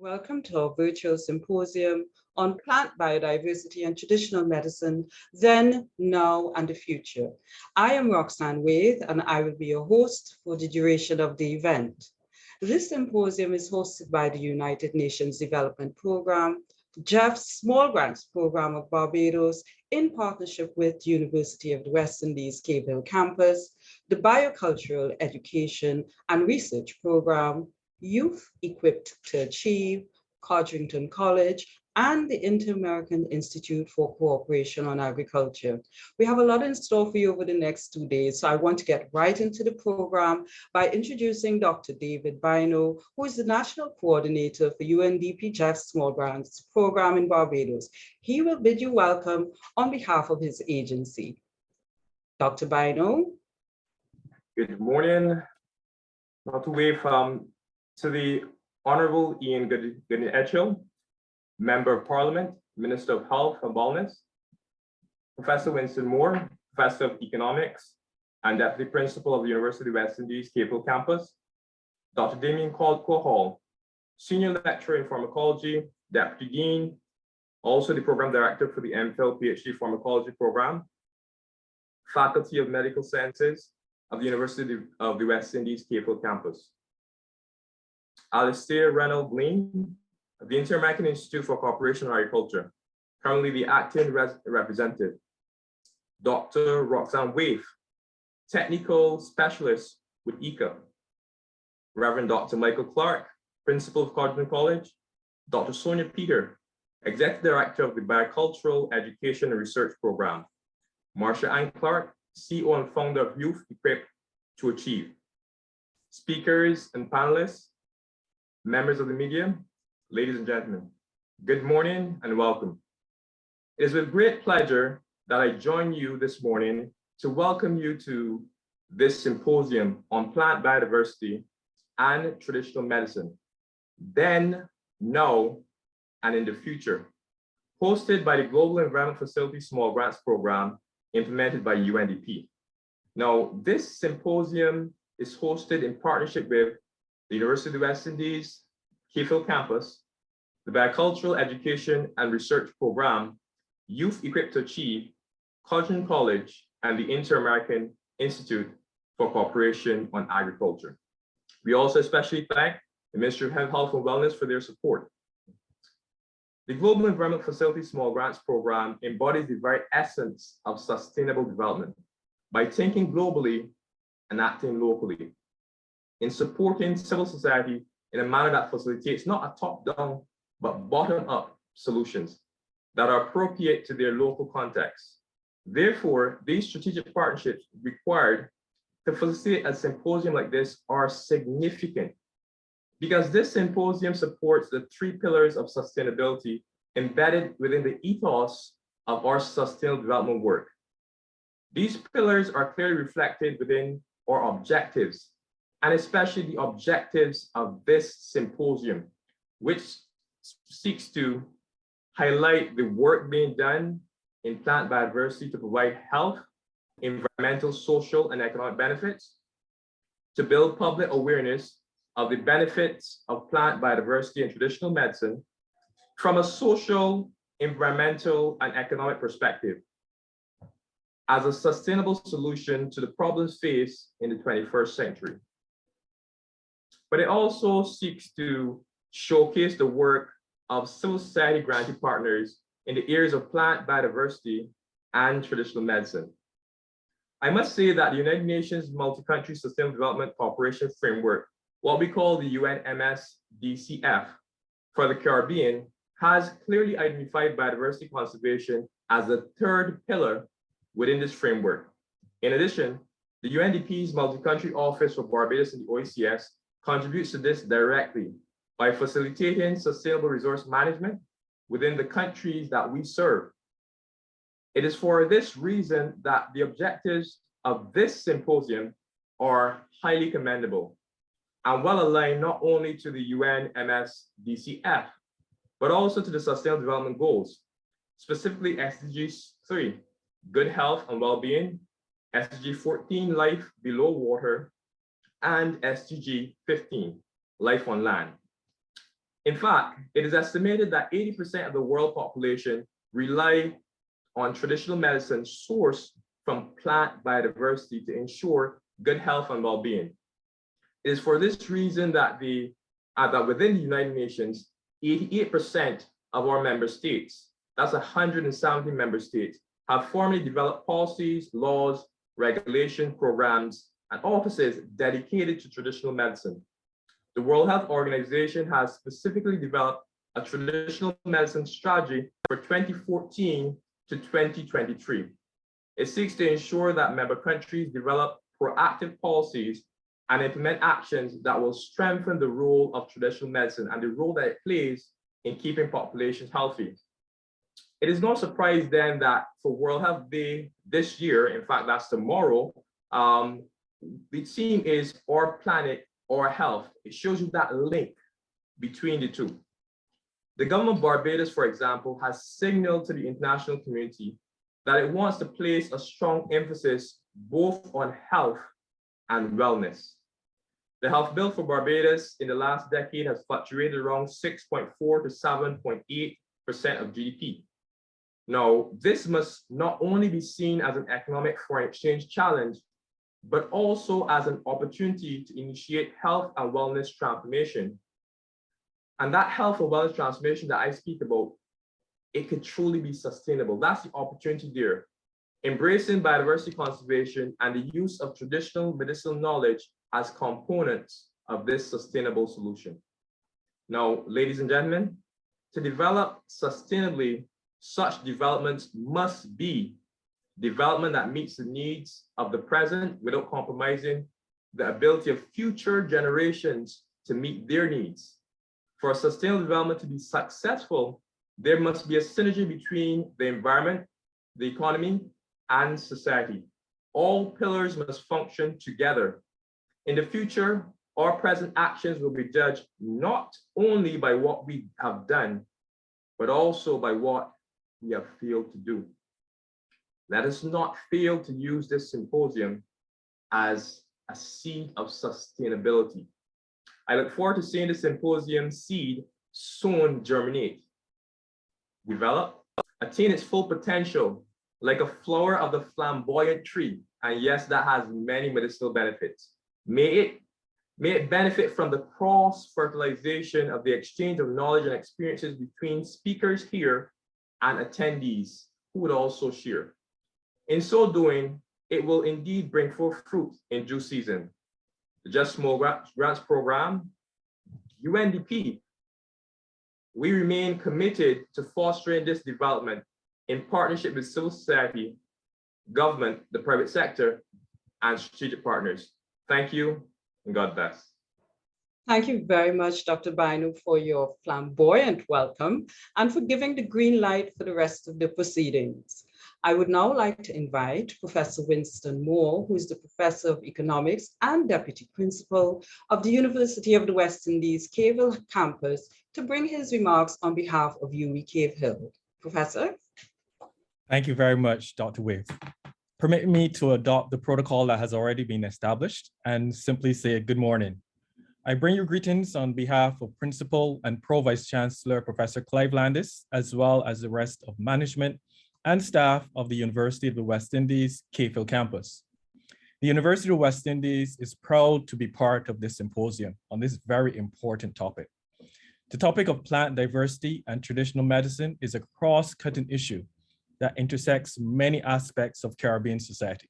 Welcome to our virtual symposium on plant biodiversity and traditional medicine, then, now, and the future. I am Roxanne Waith, and I will be your host for the duration of the event. This symposium is hosted by the United Nations Development Programme, Jeff's Small Grants Program of Barbados, in partnership with the University of the West Indies Cave Hill campus, the Biocultural Education and Research Program, Youth Equipped to Achieve, Codrington College, and the InterAmerican Institute for Cooperation on Agriculture. We have a lot in store for you over the next 2 days, so I want to get right into the program by introducing Dr. David Bino, who is the National Coordinator for UNDP Jeff's Small Grants Program in Barbados. He will bid you welcome on behalf of his agency. Dr. Bino. Good morning. Not to wait to the Honorable Ian Goodin-Etchell, Member of Parliament, Minister of Health and Wellness, Professor Winston Moore, Professor of Economics and Deputy Principal of the University of West Indies Cave Hill campus, Dr. Damien Caldwell-Hall, Senior Lecturer in Pharmacology, Deputy Dean, also the Program Director for the MPhil PhD Pharmacology Program, Faculty of Medical Sciences of the University of the West Indies Cave Hill campus, Alistair Reynolds Lean of the InterAmerican Institute for Cooperation on Agriculture, currently the acting representative, Dr. Roxanne Waith, technical specialist with ECA, Reverend Dr. Michael Clark, principal of Codrington College, Dr. Sonia Peter, executive director of the Biocultural Education and Research Program, Marsha Ann Clark, CEO and founder of Youth Equipped to Achieve. Speakers and panelists, members of the media, ladies and gentlemen, good morning and welcome. It is with great pleasure that I join you this morning to welcome you to this symposium on plant biodiversity and traditional medicine, then, now, and in the future, hosted by the Global Environment Facility Small Grants Program implemented by UNDP. Now, this symposium is hosted in partnership with the University of the West Indies Cave Hill campus, the Biocultural Education and Research Program, Youth Equipped to Achieve, Codrington College, and the InterAmerican Institute for Cooperation on Agriculture. We also especially thank the Ministry of Health and Wellness for their support. The Global Environment Facility Small Grants Program embodies the very essence of sustainable development by thinking globally and acting locally, in supporting civil society in a manner that facilitates not a top-down, but bottom-up solutions that are appropriate to their local context. Therefore, these strategic partnerships required to facilitate a symposium like this are significant, because this symposium supports the 3 pillars of sustainability embedded within the ethos of our sustainable development work. These pillars are clearly reflected within our objectives, and especially the objectives of this symposium, which seeks to highlight the work being done in plant biodiversity to provide health, environmental, social, and economic benefits, to build public awareness of the benefits of plant biodiversity and traditional medicine from a social, environmental, and economic perspective as a sustainable solution to the problems faced in the 21st century. But it also seeks to showcase the work of civil society grantee partners in the areas of plant biodiversity and traditional medicine. I must say that the United Nations Multi-Country Sustainable Development Cooperation Framework, what we call the UNMSDCF for the Caribbean, has clearly identified biodiversity conservation as the 3rd pillar within this framework. In addition, the UNDP's Multi-Country Office for Barbados and the OECS contributes to this directly by facilitating sustainable resource management within the countries that we serve. It is for this reason that the objectives of this symposium are highly commendable and well aligned not only to the UNMSDCF, but also to the Sustainable Development Goals, specifically SDG 3, good health and well-being, SDG 14, life below water, and SDG 15, life on land. In fact, it is estimated that 80% of the world population rely on traditional medicine sourced from plant biodiversity to ensure good health and well-being. It is for this reason that that within the United Nations, 88% of our member states, that's 170 member states, have formally developed policies, laws, regulation programs, and offices dedicated to traditional medicine. The World Health Organization has specifically developed a traditional medicine strategy for 2014 to 2023. It seeks to ensure that member countries develop proactive policies and implement actions that will strengthen the role of traditional medicine and the role that it plays in keeping populations healthy. It is no surprise then that for World Health Day this year, in fact, that's tomorrow, the theme is Our Planet, Our Health. It shows you that link between the two. The government of Barbados, for example, has signaled to the international community that it wants to place a strong emphasis both on health and wellness. The health bill for Barbados in the last decade has fluctuated around 6.4 to 7.8% of GDP. Now, this must not only be seen as an economic foreign exchange challenge, but also as an opportunity to initiate health and wellness transformation. And that health and wellness transformation that I speak about, it could truly be sustainable. That's the opportunity there. Embracing biodiversity conservation and the use of traditional medicinal knowledge as components of this sustainable solution. Now, ladies and gentlemen, to develop sustainably, such developments must be development that meets the needs of the present without compromising the ability of future generations to meet their needs. For sustainable development to be successful, there must be a synergy between the environment, the economy, and society. All pillars must function together. In the future, our present actions will be judged not only by what we have done, but also by what we have failed to do. Let us not fail to use this symposium as a seed of sustainability. I look forward to seeing the symposium seed soon germinate, develop, attain its full potential like a flower of the flamboyant tree. And yes, that has many medicinal benefits. May it benefit from the cross-fertilization of the exchange of knowledge and experiences between speakers here and attendees who would also share. In so doing, it will indeed bring forth fruit in due season. The Just Small Grants Program, UNDP, we remain committed to fostering this development in partnership with civil society, government, the private sector, and strategic partners. Thank you, and God bless. Thank you very much, Dr. Bainu, for your flamboyant welcome and for giving the green light for the rest of the proceedings. I would now like to invite Professor Winston Moore, who is the Professor of Economics and Deputy Principal of the University of the West Indies Cave Hill campus, to bring his remarks on behalf of UWI Cave Hill. Professor? Thank you very much, Dr. Wave. Permit me to adopt the protocol that has already been established and simply say good morning. I bring you greetings on behalf of Principal and Pro-Vice Chancellor Professor Clive Landis, as well as the rest of management and staff of the University of the West Indies Cave Hill campus. The University of the West Indies is proud to be part of this symposium on this very important topic. The topic of plant diversity and traditional medicine is a cross-cutting issue that intersects many aspects of Caribbean society.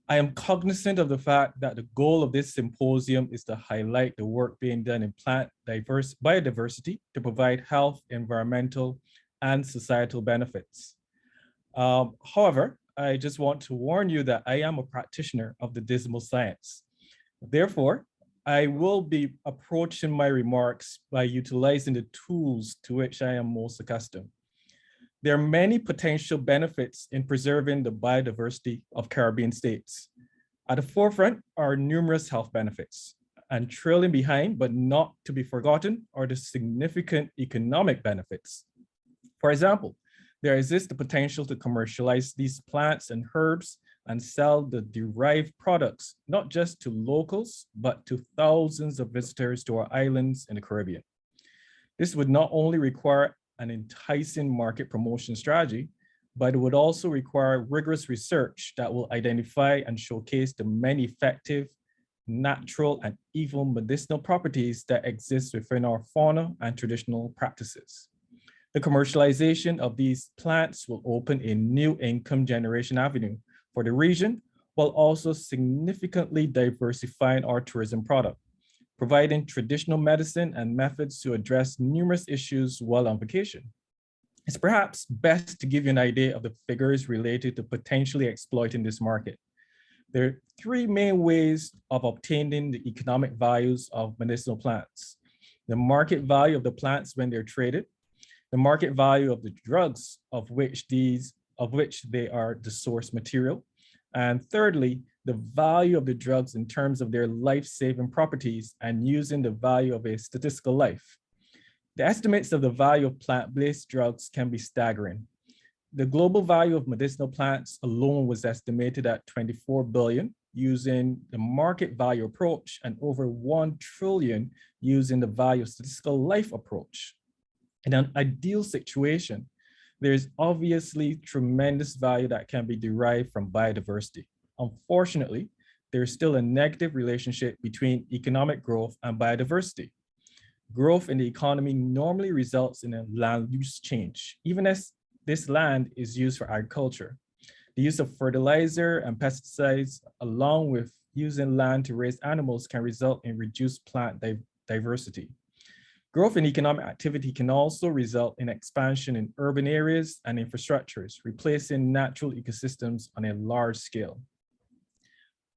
I am cognizant of the fact that the goal of this symposium is to highlight the work being done in plant biodiversity to provide health, environmental, and societal benefits. However, I just want to warn you that I am a practitioner of the dismal science. Therefore, I will be approaching my remarks by utilizing the tools to which I am most accustomed. There are many potential benefits in preserving the biodiversity of Caribbean states. At the forefront are numerous health benefits, and trailing behind, but not to be forgotten, are the significant economic benefits. For example, there exists the potential to commercialize these plants and herbs and sell the derived products, not just to locals, but to thousands of visitors to our islands in the Caribbean. This would not only require an enticing market promotion strategy, but it would also require rigorous research that will identify and showcase the many effective, natural, and even medicinal properties that exist within our fauna and traditional practices. The commercialization of these plants will open a new income generation avenue for the region, while also significantly diversifying our tourism product, providing traditional medicine and methods to address numerous issues while on vacation. It's perhaps best to give you an idea of the figures related to potentially exploiting this market. There are three main ways of obtaining the economic values of medicinal plants: the market value of the plants when they're traded, the market value of the drugs of which they are the source material, and thirdly, the value of the drugs in terms of their life-saving properties and using the value of a statistical life. The estimates of the value of plant-based drugs can be staggering. The global value of medicinal plants alone was estimated at 24 billion using the market value approach and over 1 trillion using the value of statistical life approach. In an ideal situation, there's obviously tremendous value that can be derived from biodiversity. Unfortunately, there's still a negative relationship between economic growth and biodiversity. Growth in the economy normally results in a land use change, even as this land is used for agriculture. The use of fertilizer and pesticides, along with using land to raise animals, can result in reduced plant diversity. Growth in economic activity can also result in expansion in urban areas and infrastructures, replacing natural ecosystems on a large scale.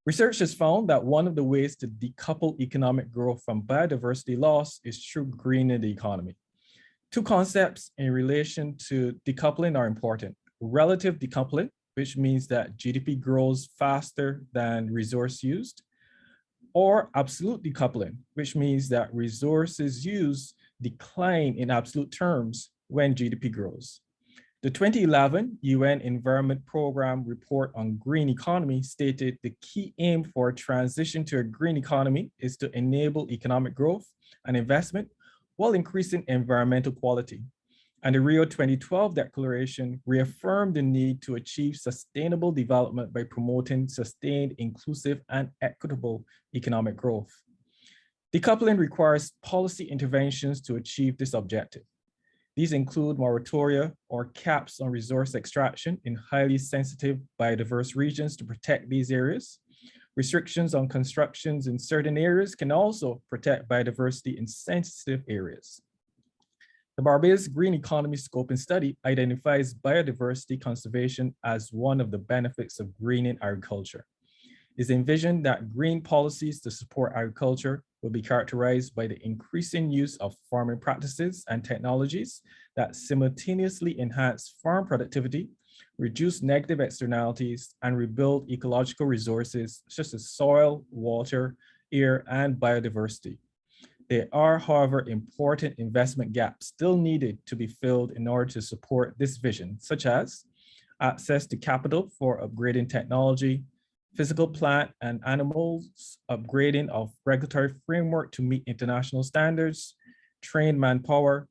Research has found that one of the ways to decouple economic growth from biodiversity loss is through greening the economy. Two concepts in relation to decoupling are important: relative decoupling, which means that GDP grows faster than resource used, or absolute decoupling, which means that resources used decline in absolute terms when GDP grows. The 2011 UN Environment Programme report on green economy stated the key aim for a transition to a green economy is to enable economic growth and investment while increasing environmental quality. And the Rio 2012 Declaration reaffirmed the need to achieve sustainable development by promoting sustained, inclusive, and equitable economic growth. Decoupling requires policy interventions to achieve this objective. These include moratoria or caps on resource extraction in highly sensitive biodiverse regions to protect these areas. Restrictions on constructions in certain areas can also protect biodiversity in sensitive areas. The Barbados Green Economy Scope and Study identifies biodiversity conservation as one of the benefits of greening agriculture. It's envisioned that green policies to support agriculture will be characterized by the increasing use of farming practices and technologies that simultaneously enhance farm productivity, reduce negative externalities, and rebuild ecological resources such as soil, water, air, and biodiversity. There are, however, important investment gaps still needed to be filled in order to support this vision, such as access to capital for upgrading technology, physical plant and animals, upgrading of regulatory framework to meet international standards, trained manpower,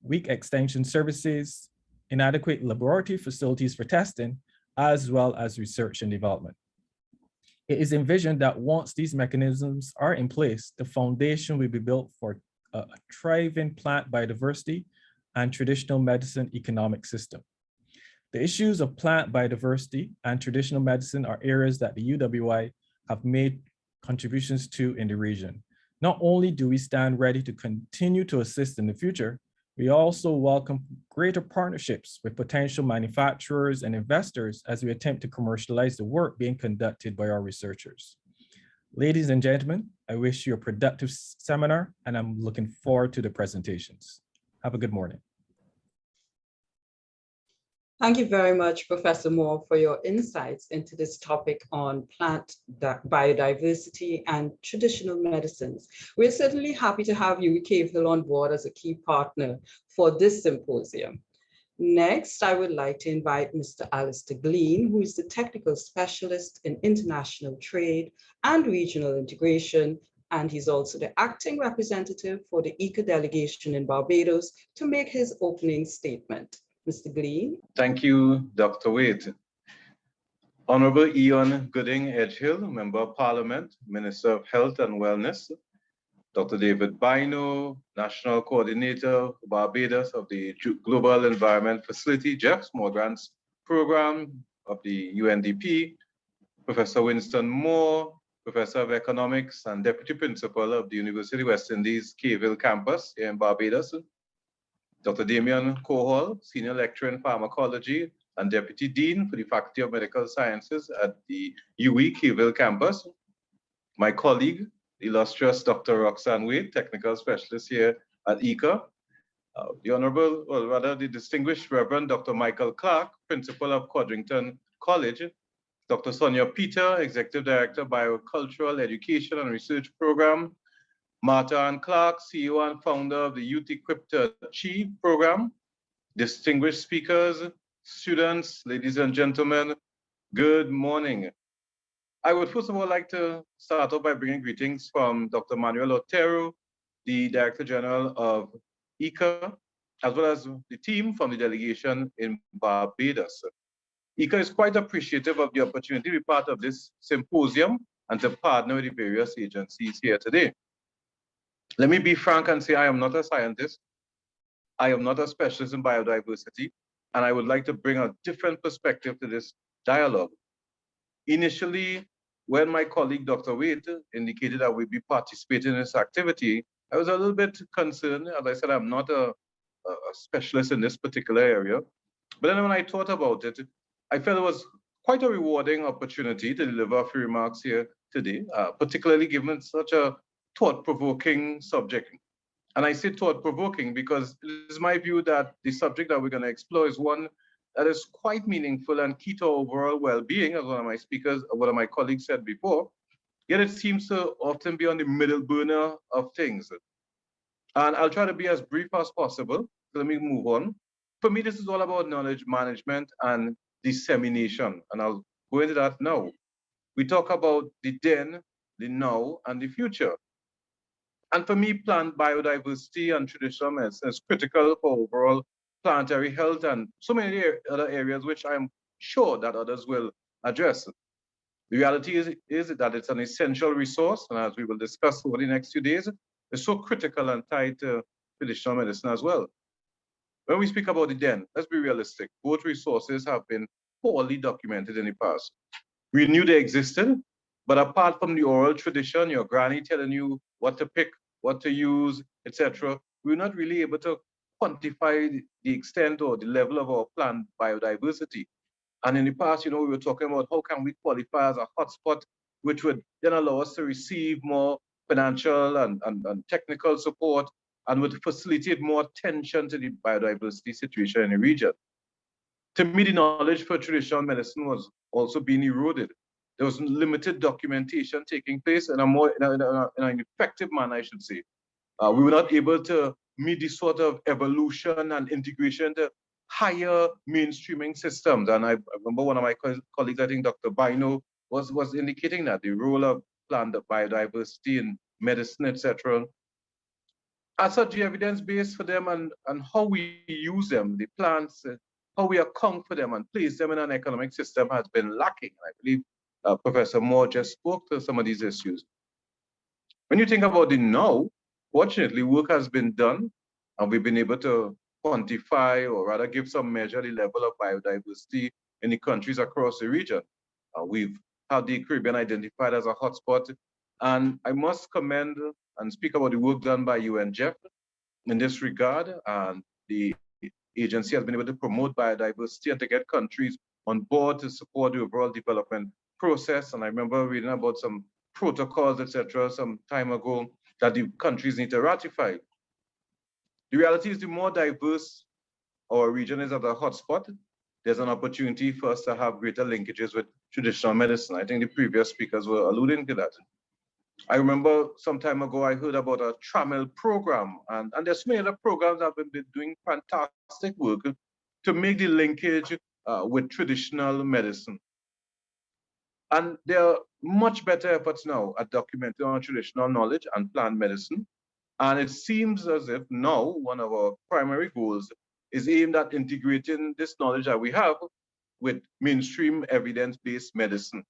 weak extension services, inadequate laboratory facilities for testing, as well as research and development. It is envisioned that once these mechanisms are in place, the foundation will be built for a thriving plant biodiversity and traditional medicine economic system. The issues of plant biodiversity and traditional medicine are areas that the UWI have made contributions to in the region. Not only do we stand ready to continue to assist in the future, we also welcome greater partnerships with potential manufacturers and investors as we attempt to commercialize the work being conducted by our researchers. Ladies and gentlemen, I wish you a productive seminar, and I'm looking forward to the presentations. Have a good morning. Thank you very much, Professor Moore, for your insights into this topic on plant biodiversity and traditional medicines. We're certainly happy to have you, Cave Hill, on board as a key partner for this symposium. Next, I would like to invite Mr. Alistair Glean, who is the technical specialist in international trade and regional integration and he's also the acting representative for the ECA delegation in Barbados, to make his opening statement. Mr. Glee. Thank you, Dr. Wade. Honorable Ian Gooding Edgehill, Member of Parliament, Minister of Health and Wellness, Dr. David Bino, National Coordinator Barbados of the Global Environment Facility, Jeff Small Grants Program of the UNDP, Professor Winston Moore, Professor of Economics and Deputy Principal of the University of West Indies, Cayville campus here in Barbados, Dr. Damian Cohol, Senior Lecturer in Pharmacology and Deputy Dean for the Faculty of Medical Sciences at the UE Cayville campus. My colleague, the illustrious Dr. Roxanne Wade, Technical Specialist here at ICA. The Honorable, or rather the distinguished Reverend Dr. Michael Clark, Principal of Codrington College. Dr. Sonia Peter, Executive Director, Biocultural Education and Research Program. Martha Ann Clark, CEO and founder of the Youth Equipped to Achieve program. Distinguished speakers, students, ladies and gentlemen, good morning. I would first of all like to start off by bringing greetings from Dr. Manuel Otero, the Director General of ICA, as well as the team from the delegation in Barbados. ICA is quite appreciative of the opportunity to be part of this symposium and to partner with the various agencies here today. Let me be frank and say I am not a scientist. I am not a specialist in biodiversity, and I would like to bring a different perspective to this dialogue. Initially, when my colleague Dr. Wade indicated that we'd be participating in this activity, I was a little bit concerned. As I said, I'm not a specialist in this particular area. But then when I thought about it, I felt it was quite a rewarding opportunity to deliver a few remarks here today, particularly given such a thought-provoking subject. And I say thought-provoking because it is my view that the subject that we're going to explore is one that is quite meaningful and key to overall well-being, as one of my colleagues said before, yet it seems to often be on the middle burner of things. And I'll try to be as brief as possible. So let me move on. For me, this is all about knowledge management and dissemination, and I'll go into that now. We talk about the then, the now, and the future. And for me, plant biodiversity and traditional medicine is critical for overall planetary health and so many other areas which I'm sure that others will address. The reality is that it's an essential resource, and as we will discuss over the next few days, it's so critical and tied to traditional medicine as well. When we speak about it then, let's be realistic. Both resources have been poorly documented in the past. We knew they existed, but apart from the oral tradition, your granny telling you what to pick, what to use, etc., we're not really able to quantify the extent or the level of our plant biodiversity. And in the past, we were talking about how can we qualify as a hotspot, which would then allow us to receive more financial and technical support and would facilitate more attention to the biodiversity situation in the region. To me, the knowledge for traditional medicine was also being eroded. There was limited documentation taking place in an effective manner, I should say. We were not able to meet the sort of evolution and integration to higher mainstreaming systems. And I remember one of my colleagues, I think Dr. Bino, was indicating that the role of plant biodiversity in medicine, etc. As such, the evidence base for them and how we use them, the plants, how we account for them and place them in an economic system has been lacking. I believe Professor Moore just spoke to some of these issues. When you think about it now, fortunately, work has been done and we've been able to quantify or rather give some measure the level of biodiversity in the countries across the region. We've had the Caribbean identified as a hotspot, and I must commend and speak about the work done by UNGEF in this regard. And the agency has been able to promote biodiversity and to get countries on board to support the overall development process. And I remember reading about some protocols, etc., some time ago that the countries need to ratify. The reality is the more diverse our region is at a hotspot, there's an opportunity for us to have greater linkages with traditional medicine. I think the previous speakers were alluding to that. I remember some time ago, I heard about a TRAMEL program, and there's many other programs that have been doing fantastic work to make the linkage with traditional medicine. And there are much better efforts now at documenting our traditional knowledge and plant medicine. And it seems as if now one of our primary goals is aimed at integrating this knowledge that we have with mainstream evidence-based medicine.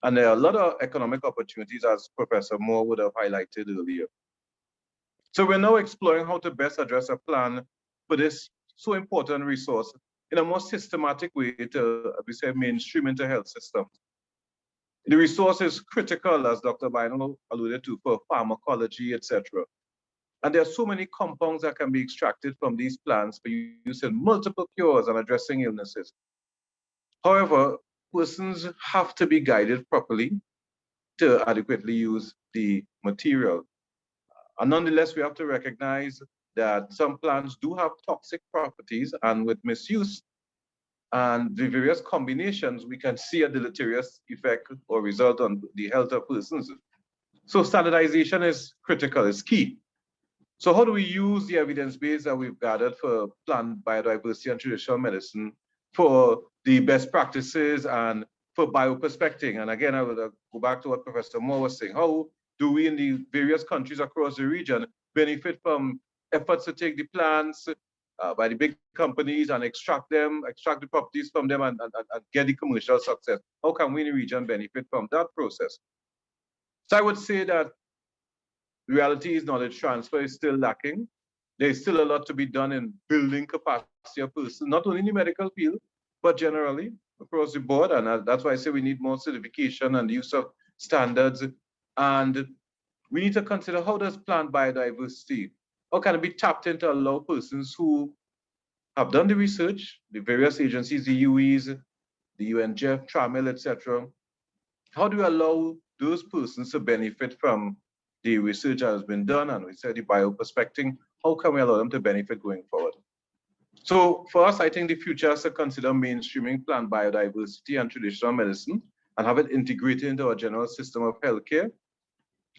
And there are a lot of economic opportunities, as Professor Moore would have highlighted earlier. So we're now exploring how to best address a plan for this so important resource in a more systematic way to, we say, mainstream into health systems. The resource is critical, as Dr. Bino alluded to, for pharmacology, etc. And there are so many compounds that can be extracted from these plants for use in multiple cures and addressing illnesses. However, persons have to be guided properly to adequately use the material. And nonetheless, we have to recognize that some plants do have toxic properties, and with misuse and the various combinations, we can see a deleterious effect or result on the health of persons. So standardization is critical, is key. So how do we use the evidence base that we've gathered for plant biodiversity and traditional medicine for the best practices and for bioprospecting? And again, I will go back to what Professor Moore was saying. How do we in the various countries across the region benefit from efforts to take the plants by the big companies and extract the properties from them and get the commercial success? How can we in the region benefit from that process? So I would say that the reality is knowledge transfer is still lacking. There's still a lot to be done in building capacity of persons, not only in the medical field, but generally across the board. And that's why I say we need more certification and use of standards. And we need to consider, how does plant biodiversity, how can it be tapped in to allow persons who have done the research, the various agencies, the UEs, the UNGF, TRAMIL, etc. How do we allow those persons to benefit from the research that has been done, and we said the bioprospecting? How can we allow them to benefit going forward? So for us, I think the future has to consider mainstreaming plant biodiversity and traditional medicine and have it integrated into our general system of healthcare.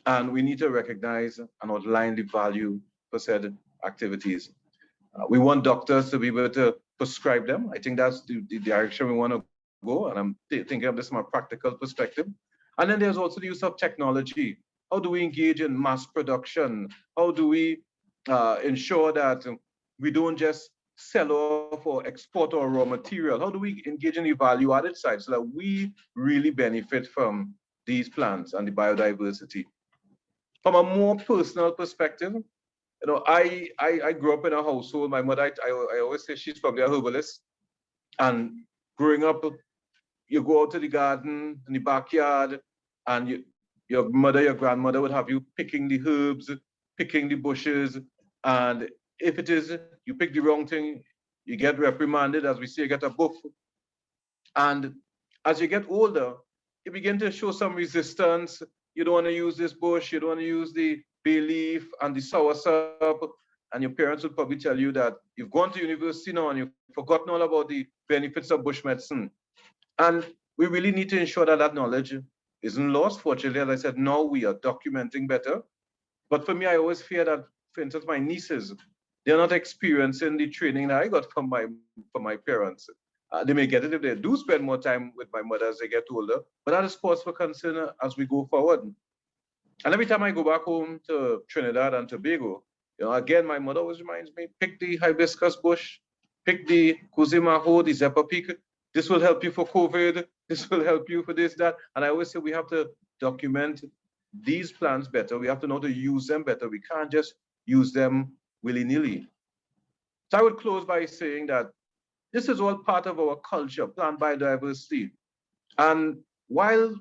And we need to recognize and outline the value for said activities. We want doctors to be able to prescribe them. I think that's the direction we want to go. And I'm thinking of this from a practical perspective. And then there's also the use of technology. How do we engage in mass production? How do we ensure that we don't just sell off or export our raw material? How do we engage in the value added side so that we really benefit from these plants and the biodiversity? From a more personal perspective, you know, I grew up in a household. My mother, I always say she's probably a herbalist. And growing up, you go out to the garden, in the backyard, and your mother, your grandmother would have you picking the herbs, picking the bushes. And if it is, you pick the wrong thing, you get reprimanded, as we say, you get a buff. And as you get older, you begin to show some resistance. You don't want to use this bush, you don't want to use the bay leaf and the soursop. And your parents would probably tell you that you've gone to university now and you've forgotten all about the benefits of bush medicine. And we really need to ensure that that knowledge isn't lost. Fortunately, as I said, now we are documenting better. But for me, I always fear that, for instance, my nieces, they're not experiencing the training that I got from my parents. They may get it if they do spend more time with my mother as they get older, but that is cause for concern as we go forward. And every time I go back home to Trinidad and Tobago, you know, again, my mother always reminds me, pick the hibiscus bush, pick the kuzimaho, the zepapic. This will help you for COVID. This will help you for this, that. And I always say we have to document these plants better. We have to know how to use them better. We can't just use them willy-nilly. So I would close by saying that this is all part of our culture, plant biodiversity. And while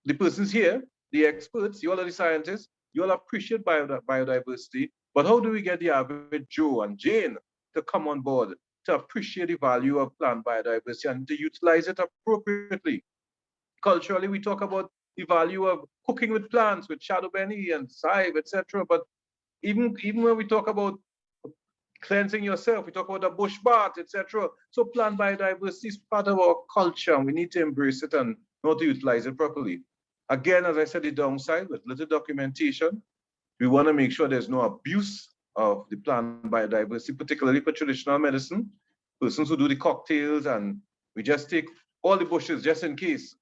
the persons here, the experts, you all are the scientists, you all appreciate biodiversity, but how do we get the average Joe and Jane to come on board, to appreciate the value of plant biodiversity and to utilize it appropriately? Culturally, we talk about the value of cooking with plants, with shadow benny and saive, etc. But even when we talk about cleansing yourself, we talk about the bush bath, etc. So plant biodiversity is part of our culture, and we need to embrace it and know how to utilize it properly. Again, as I said, the downside with little documentation, we want to make sure there's no abuse of the plant biodiversity, particularly for traditional medicine. Persons who do the cocktails and we just take all the bushes just in case.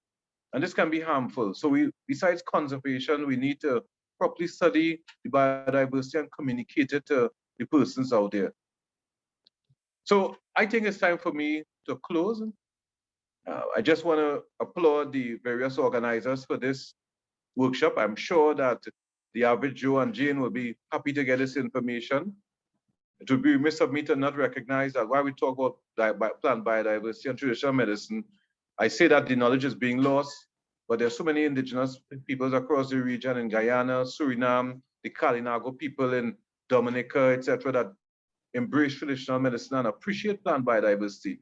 and this can be harmful. So besides conservation, we need to properly study the biodiversity and communicate it to the persons out there. So I think it's time for me to close. I just want to applaud the various organizers for this workshop. I'm sure that the average Joe and Jane will be happy to get this information. It would be remiss of me to not recognize that while we talk about plant biodiversity and traditional medicine, I say that the knowledge is being lost, but there's so many indigenous peoples across the region in Guyana, Suriname, the Kalinago people in Dominica, etc., that embrace traditional medicine and appreciate plant biodiversity.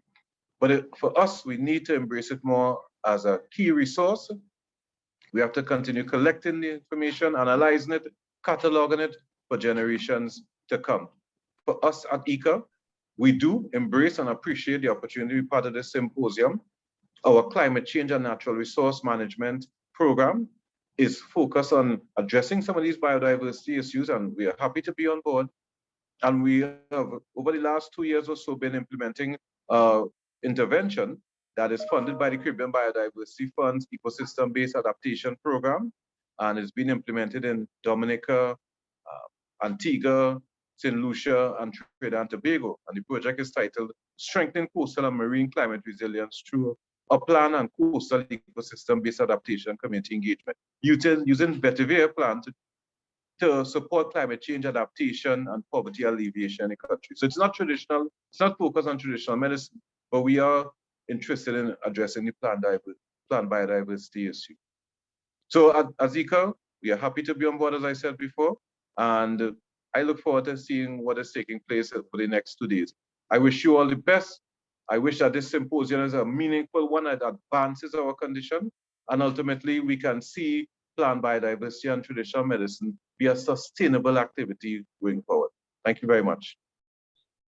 But for us, we need to embrace it more as a key resource. We have to continue collecting the information, analyzing it, cataloging it for generations to come. For us at ICA, we do embrace and appreciate the opportunity to be part of this symposium. Our climate change and natural resource management program is focused on addressing some of these biodiversity issues, and we are happy to be on board. And we have, over the last 2 years or so, been implementing intervention that is funded by the Caribbean Biodiversity Fund's Ecosystem-Based Adaptation Program, and it's been implemented in Dominica, Antigua, St. Lucia, and Trinidad and Tobago. And the project is titled Strengthening Coastal and Marine Climate Resilience Through Upland and Coastal Ecosystem-Based Adaptation Community Engagement, using vetiver plant to support climate change adaptation and poverty alleviation in the country. So it's not traditional, it's not focused on traditional medicine, but we are interested in addressing the plant biodiversity issue. So at ICA, we are happy to be on board, as I said before, and I look forward to seeing what is taking place for the next 2 days. I wish you all the best. I wish that this symposium is a meaningful one that advances our condition, and ultimately we can see plant biodiversity and traditional medicine be a sustainable activity going forward. Thank you very much.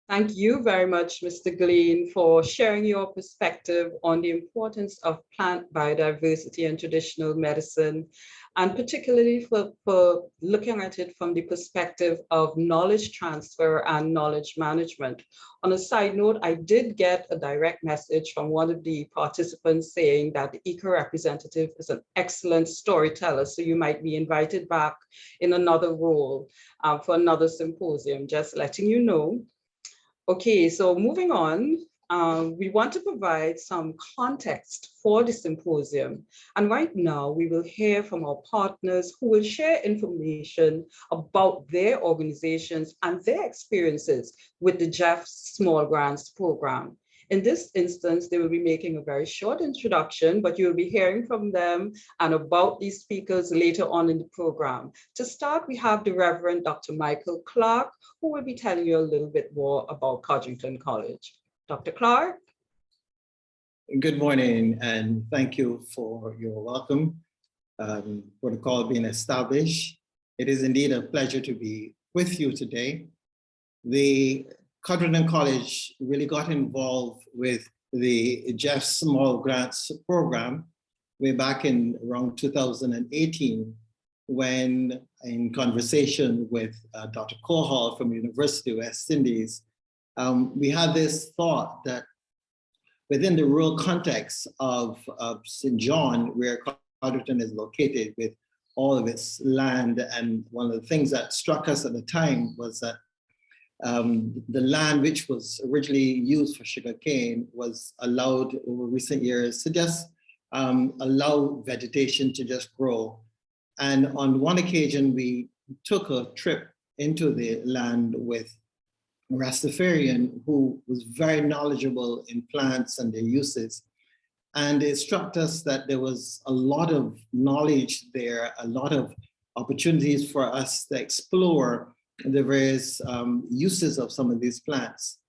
Thank you very much, Mr. Glean, for sharing your perspective on the importance of plant biodiversity and traditional medicine, and particularly for looking at it from the perspective of knowledge transfer and knowledge management. On a side note, I did get a direct message from one of the participants saying that the ICA representative is an excellent storyteller, so you might be invited back in another role for another symposium, just letting you know. Okay, so moving on, we want to provide some context for the symposium. And right now we will hear from our partners who will share information about their organizations and their experiences with the Jeff Small Grants Program. In this instance, they will be making a very short introduction, but you'll be hearing from them and about these speakers later on in the program. To start, we have the Reverend Dr. Michael Clark, who will be telling you a little bit more about Codrington College. Dr. Clark. Good morning, and thank you for your welcome. Protocol being established. It is indeed a pleasure to be with you today. The Codrington College really got involved with the Jeff Small Grants Program way back in around 2018, when in conversation with Dr. Kohal from University of West Indies, we had this thought that within the rural context of St. John, where Codrington is located with all of its land, and one of the things that struck us at the time was that the land which was originally used for sugarcane was allowed over recent years to just allow vegetation to just grow. And on one occasion, we took a trip into the land with a Rastafarian who was very knowledgeable in plants and their uses. And it struck us that there was a lot of knowledge there, a lot of opportunities for us to explore the various uses of some of these plants.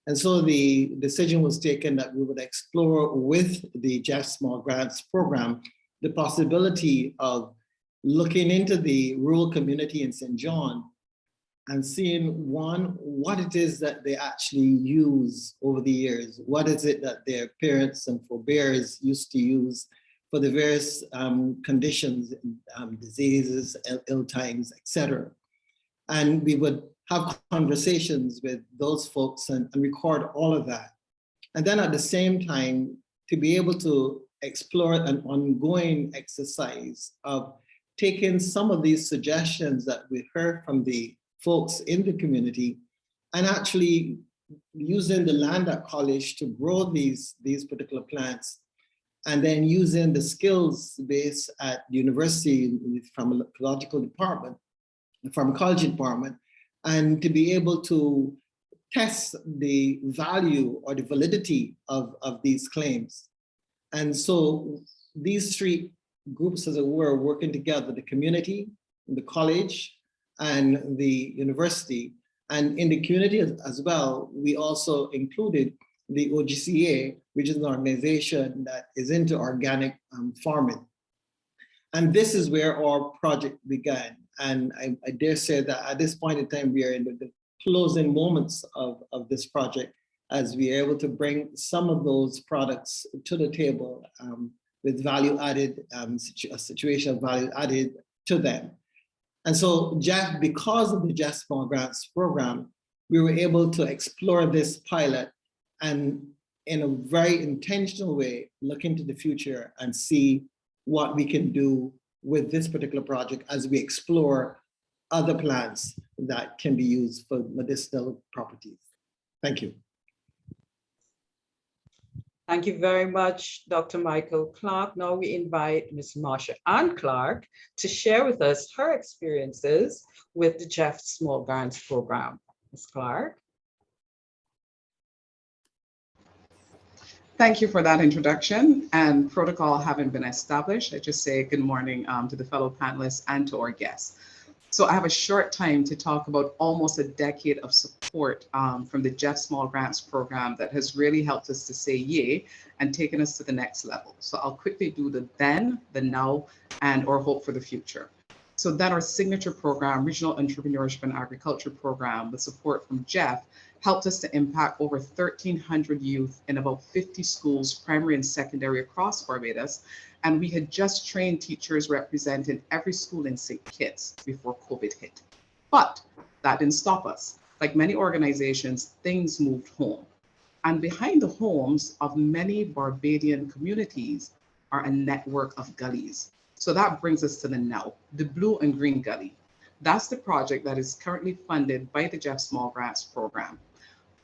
And so the decision was taken that we would explore with the Jeff Small Grants Program the possibility of looking into the rural community in St. John and seeing, one, what it is that they actually use over the years. What is it that their parents and forebears used to use for the various conditions, diseases, ill times, etc. And we would have conversations with those folks and record all of that. And then at the same time, to be able to explore an ongoing exercise of taking some of these suggestions that we heard from the folks in the community and actually using the land at college to grow these particular plants, and then using the skills base at the university in the pharmacology department, and to be able to test the value or the validity of these claims. And so these three groups, as it were, working together, the community, the college, and the university. And in the community as well, we also included the OGCA, which is an organization that is into organic farming. And this is where our project began. And I dare say that at this point in time, we are in the closing moments of this project as we are able to bring some of those products to the table with value added, a situation of value added to them. And so Jeff, because of the Jeff Small Grants program, we were able to explore this pilot and in a very intentional way, look into the future and see what we can do with this particular project as we explore other plants that can be used for medicinal properties. Thank you. Thank you very much, Dr. Michael Clark. Now we invite Ms. Marsha Ann Clark to share with us her experiences with the Jeff Small Grants program. Ms. Clark. Thank you for that introduction, and protocol having been established, I just say good morning to the fellow panelists and to our guests. So I have a short time to talk about almost a decade of support from the Jeff Small Grants program that has really helped us to say yay and taken us to the next level. So I'll quickly do the then, the now, and or hope for the future. So that our signature program, Regional Entrepreneurship and Agriculture Program, with support from Jeff, helped us to impact over 1,300 youth in about 50 schools, primary and secondary across Barbados. And we had just trained teachers representing every school in St. Kitts before COVID hit. But that didn't stop us. Like many organizations, things moved home. And behind the homes of many Barbadian communities are a network of gullies. So that brings us to the now, the Blue and Green Gully. That's the project that is currently funded by the Jeff Small Grants program.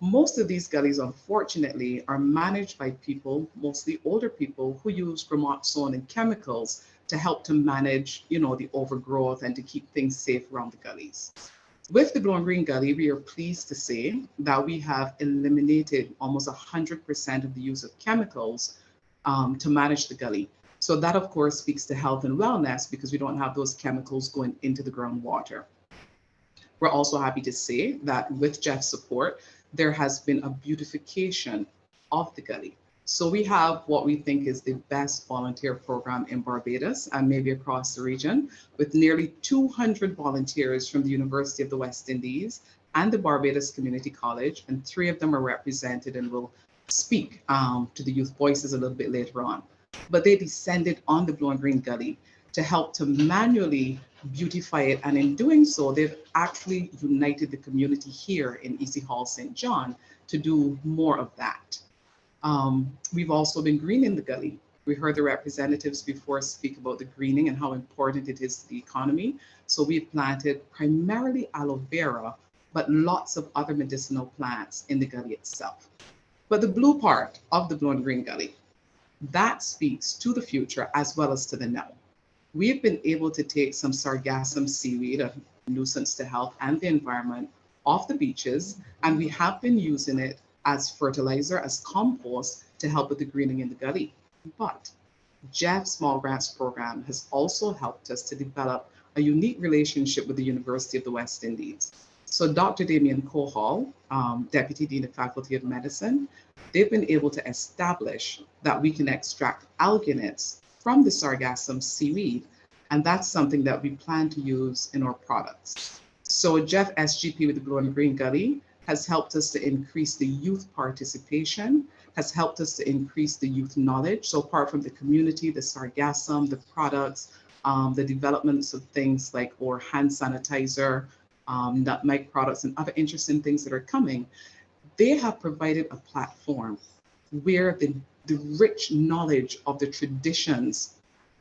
Most of these gullies, unfortunately, are managed by people, mostly older people, who use gramoxone and chemicals to help to manage, the overgrowth and to keep things safe around the gullies. With the Blue and Green Gully, we are pleased to say that we have eliminated almost 100% of the use of chemicals to manage the gully. So that, of course, speaks to health and wellness because we don't have those chemicals going into the groundwater. We're also happy to say that with Jeff's support, there has been a beautification of the gully. So we have what we think is the best volunteer program in Barbados and maybe across the region, with nearly 200 volunteers from the University of the West Indies and the Barbados Community College, and 3 of them are represented and will speak to the youth voices a little bit later on. But they descended on the Blue and Green Gully to help to manually beautify it. And in doing so, they've actually united the community here in EC Hall St. John to do more of that. We've also been greening the gully. We heard the representatives before speak about the greening and how important it is to the economy. So we've planted primarily aloe vera, but lots of other medicinal plants in the gully itself. But the blue part of the Blue and Green Gully, that speaks to the future as well as to the now. We've been able to take some sargassum seaweed, a nuisance to health and the environment, off the beaches, and we have been using it as fertilizer, as compost to help with the greening in the gully. But Jeff Small Grants program has also helped us to develop a unique relationship with the University of the West Indies. So Dr. Damien Kohal, Deputy Dean of Faculty of Medicine, they've been able to establish that we can extract alginates from the sargassum seaweed, and that's something that we plan to use in our products. So Jeff SGP with the Blue and Green Gully has helped us to increase the youth participation, has helped us to increase the youth knowledge. So apart from the community, the sargassum, the products, the developments of things like our hand sanitizer, nutmeg products, and other interesting things that are coming, they have provided a platform where the the rich knowledge of the traditions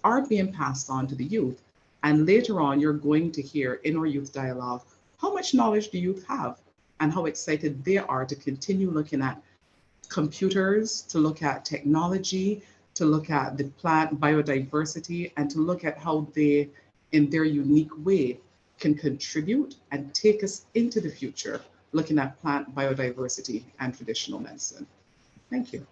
are being passed on to the youth. And later on, you're going to hear in our youth dialogue, how much knowledge do youth have and how excited they are to continue looking at computers, to look at technology, to look at the plant biodiversity, and to look at how they, in their unique way, can contribute and take us into the future, looking at plant biodiversity and traditional medicine. Thank you.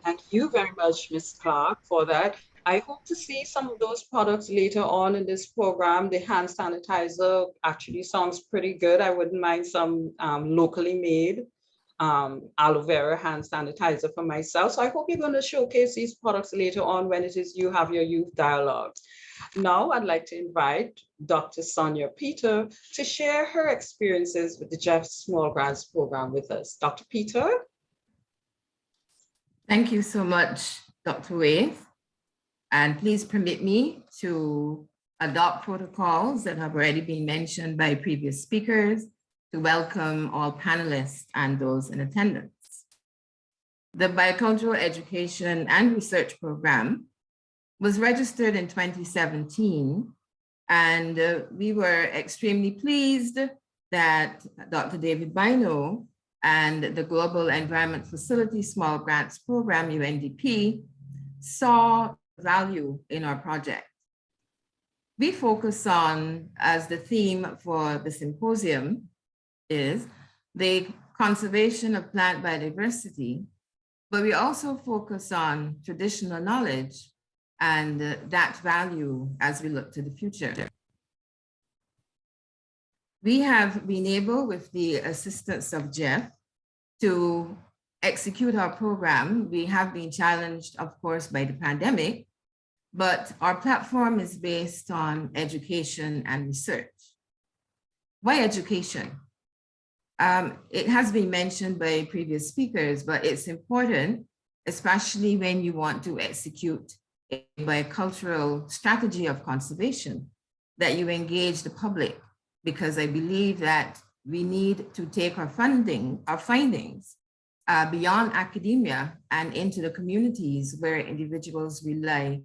Thank you very much, Ms. Clark, for that. I hope to see some of those products later on in this program. The hand sanitizer actually sounds pretty good. I wouldn't mind some locally made aloe vera hand sanitizer for myself. So I hope you're going to showcase these products later on when it is you have your youth dialogue. Now I'd like to invite Dr. Sonia Peter to share her experiences with the Jeff Small Grants Program with us. Dr. Peter? Thank you so much, Dr. Wade. And please permit me to adopt protocols that have already been mentioned by previous speakers to welcome all panelists and those in attendance. The Biocultural Education and Research Program was registered in 2017, and we were extremely pleased that Dr. David Bino and the Global Environment Facility Small Grants Program, UNDP, saw value in our project. We focus on, as the theme for the symposium is, the conservation of plant biodiversity, but we also focus on traditional knowledge and that value as we look to the future. We have been able, with the assistance of Jeff, to execute our program. We have been challenged, of course, by the pandemic, but our platform is based on education and research. Why education? It has been mentioned by previous speakers, but it's important, especially when you want to execute a biocultural strategy of conservation, that you engage the public, because I believe that we need to take our findings beyond academia and into the communities where individuals rely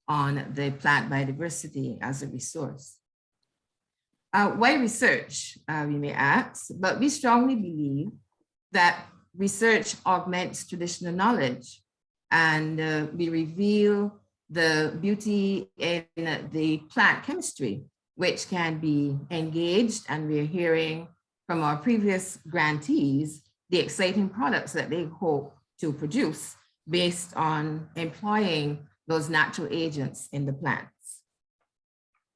on the plant biodiversity as a resource. Why research, we may ask, but we strongly believe that research augments traditional knowledge, and we reveal the beauty in the plant chemistry, which can be engaged, and we're hearing from our previous grantees the exciting products that they hope to produce based on employing those natural agents in the plants.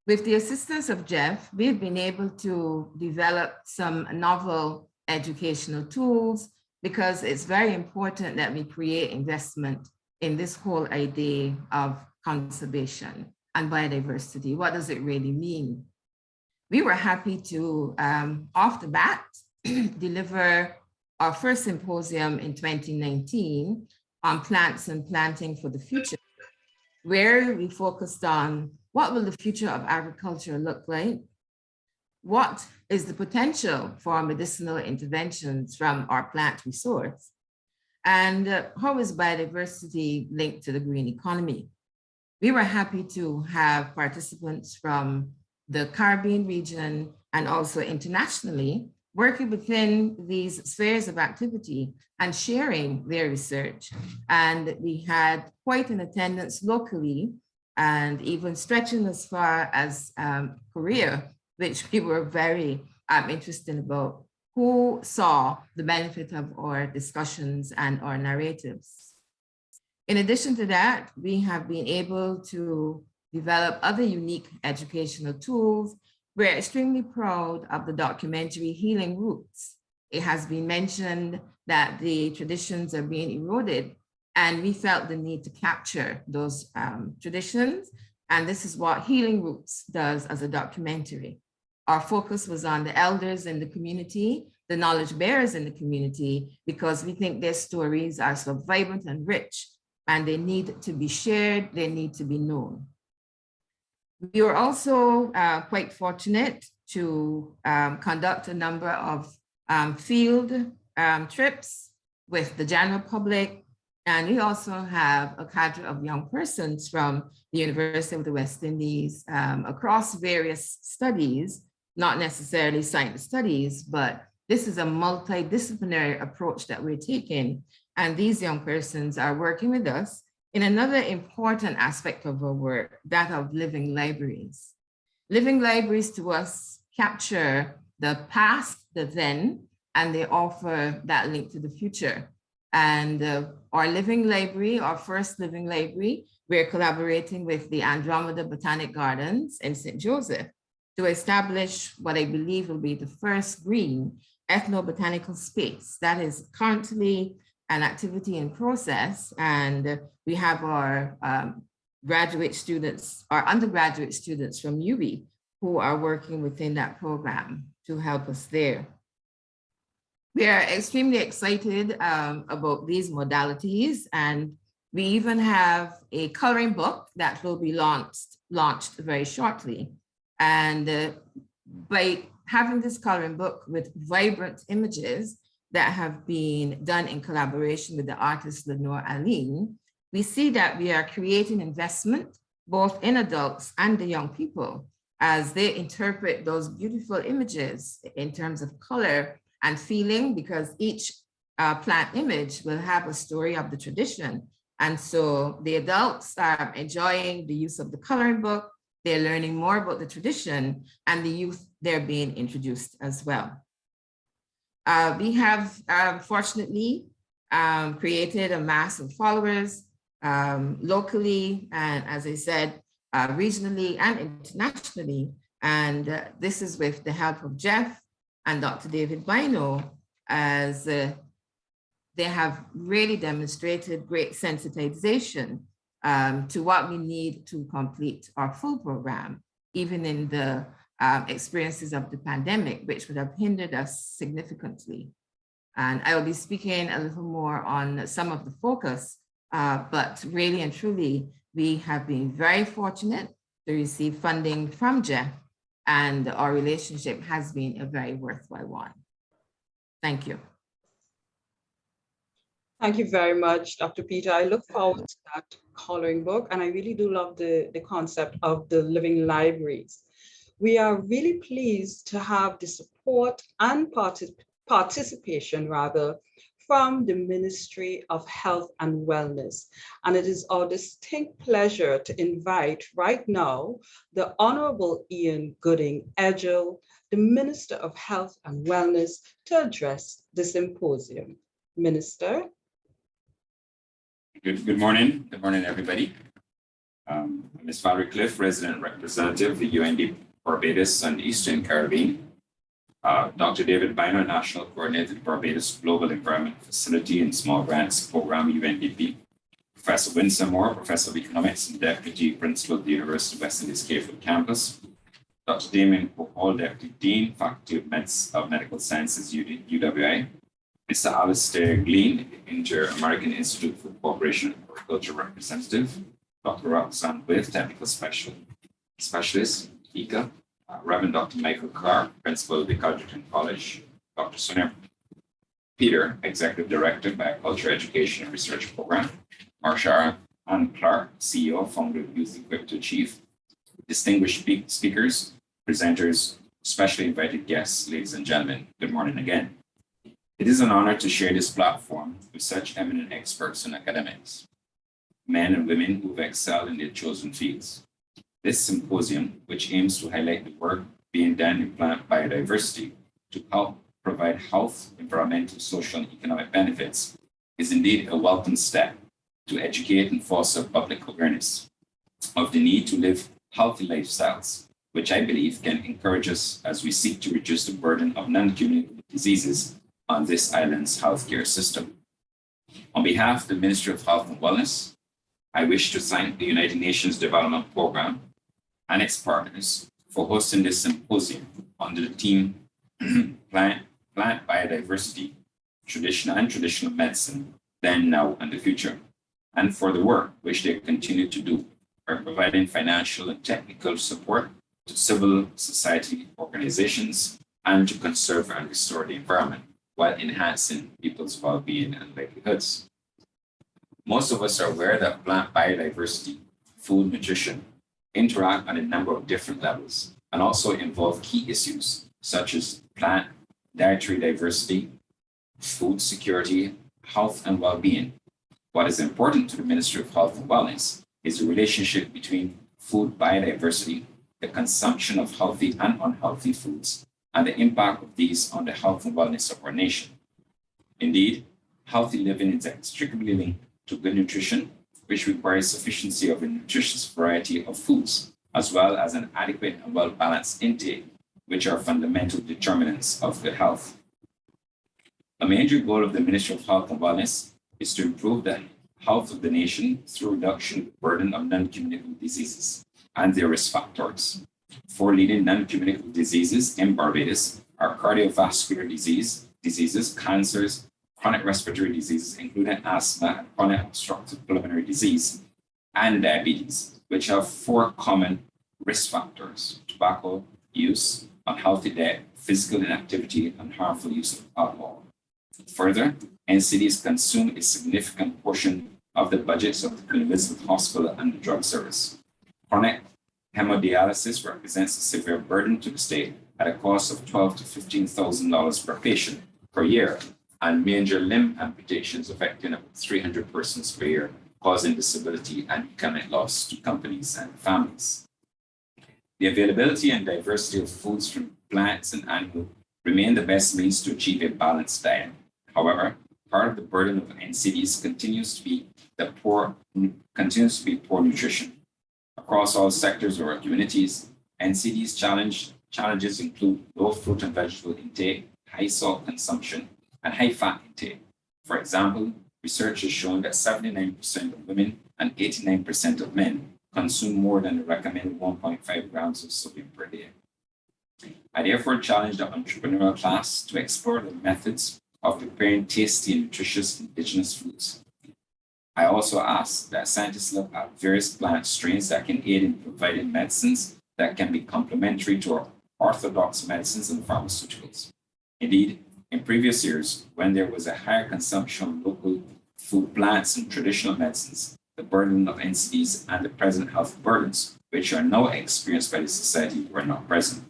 With the assistance of Jeff, we've been able to develop some novel educational tools, because it's very important that we create investment in this whole idea of conservation and biodiversity. What does it really mean? We were happy to, off the bat, deliver our first symposium in 2019 on plants and planting for the future, where we focused on what will the future of agriculture look like? What is the potential for medicinal interventions from our plant resource? And how is biodiversity linked to the green economy? We were happy to have participants from the Caribbean region and also internationally, working within these spheres of activity and sharing their research. And we had quite an attendance locally, and even stretching as far as Korea, which we were very interested about, who saw the benefit of our discussions and our narratives. In addition to that, we have been able to develop other unique educational tools. We're extremely proud of the documentary Healing Roots. It has been mentioned that the traditions are being eroded, and we felt the need to capture those traditions. And this is what Healing Roots does as a documentary. Our focus was on the elders in the community, the knowledge bearers in the community, because we think their stories are so vibrant and rich, and they need to be shared, they need to be known. We were also quite fortunate to conduct a number of field trips with the general public. And we also have a cadre of young persons from the University of the West Indies across various studies, not necessarily science studies, but this is a multidisciplinary approach that we're taking. And these young persons are working with us in another important aspect of our work, that of living libraries. Living libraries to us capture the past, the then, and they offer that link to the future. And our living library, our first living library, we're collaborating with the Andromeda Botanic Gardens in St. Joseph to establish what I believe will be the first green ethnobotanical space. That is currently an activity in process. And we have our graduate students, our undergraduate students from UWI who are working within that program to help us there. We are extremely excited about these modalities, and we even have a coloring book that will be launched very shortly. And by having this coloring book with vibrant images that have been done in collaboration with the artist Lenore Aline, we see that we are creating investment both in adults and the young people as they interpret those beautiful images in terms of color and feeling, because each plant image will have a story of the tradition. And so the adults are enjoying the use of the coloring book, they're learning more about the tradition, and the youth, they're being introduced as well. We have fortunately created a mass of followers locally, and as I said, regionally and internationally. And this is with the help of Jeff and Dr. David Bino, as they have really demonstrated great sensitization to what we need to complete our full program, even in the experiences of the pandemic, which would have hindered us significantly. And I will be speaking a little more on some of the focus, but really and truly, we have been very fortunate to receive funding from Jeff, and our relationship has been a very worthwhile one. Thank you. Thank you very much, Dr. Peter. I look forward to that coloring book, and I really do love the concept of the living libraries. We are really pleased to have the support and participation rather from the Ministry of Health and Wellness. And it is our distinct pleasure to invite right now the Honorable Ian Gooding Edgell, the Minister of Health and Wellness, to address the symposium. Minister. Good morning. Good morning, everybody. Ms. Valerie Cliff, Resident Representative of the UND Barbados and Eastern Caribbean. Dr. David Bino, National Coordinator, Barbados Global Environment Facility and Small Grants Program, UNDP. Professor Winsor Moore, Professor of Economics and Deputy Principal of the University of West Indies Cape Campus. Dr. Damien Hall, Deputy Dean, Faculty of Medical Sciences, UWI. Mr. Alistair Glean, Inter-American Institute for Cooperation and Agriculture Representative. Dr. Roxanne With, Technical Specialist, ICA. Reverend Dr. Michael Carr, Principal of the Codrington College. Dr. Sonia Peter, Executive Director, Biocultural Education and Research Program. Marsha Ann Clark, CEO, Founder of Youth Equipped to Achieve. Distinguished speakers, presenters, specially invited guests, ladies and gentlemen, good morning again. It is an honor to share this platform with such eminent experts in academics, men and women who've excelled in their chosen fields. This symposium, which aims to highlight the work being done in plant biodiversity to help provide health, environmental, social, and economic benefits, is indeed a welcome step to educate and foster public awareness of the need to live healthy lifestyles, which I believe can encourage us as we seek to reduce the burden of non-communicable diseases on this island's healthcare system. On behalf of the Ministry of Health and Wellness, I wish to thank the United Nations Development Programme and its partners for hosting this symposium under the theme Plant Biodiversity, Traditional Medicine, Then, Now, and the Future, and for the work which they continue to do by providing financial and technical support to civil society organizations and to conserve and restore the environment. while enhancing people's well-being and livelihoods. Most of us are aware that plant biodiversity, food nutrition, interact on a number of different levels and also involve key issues such as plant dietary diversity, food security, health and well-being. What is important to the Ministry of Health and Wellness is the relationship between food biodiversity, the consumption of healthy and unhealthy foods, and the impact of these on the health and wellness of our nation. Indeed, healthy living is inextricably linked to good nutrition, which requires sufficiency of a nutritious variety of foods, as well as an adequate and well-balanced intake, which are fundamental determinants of good health. A major goal of the Ministry of Health and Wellness is to improve the health of the nation through reduction of the burden of non-communicable diseases and their risk factors. 4 leading non-communicable diseases in Barbados are cardiovascular diseases, cancers, chronic respiratory diseases, including asthma, chronic obstructive pulmonary disease, and diabetes, which have 4 common risk factors: tobacco use, unhealthy diet, physical inactivity, and harmful use of alcohol. Further, NCDs consume a significant portion of the budgets of the Queen Elizabeth Hospital and the drug service. Chronic hemodialysis represents a severe burden to the state at a cost of $12,000 to $15,000 per patient per year, and major limb amputations affecting about 300 persons per year, causing disability and economic loss to companies and families. The availability and diversity of foods from plants and animals remain the best means to achieve a balanced diet. However, part of the burden of NCDs continues to be poor nutrition. Across all sectors of our communities, NCDs challenges include low fruit and vegetable intake, high salt consumption, and high fat intake. For example, research has shown that 79% of women and 89% of men consume more than the recommended 1.5 grams of sodium per day. I therefore challenge the entrepreneurial class to explore the methods of preparing tasty and nutritious indigenous foods. I also ask that scientists look at various plant strains that can aid in providing medicines that can be complementary to our orthodox medicines and pharmaceuticals. Indeed, in previous years, when there was a higher consumption of local food plants and traditional medicines, the burden of NCDs and the present health burdens, which are now experienced by the society, were not present.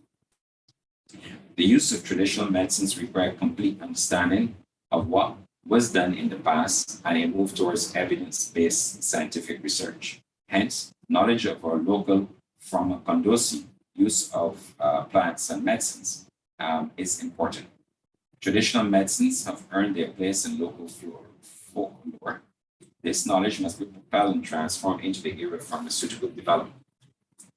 The use of traditional medicines require complete understanding of what was done in the past and a move towards evidence-based scientific research. Hence, knowledge of our local pharmacodosi use of plants and medicines is important. Traditional medicines have earned their place in local folklore. This knowledge must be propelled and transformed into the era of pharmaceutical development.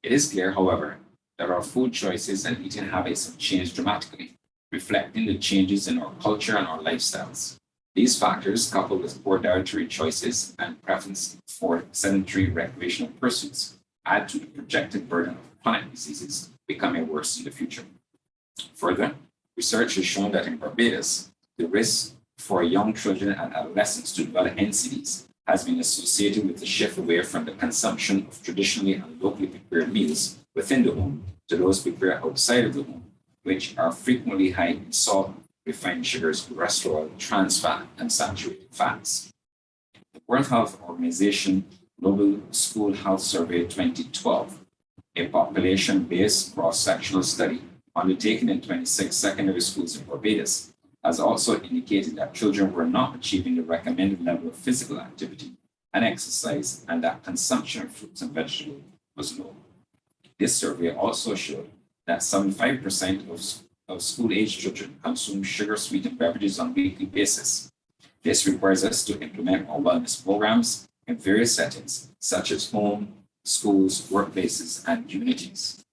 It is clear, however, that our food choices and eating habits have changed dramatically, reflecting the changes in our culture and our lifestyles. These factors, coupled with poor dietary choices and preference for sedentary recreational pursuits, add to the projected burden of chronic diseases becoming worse in the future. Further, research has shown that in Barbados, the risk for young children and adolescents to develop NCDs has been associated with the shift away from the consumption of traditionally and locally prepared meals within the home to those prepared outside of the home, which are frequently high in salt, refined sugars, cholesterol, trans fat, and saturated fats. The World Health Organization Global School Health Survey 2012, a population-based cross-sectional study undertaken in 26 secondary schools in Barbados, has also indicated that children were not achieving the recommended level of physical activity and exercise, and that consumption of fruits and vegetables was low. This survey also showed that 75% of school-age children consume sugar-sweetened beverages on a weekly basis. This requires us to implement our wellness programs in various settings, such as home, schools, workplaces, and communities.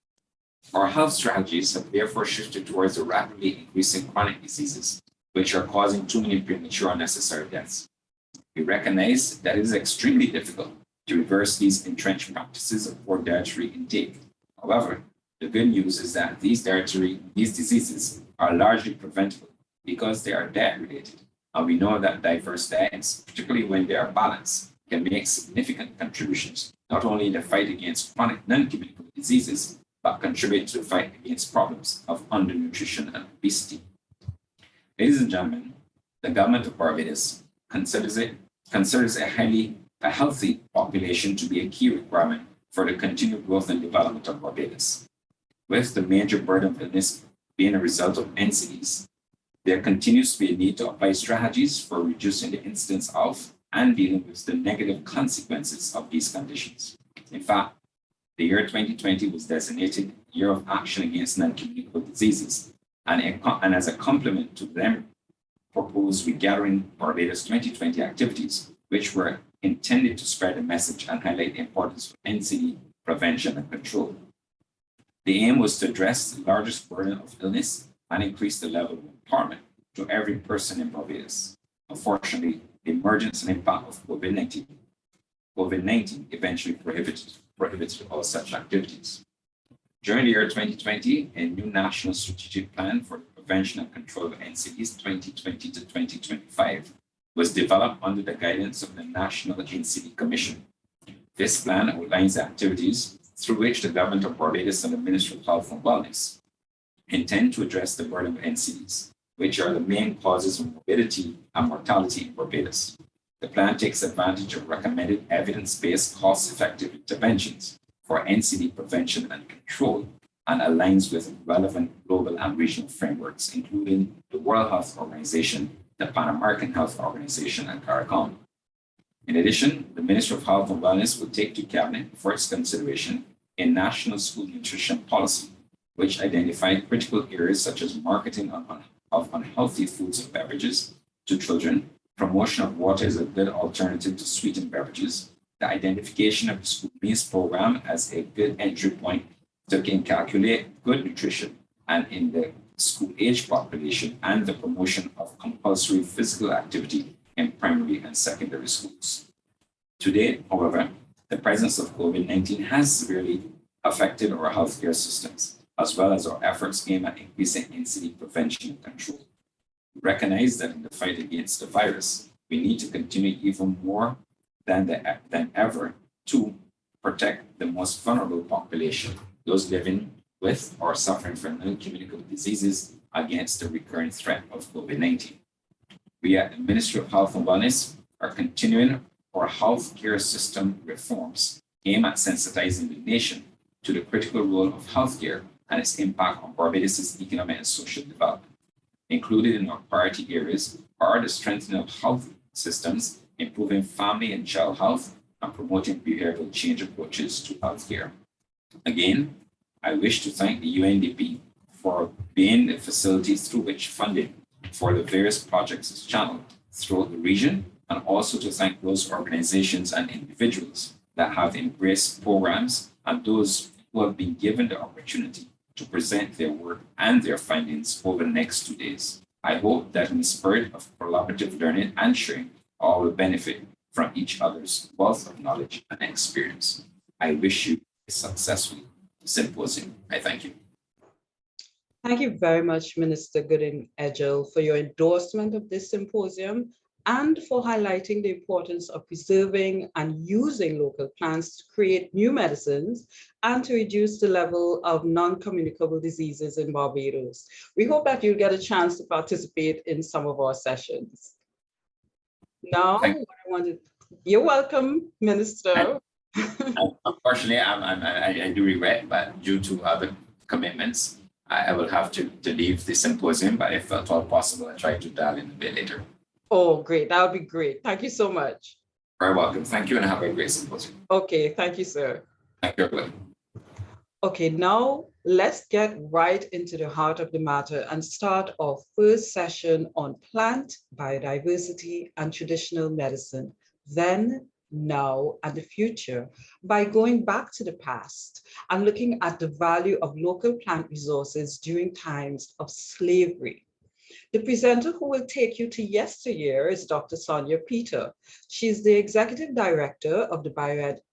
Our health strategies have therefore shifted towards the rapidly increasing chronic diseases, which are causing too many premature unnecessary deaths. We recognize that it is extremely difficult to reverse these entrenched practices of poor dietary intake. However, the good news is that these diseases are largely preventable because they are diet-related, and we know that diverse diets, particularly when they are balanced, can make significant contributions, not only in the fight against chronic non-communicable diseases, but contribute to the fight against problems of undernutrition and obesity. Ladies and gentlemen, the government of Barbados considers a healthy population to be a key requirement for the continued growth and development of Barbados. With the major burden of illness being a result of NCDs, there continues to be a need to apply strategies for reducing the incidence of and dealing with the negative consequences of these conditions. In fact, the year 2020 was designated Year of Action Against Non-Communicable Diseases, and as a complement to them proposed Regathering Barbados 2020 activities, which were intended to spread the message and highlight the importance of NCD prevention and control. The aim was to address the largest burden of illness and increase the level of empowerment to every person in Barbados. Unfortunately, the emergence and impact of COVID-19 eventually prohibited all such activities. During the year 2020, a new national strategic plan for the prevention and control of NCDs 2020 to 2025 was developed under the guidance of the National NCD Commission. This plan outlines the activities through which the government of Barbados and the Ministry of Health and Wellness intend to address the burden of NCDs, which are the main causes of morbidity and mortality in Barbados. The plan takes advantage of recommended evidence-based cost-effective interventions for NCD prevention and control and aligns with relevant global and regional frameworks, including the World Health Organization, the Pan American Health Organization, and CARICOM. In addition, the Ministry of Health and Wellness will take to Cabinet for its consideration a national school nutrition policy, which identified critical areas such as marketing of unhealthy foods and beverages to children, promotion of water as a good alternative to sweetened beverages, the identification of the school meals program as a good entry point to calculate good nutrition and in the school age population, and the promotion of compulsory physical activity in primary and secondary schools. Today, however, the presence of COVID-19 has severely affected our healthcare systems, as well as our efforts aimed at increasing NCD prevention and control. We recognize that in the fight against the virus, we need to continue even more than ever to protect the most vulnerable population, those living with or suffering from non-communicable diseases, against the recurring threat of COVID-19. We at the Ministry of Health and Wellness are continuing our healthcare system reforms aimed at sensitizing the nation to the critical role of healthcare and its impact on Barbados' economic and social development. Included in our priority areas are the strengthening of health systems, improving family and child health, and promoting behavioral change approaches to healthcare. Again, I wish to thank the UNDP for being the facility through which funding for the various projects is channeled throughout the region, and also to thank those organizations and individuals that have embraced programs and those who have been given the opportunity to present their work and their findings over the next 2 days. I hope that in the spirit of collaborative learning and sharing, all will benefit from each other's wealth of knowledge and experience. I wish you a successful symposium. I thank you. Thank you very much, Minister Gooding-Edgell, for your endorsement of this symposium and for highlighting the importance of preserving and using local plants to create new medicines and to reduce the level of non-communicable diseases in Barbados. We hope that you'll get a chance to participate in some of our sessions. Now, you're welcome, Minister. Unfortunately, I do regret, but due to other commitments, I will have to leave the symposium, but if at all possible, I'll try to dial in a bit later. Oh, great. That would be great. Thank you so much. Very welcome. Thank you and have a great symposium. Okay. Thank you, sir. Thank you, everybody. Okay, now let's get right into the heart of the matter and start our first session on plant, biodiversity, and traditional medicine, then, now, and the future, by going back to the past and looking at the value of local plant resources during times of slavery. The presenter who will take you to yesteryear is Dr. Sonia Peter. She's the Executive Director of the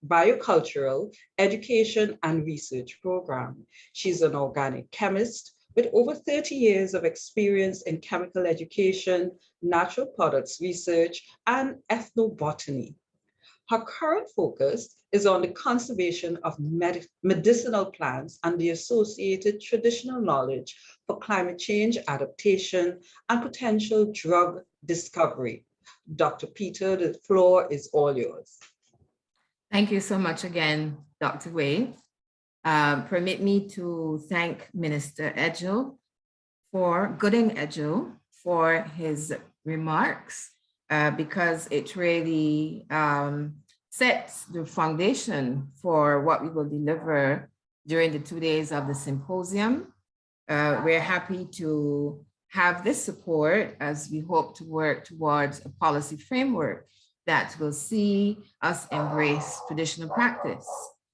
Biocultural Education and Research Program. She's an organic chemist with over 30 years of experience in chemical education, natural products research, and ethnobotany. Her current focus is on the conservation of medicinal plants and the associated traditional knowledge for climate change adaptation and potential drug discovery. Dr. Peter, the floor is all yours. Thank you so much again, Dr. Wade. Permit me to thank Minister Gooding Edgell for his remarks because it really sets the foundation for what we will deliver during the 2 days of the symposium. We're happy to have this support as we hope to work towards a policy framework that will see us embrace traditional practice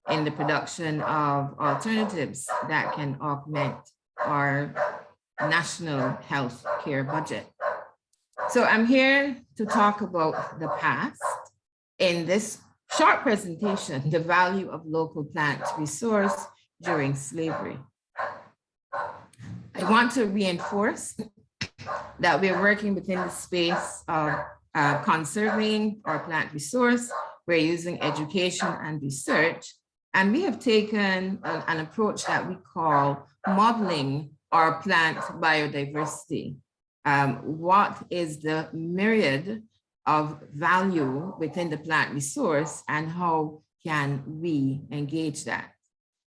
in the production of alternatives that can augment our national health care budget. So I'm here to talk about the past. In this short presentation, the value of local plant resource during slavery. I want to reinforce that we're working within the space of conserving our plant resource. We're using education and research, and we have taken an approach that we call modeling our plant biodiversity. What is the myriad of value within the plant resource and how can we engage that?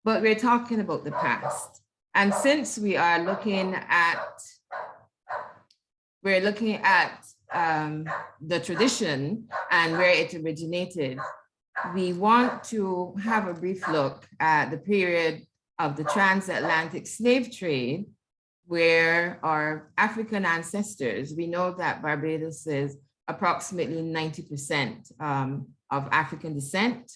But we're talking about the past. And since we are looking at the tradition and where it originated, we want to have a brief look at the period of the transatlantic slave trade, where our African ancestors, we know that Barbados is approximately 90% of African descent,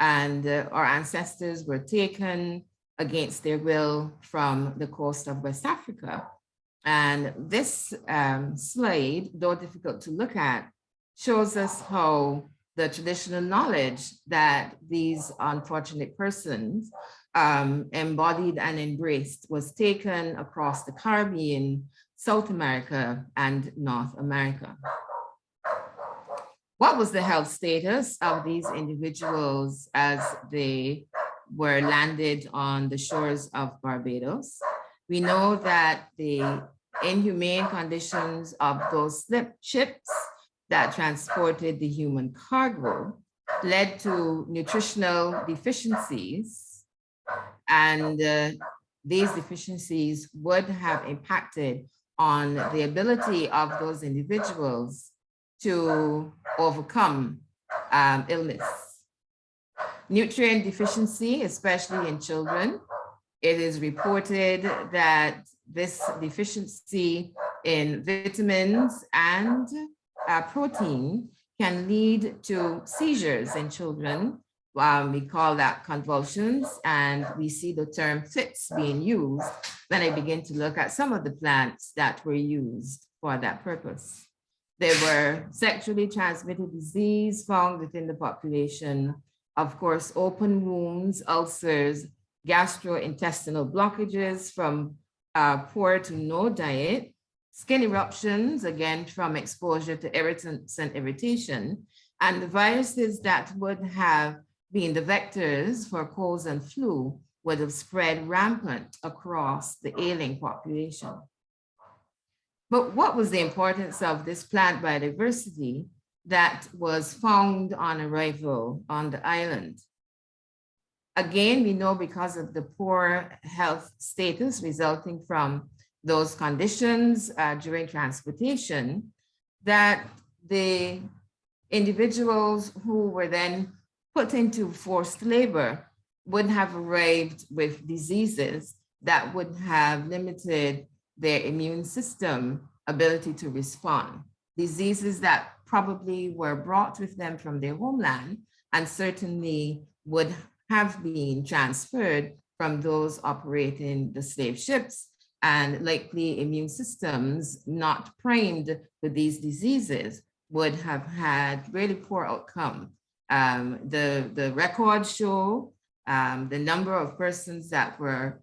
and our ancestors were taken against their will from the coast of West Africa. And this slide, though difficult to look at, shows us how the traditional knowledge that these unfortunate persons embodied and embraced was taken across the Caribbean, South America, and North America. What was the health status of these individuals as they were landed on the shores of Barbados? We know that the inhumane conditions of those ships that transported the human cargo led to nutritional deficiencies, and these deficiencies would have impacted on the ability of those individuals to overcome illness. Nutrient deficiency, especially in children, it is reported that this deficiency in vitamins and protein can lead to seizures in children. We call that convulsions, and we see the term fits being used when I begin to look at some of the plants that were used for that purpose. There were sexually transmitted disease found within the population. Of course, open wounds, ulcers, gastrointestinal blockages from poor to no diet, skin eruptions, again, from exposure to irritants and irritation, and the viruses that would have been the vectors for colds and flu would have spread rampant across the ailing population. But what was the importance of this plant biodiversity that was found on arrival on the island? Again, we know because of the poor health status resulting from those conditions during transportation, that the individuals who were then put into forced labor would have arrived with diseases that would have limited their immune system ability to respond. Diseases that probably were brought with them from their homeland and certainly would have been transferred from those operating the slave ships, and likely immune systems not primed with these diseases would have had really poor outcome. The records show the number of persons that were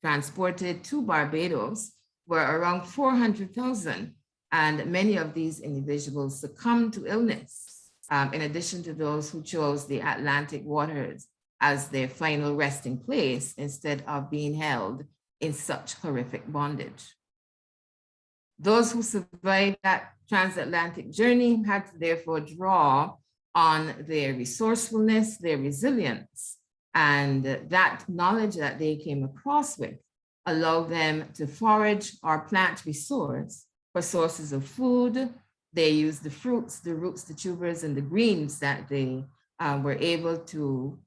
transported to Barbados were around 400,000, and many of these individuals succumbed to illness in addition to those who chose the Atlantic waters as their final resting place instead of being held in such horrific bondage. Those who survived that transatlantic journey had to therefore draw on their resourcefulness, their resilience, and that knowledge that they came across with allowed them to forage or plant resource for sources of food. They used the fruits, the roots, the tubers, and the greens that they were able to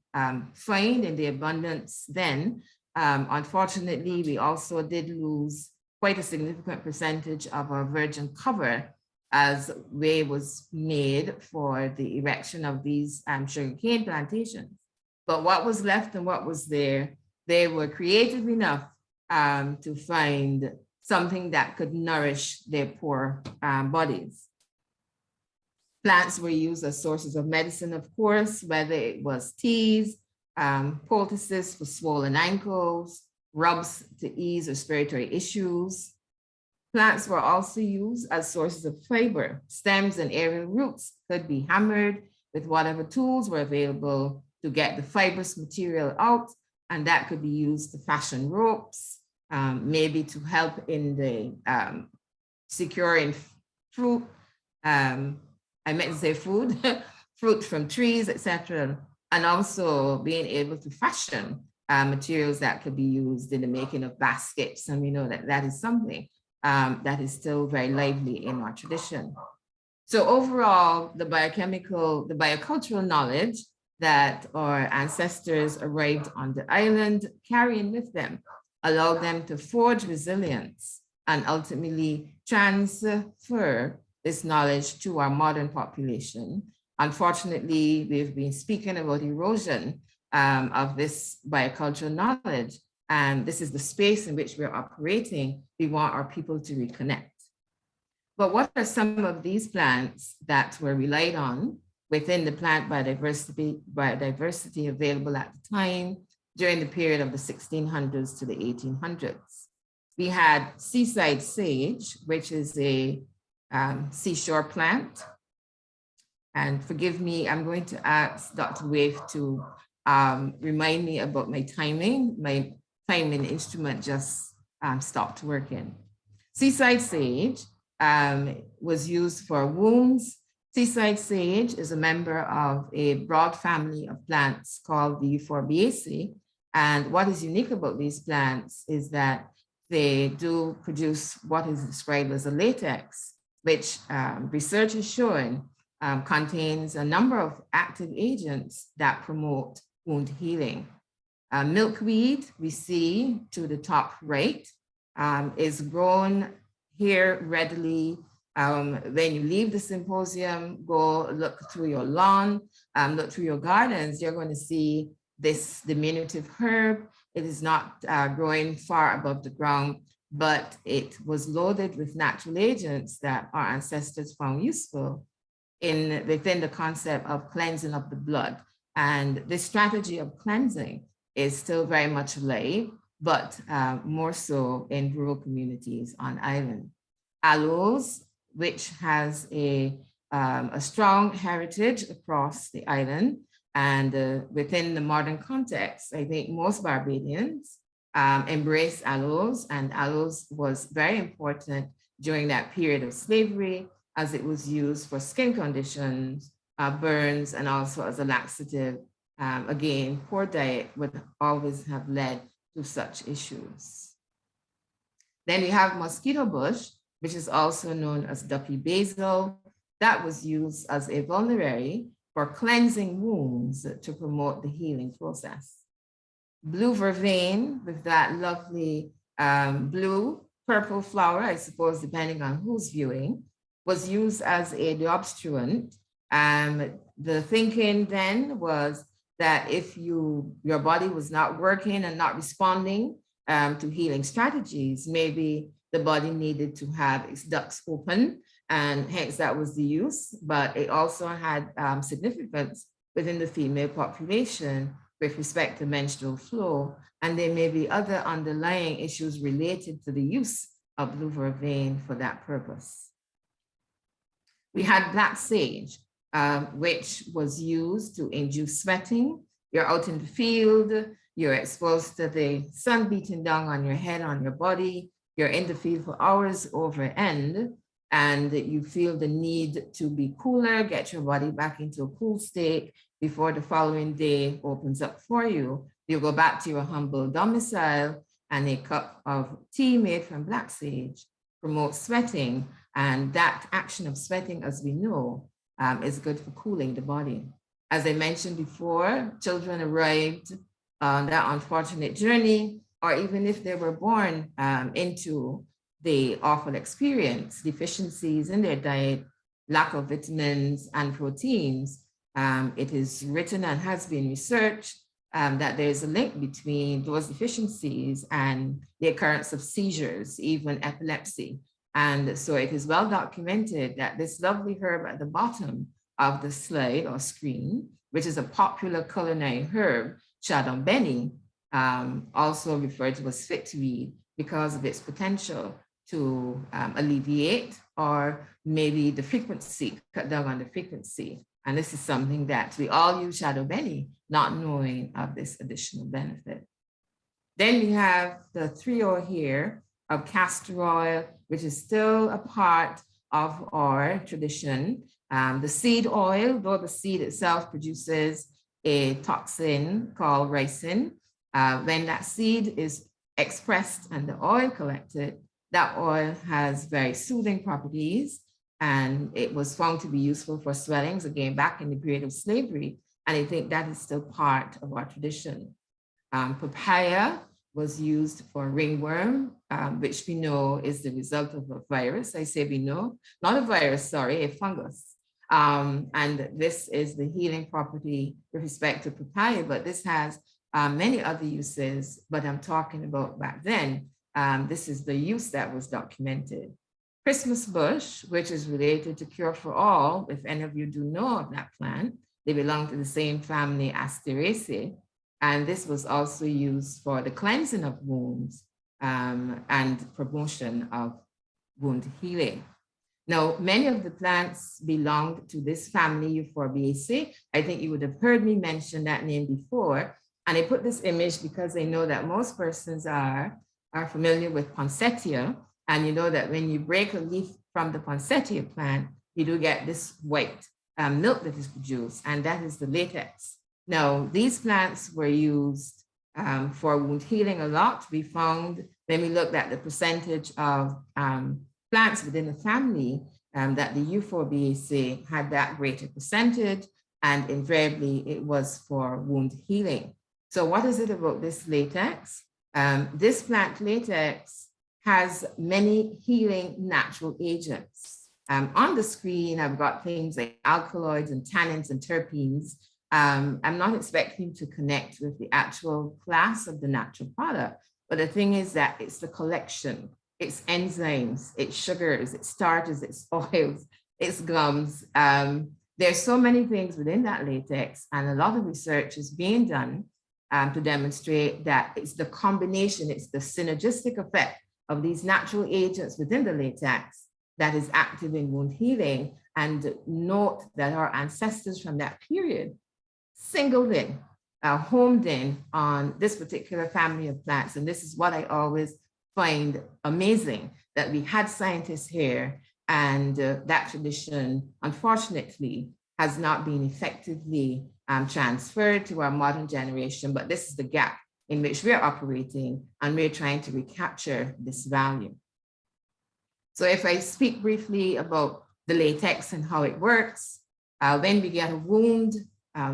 find in the abundance then. Unfortunately, we also did lose quite a significant percentage of our virgin cover as way was made for the erection of these sugarcane plantations. But what was left and what was there, they were creative enough to find something that could nourish their poor bodies. Plants were used as sources of medicine, of course, whether it was teas, poultices for swollen ankles, rubs to ease respiratory issues. Plants were also used as sources of fiber. Stems and aerial roots could be hammered with whatever tools were available to get the fibrous material out, and that could be used to fashion ropes, maybe to help in the securing fruit. I meant to say food, fruit from trees, etc. And also being able to fashion materials that could be used in the making of baskets. And we know that that is something that is still very lively in our tradition. So overall, the biocultural knowledge that our ancestors arrived on the island carrying with them allowed them to forge resilience and ultimately transfer this knowledge to our modern population. Unfortunately, we've been speaking about erosion of this biocultural knowledge, and this is the space in which we're operating. We want our people to reconnect. But what are some of these plants that were relied on within the plant biodiversity available at the time during the period of the 1600s to the 1800s? We had seaside sage, which is a seashore plant. And forgive me, I'm going to ask Dr. Wave to remind me about my timing. My timing instrument just stopped working. Seaside sage was used for wounds. Seaside sage is a member of a broad family of plants called the Euphorbiaceae. And what is unique about these plants is that they do produce what is described as a latex, which research is showing contains a number of active agents that promote wound healing. Milkweed, we see to the top right, is grown here readily. When you leave the symposium, go look through your lawn, look through your gardens, you're going to see this diminutive herb. It is not growing far above the ground, but it was loaded with natural agents that our ancestors found useful within the concept of cleansing of the blood. And this strategy of cleansing is still very much alive, but more so in rural communities on island. Aloes, which has a strong heritage across the island, and within the modern context, I think most Barbadians embrace aloes, and aloes was very important during that period of slavery, as it was used for skin conditions, burns, and also as a laxative. Again, poor diet would always have led to such issues. Then we have mosquito bush, which is also known as ducky basil. That was used as a vulnerary for cleansing wounds to promote the healing process. Blue vervain, with that lovely blue, purple flower, I suppose, depending on who's viewing, was used as a deobstruent. The thinking then was that if your body was not working and not responding to healing strategies, maybe the body needed to have its ducts open, and hence that was the use. But it also had significance within the female population with respect to menstrual flow, and there may be other underlying issues related to the use of blue vervain for that purpose. We had black sage, which was used to induce sweating. You're out in the field, you're exposed to the sun beating down on your head, on your body, you're in the field for hours over end, and you feel the need to be cooler, get your body back into a cool state before the following day opens up for you. You go back to your humble domicile, and a cup of tea made from black sage promotes sweating. And that action of sweating, as we know, is good for cooling the body. As I mentioned before, children arrived on that unfortunate journey, or even if they were born into the awful experience, deficiencies in their diet, lack of vitamins and proteins, it is written and has been researched that there is a link between those deficiencies and the occurrence of seizures, even epilepsy. And so it is well documented that this lovely herb at the bottom of the slide or screen, which is a popular culinary herb, Shadombeni, also referred to as fitweed because of its potential to alleviate or maybe the frequency, cut down on the frequency. And this is something that we all use Shadombeni, not knowing of this additional benefit. Then we have the trio here of castor oil, which is still a part of our tradition. The seed oil, though the seed itself produces a toxin called ricin, when that seed is expressed and the oil collected, that oil has very soothing properties, and it was found to be useful for swellings, again, back in the period of slavery. And I think that is still part of our tradition. Papaya was used for ringworm, which we know is the result of a virus. I say we know, not a virus, sorry, a fungus. And this is the healing property with respect to papaya, but this has many other uses, but I'm talking about back then. This is the use that was documented. Christmas bush, which is related to Cure for All, if any of you do know of that plant, they belong to the same family as Asteraceae. And this was also used for the cleansing of wounds and promotion of wound healing. Now, many of the plants belonged to this family, Euphorbiaceae. I think you would have heard me mention that name before. And I put this image because I know that most persons are familiar with poinsettia. And you know that when you break a leaf from the poinsettia plant, you do get this white milk that is produced, and that is the latex. Now, these plants were used for wound healing a lot. We found when we looked at the percentage of plants within the family that the Euphorbiaceae had that greater percentage, and invariably it was for wound healing. So what is it about this latex? This plant latex has many healing natural agents. On the screen, I've got things like alkaloids and tannins and terpenes. I'm not expecting to connect with the actual class of the natural product, but the thing is that it's the collection, it's enzymes, it's sugars, it's starches, it's oils, it's gums. There's so many things within that latex, and a lot of research is being done to demonstrate that it's the combination, it's the synergistic effect of these natural agents within the latex that is active in wound healing. And note that our ancestors from that period singled in, homed in on this particular family of plants. And this is what I always find amazing, that we had scientists here, and that tradition, unfortunately, has not been effectively transferred to our modern generation. But this is the gap in which we're operating, and we're trying to recapture this value. So if I speak briefly about the latex and how it works, when we get a wound,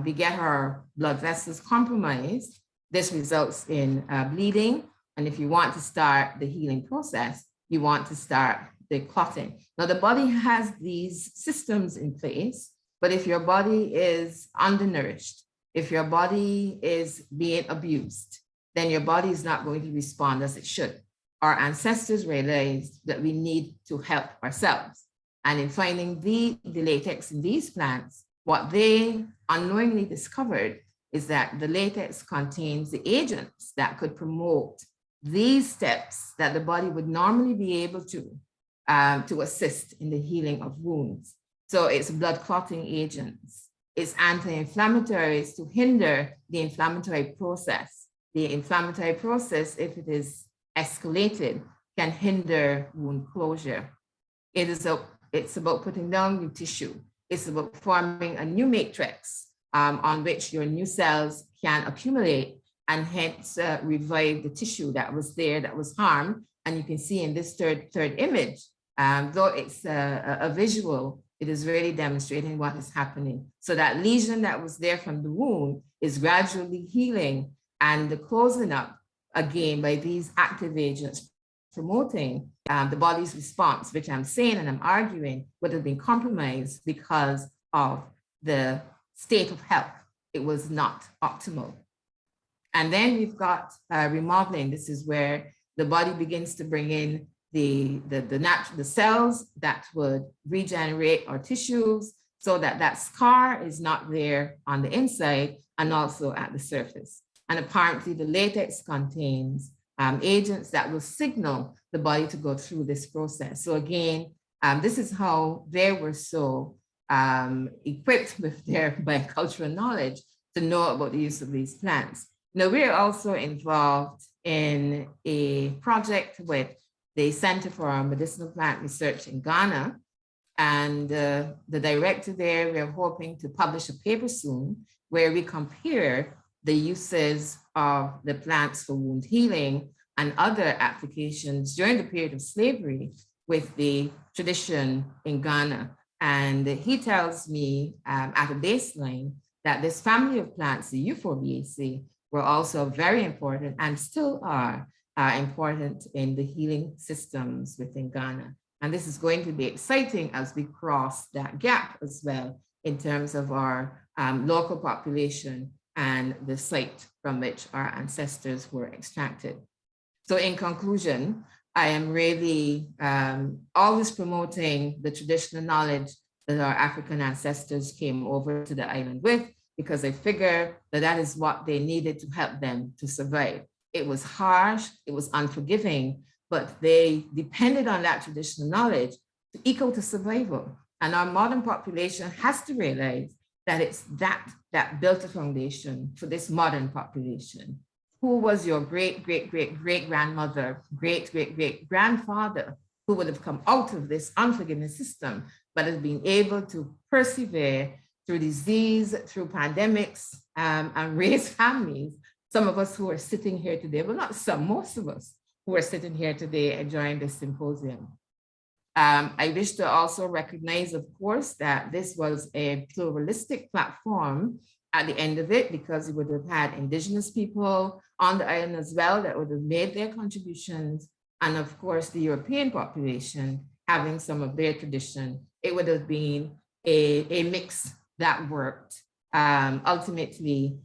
we get our blood vessels compromised. This results in bleeding. And if you want to start the healing process, you want to start the clotting. Now, the body has these systems in place, but if your body is undernourished, if your body is being abused, then your body is not going to respond as it should. Our ancestors realized that we need to help ourselves. And in finding the latex in these plants, what they unknowingly discovered is that the latex contains the agents that could promote these steps that the body would normally be able to assist in the healing of wounds. So it's blood clotting agents. It's anti-inflammatories to hinder the inflammatory process. The inflammatory process, if it is escalated, can hinder wound closure. It's about putting down new tissue. It's about forming a new matrix on which your new cells can accumulate and hence revive the tissue that was there that was harmed. And you can see in this third image, though it's a visual, it is really demonstrating what is happening. So that lesion that was there from the wound is gradually healing and the closing up again by these active agents promoting the body's response, which I'm saying and I'm arguing would have been compromised because of the state of health. It was not optimal. And then we've got remodeling. This is where the body begins to bring in the cells that would regenerate our tissues so that that scar is not there on the inside and also at the surface. And apparently the latex contains agents that will signal the body to go through this process. So again, this is how they were so equipped with their biocultural knowledge to know about the use of these plants. Now, we're also involved in a project with the Center for Medicinal Plant Research in Ghana. And the director there, we're hoping to publish a paper soon where we compare the uses of the plants for wound healing and other applications during the period of slavery with the tradition in Ghana. And he tells me at a baseline that this family of plants, the Euphorbiaceae, were also very important and still are important in the healing systems within Ghana. And this is going to be exciting as we cross that gap as well in terms of our local population and the site from which our ancestors were extracted. So in conclusion, I am really always promoting the traditional knowledge that our African ancestors came over to the island with, because I figure that that is what they needed to help them to survive. It was harsh, it was unforgiving, but they depended on that traditional knowledge to equal to survival. And our modern population has to realize that it's that built a foundation for this modern population. Who was your great-great-great-great-grandmother, great-great-great-grandfather who would have come out of this unforgiving system, but has been able to persevere through disease, through pandemics, and raise families? Some of us who are sitting here today, well, not some, most of us who are sitting here today enjoying this symposium. I wish to also recognize, of course, that this was a pluralistic platform at the end of it, because we would have had Indigenous people on the island as well that would have made their contributions. And of course, the European population having some of their tradition. It would have been a mix that worked. Ultimately,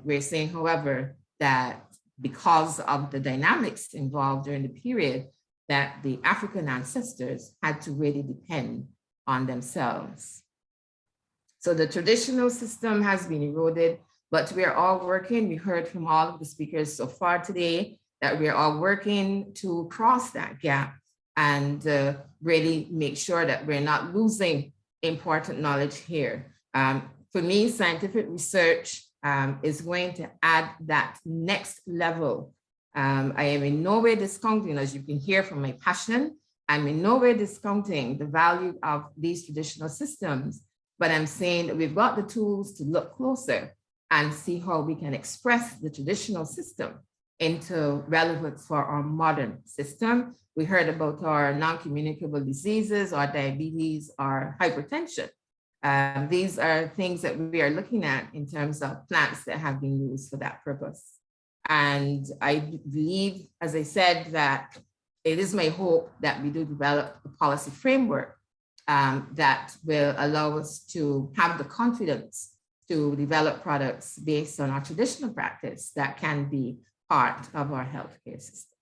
we're saying, however, that because of the dynamics involved during the period, that the African ancestors had to really depend on themselves. So the traditional system has been eroded, but we're all working. We heard from all of the speakers so far today that we're all working to cross that gap and really make sure that we're not losing important knowledge here. For me, scientific research is going to add that next level. I am in no way discounting, as you can hear from my passion, I'm in no way discounting the value of these traditional systems, but I'm saying that we've got the tools to look closer and see how we can express the traditional system into relevance for our modern system. We heard about our non-communicable diseases, our diabetes, our hypertension. These are things that we are looking at in terms of plants that have been used for that purpose. And I believe, as I said, that it is my hope that we do develop a policy framework that will allow us to have the confidence to develop products based on our traditional practice that can be part of our healthcare system.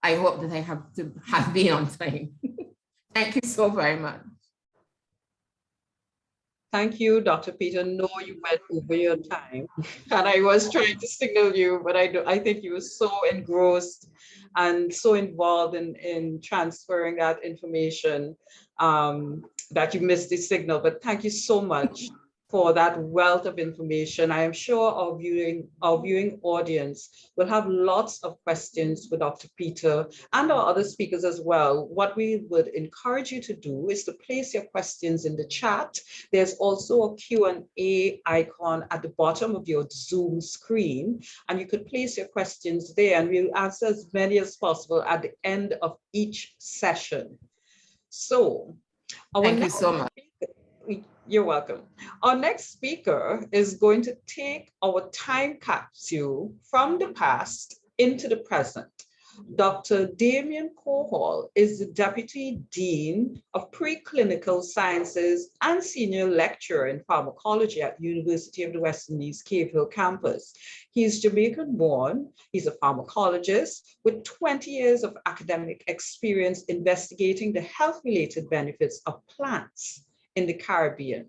I hope that I have been on time. Thank you so very much. Thank you, Dr. Peter. No, you went over your time. And I was trying to signal you, but I think you were so engrossed and so involved in transferring that information that you missed the signal, but thank you so much for that wealth of information. I am sure our viewing audience will have lots of questions for Dr. Peter and our other speakers as well. What we would encourage you to do is to place your questions in the chat. There's also a Q&A icon at the bottom of your Zoom screen, and you could place your questions there, and we'll answer as many as possible at the end of each session. So, thank you so much. You're welcome. Our next speaker is going to take our time capsule from the past into the present. Dr. Damien Cohall is the Deputy Dean of Preclinical Sciences and Senior Lecturer in Pharmacology at the University of the West Indies Cave Hill campus. He is Jamaican born. He's a pharmacologist with 20 years of academic experience investigating the health-related benefits of plants in the Caribbean.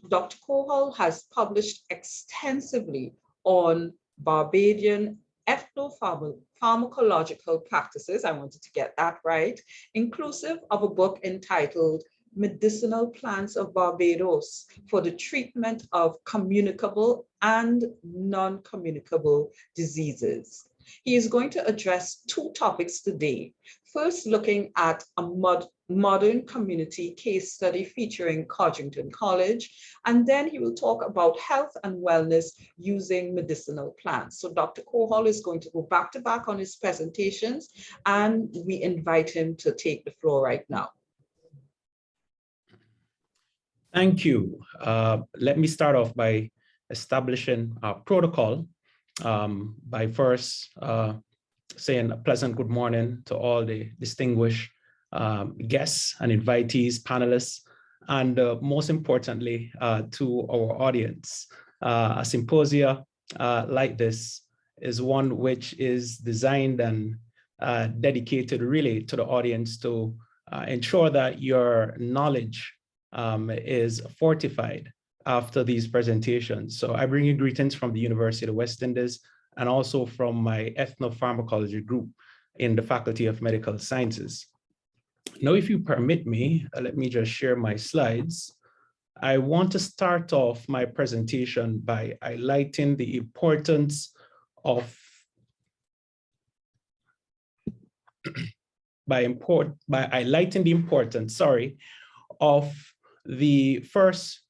Dr. Cohall has published extensively on Barbadian ethnopharmacological practices, I wanted to get that right, inclusive of a book entitled Medicinal Plants of Barbados for the Treatment of Communicable and Non-Communicable Diseases. He is going to address two topics today. First, looking at a modern community case study featuring Codrington College, and then he will talk about health and wellness using medicinal plants. So Dr. Cohall is going to go back to back on his presentations, and we invite him to take the floor right now. Thank you. Let me start off by establishing our protocol by first saying a pleasant good morning to all the distinguished guests and invitees, panelists, and most importantly, to our audience. A symposia like this is one which is designed and dedicated really to the audience to ensure that your knowledge is fortified after these presentations. So I bring you greetings from the University of the West Indies and also from my ethnopharmacology group in the Faculty of Medical Sciences. Now, if you permit me, let me just share my slides. I want to start off my presentation by highlighting the importance of of the first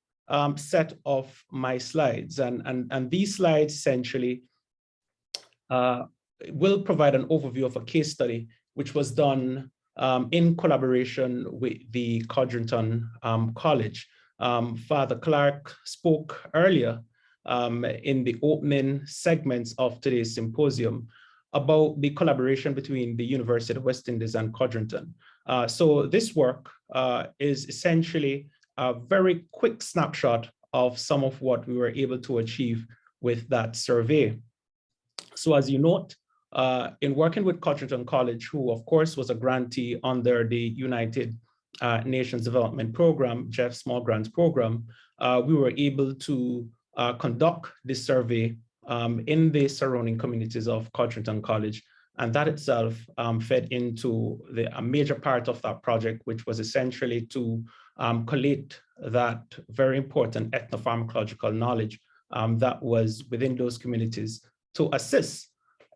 set of my slides. And these slides essentially will provide an overview of a case study which was done in collaboration with the Codrington College. Father Clark spoke earlier in the opening segments of today's symposium about the collaboration between the University of the West Indies and Codrington. So this work is essentially a very quick snapshot of some of what we were able to achieve with that survey. So as you note, in working with Codrington College, who of course was a grantee under the United Nations Development Program, JEF Small Grants Program, we were able to conduct this survey in the surrounding communities of Codrington College. And that itself fed into a major part of that project, which was essentially to collate that very important ethnopharmacological knowledge that was within those communities to assist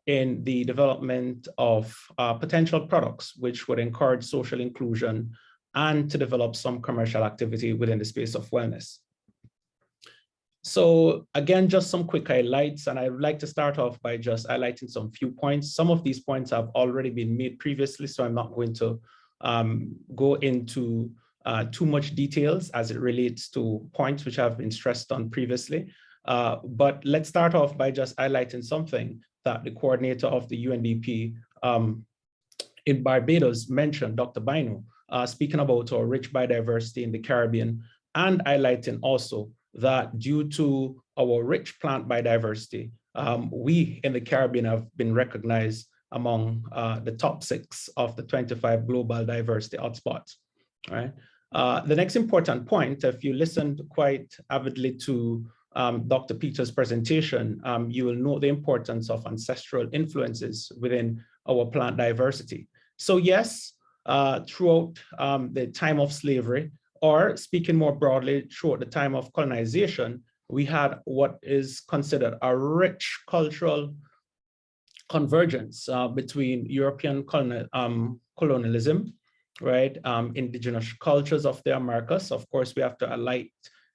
in the development of potential products which would encourage social inclusion and to develop some commercial activity within the space of wellness. So again, just some quick highlights, and I would like to start off by just highlighting some few points. Some of these points have already been made previously, so I'm not going to go into too much details as it relates to points which have been stressed on previously. But let's start off by just highlighting something that the coordinator of the UNDP in Barbados mentioned, Dr. Bino, speaking about our rich biodiversity in the Caribbean, and highlighting also that due to our rich plant biodiversity, we in the Caribbean have been recognized among the top 6 of the 25 global diversity hotspots. All right. The next important point, if you listened quite avidly to Dr. Peter's presentation, you will know the importance of ancestral influences within our plant diversity. So yes, throughout the time of slavery, Or speaking more broadly, throughout the time of colonization, we had what is considered a rich cultural convergence between European colonialism, right? Indigenous cultures of the Americas. Of course, we have to highlight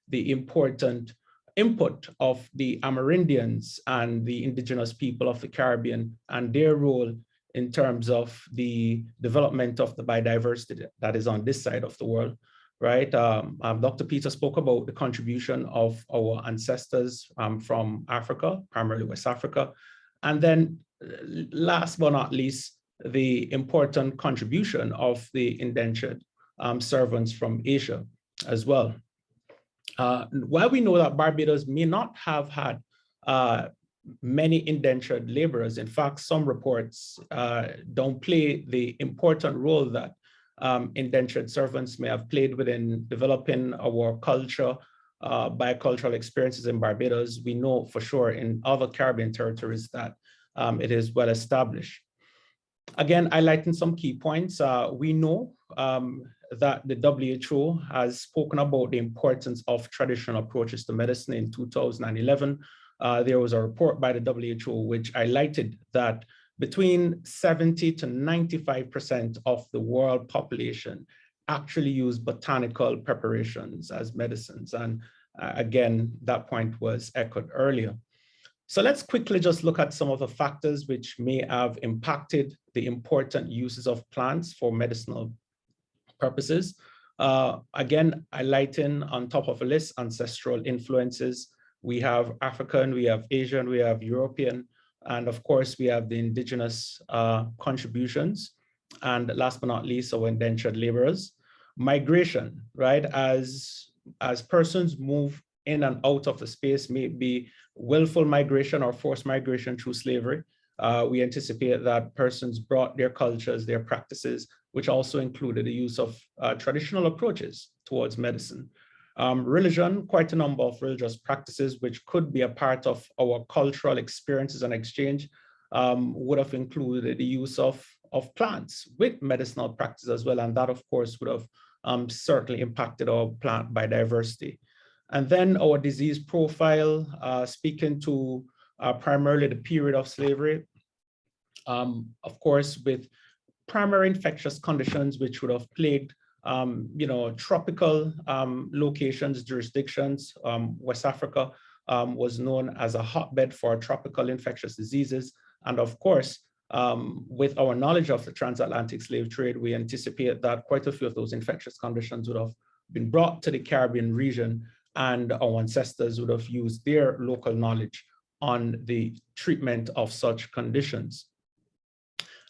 the important input of the Amerindians and the indigenous people of the Caribbean and their role in terms of the development of the biodiversity that is on this side of the world, right? Dr. Peter spoke about the contribution of our ancestors from Africa, primarily West Africa. And then last but not least, the important contribution of the indentured servants from Asia as well. While we know that Barbados may not have had many indentured laborers, in fact, some reports don't play the important role that indentured servants may have played within developing our culture, biocultural experiences in Barbados. We know for sure in other Caribbean territories that it is well established. Again, highlighting some key points, we know that the WHO has spoken about the importance of traditional approaches to medicine in 2011. There was a report by the WHO which highlighted that between 70 to 95% of the world population actually use botanical preparations as medicines. And again, that point was echoed earlier. So let's quickly just look at some of the factors which may have impacted the important uses of plants for medicinal purposes. Again, highlighting on top of a list, ancestral influences. We have African, we have Asian, we have European, and of course, we have the indigenous contributions. And last but not least, our indentured laborers. Migration, right? As persons move in and out of the space, may be willful migration or forced migration through slavery. We anticipate that persons brought their cultures, their practices, which also included the use of traditional approaches towards medicine. Religion, quite a number of religious practices, which could be a part of our cultural experiences and exchange, would have included the use of plants with medicinal practice as well. And that, of course, would have certainly impacted our plant biodiversity. And then our disease profile, speaking to primarily the period of slavery, of course, with primary infectious conditions, which would have plagued tropical locations, jurisdictions. West Africa was known as a hotbed for tropical infectious diseases. And of course, with our knowledge of the transatlantic slave trade, we anticipate that quite a few of those infectious conditions would have been brought to the Caribbean region, and our ancestors would have used their local knowledge on the treatment of such conditions.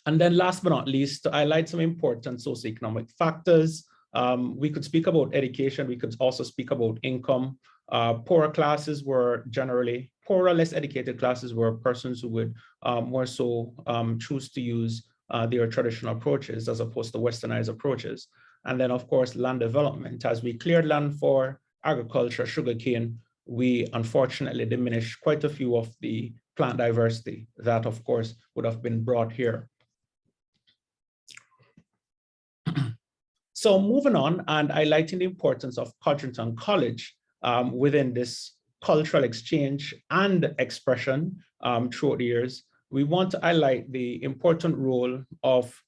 And then last but not least, to highlight some important socioeconomic factors, we could speak about education. We could also speak about income. Poorer classes were generally, poorer, less educated classes were persons who would more so choose to use their traditional approaches as opposed to westernized approaches. And then of course, land development. As we cleared land for agriculture, sugarcane, we unfortunately diminished quite a few of the plant diversity that of course would have been brought here. So moving on and highlighting the importance of Codrington College within this cultural exchange and expression throughout the years, we want to highlight the important role of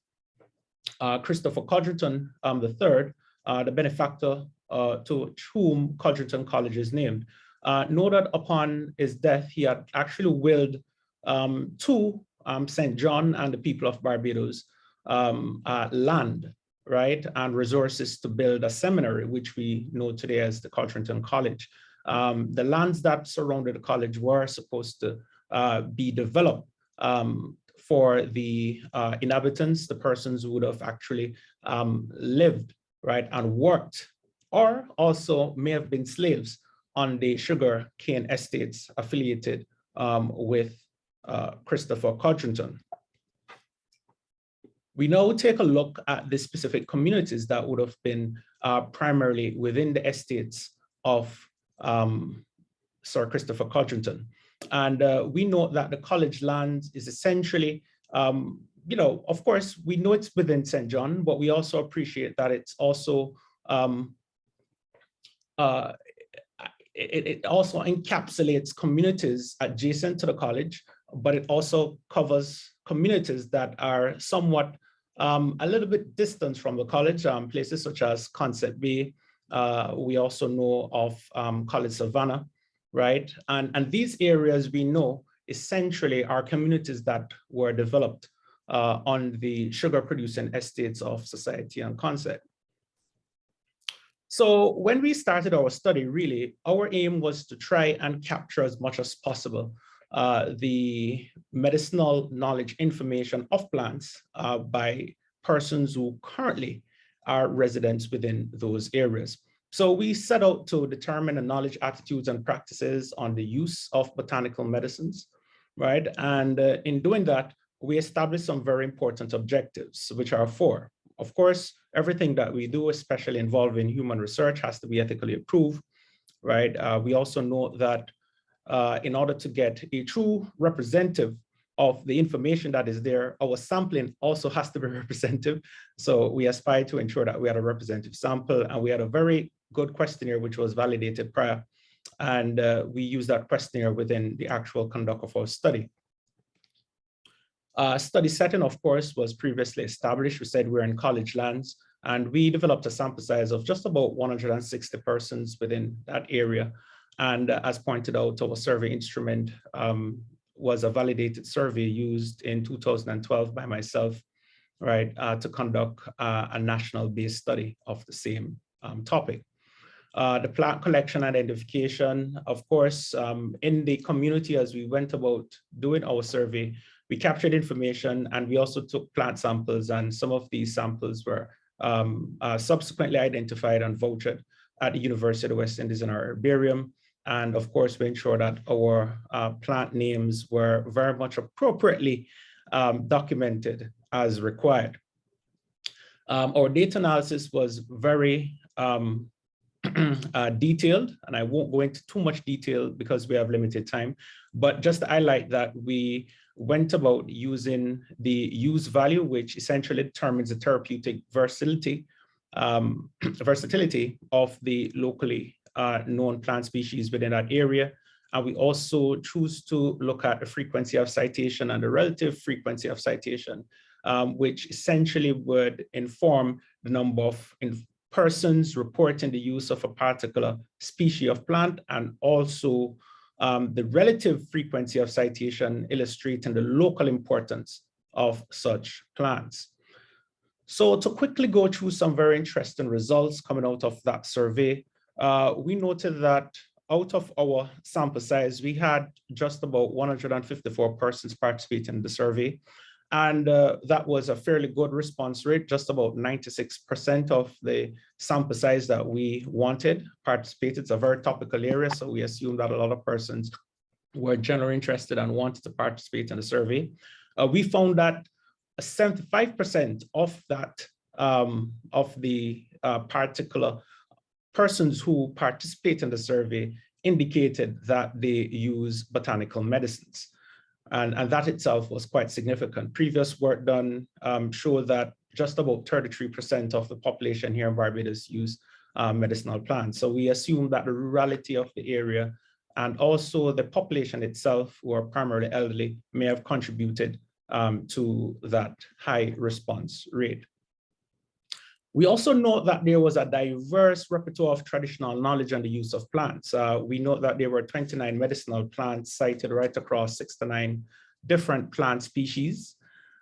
Christopher Codrington III, the benefactor to whom Codrington College is named. Know that upon his death, he had actually willed to St. John and the people of Barbados land, right, and resources to build a seminary, which we know today as the Codrington College. The lands that surrounded the college were supposed to be developed for the inhabitants, the persons who would have actually lived, right, and worked, or also may have been slaves on the sugar cane estates affiliated with Christopher Codrington. We now take a look at the specific communities that would have been primarily within the estates of Sir Christopher Codrington. And we know that the college land is essentially, of course, we know it's within St. John, but we also appreciate that it's also it also encapsulates communities adjacent to the college, but it also covers communities that are somewhat a little bit distant from the college, places such as Concept Bay. We also know of College Savannah, right? And these areas we know essentially are communities that were developed on the sugar producing estates of Society and Concept. So when we started our study, really, our aim was to try and capture as much as possible the medicinal knowledge information of plants by persons who currently are residents within those areas. So we set out to determine the knowledge, attitudes, and practices on the use of botanical medicines, right? And in doing that, we established some very important objectives, which are four. Of course, everything that we do, especially involving human research, has to be ethically approved, right? We also know that in order to get a true representative of the information that is there, our sampling also has to be representative. So we aspire to ensure that we had a representative sample, and we had a very good questionnaire which was validated prior. And we used that questionnaire within the actual conduct of our study. Study setting, of course, was previously established. We said we're in college lands, and we developed a sample size of just about 160 persons within that area. And as pointed out, our survey instrument was a validated survey used in 2012 by myself, right, to conduct a national-based study of the same topic. The plant collection identification, of course, in the community as we went about doing our survey, we captured information, and we also took plant samples, and some of these samples were subsequently identified and vouchered at the University of the West Indies in our herbarium. And of course, we ensured that our plant names were very much appropriately documented as required. Our data analysis was very detailed, and I won't go into too much detail because we have limited time, but just to highlight that we went about using the use value, which essentially determines the therapeutic versatility of the locally known plant species within that area. And we also choose to look at the frequency of citation and the relative frequency of citation, which essentially would inform the number of persons reporting the use of a particular species of plant, and also the relative frequency of citation illustrating the local importance of such plants. So to quickly go through some very interesting results coming out of that survey, we noted that out of our sample size, we had just about 154 persons participating in the survey. And that was a fairly good response rate. Just about 96% of the sample size that we wanted participated. It's a very topical area, so we assume that a lot of persons were generally interested and wanted to participate in the survey. We found that 75% of that, of the particular persons who participate in the survey indicated that they use botanical medicines. And that itself was quite significant. Previous work done showed that just about 33% of the population here in Barbados use medicinal plants. So we assume that the rurality of the area and also the population itself, who are primarily elderly, may have contributed to that high response rate. We also note that there was a diverse repertoire of traditional knowledge on the use of plants. We note that there were 29 medicinal plants cited right across 69 different plant species.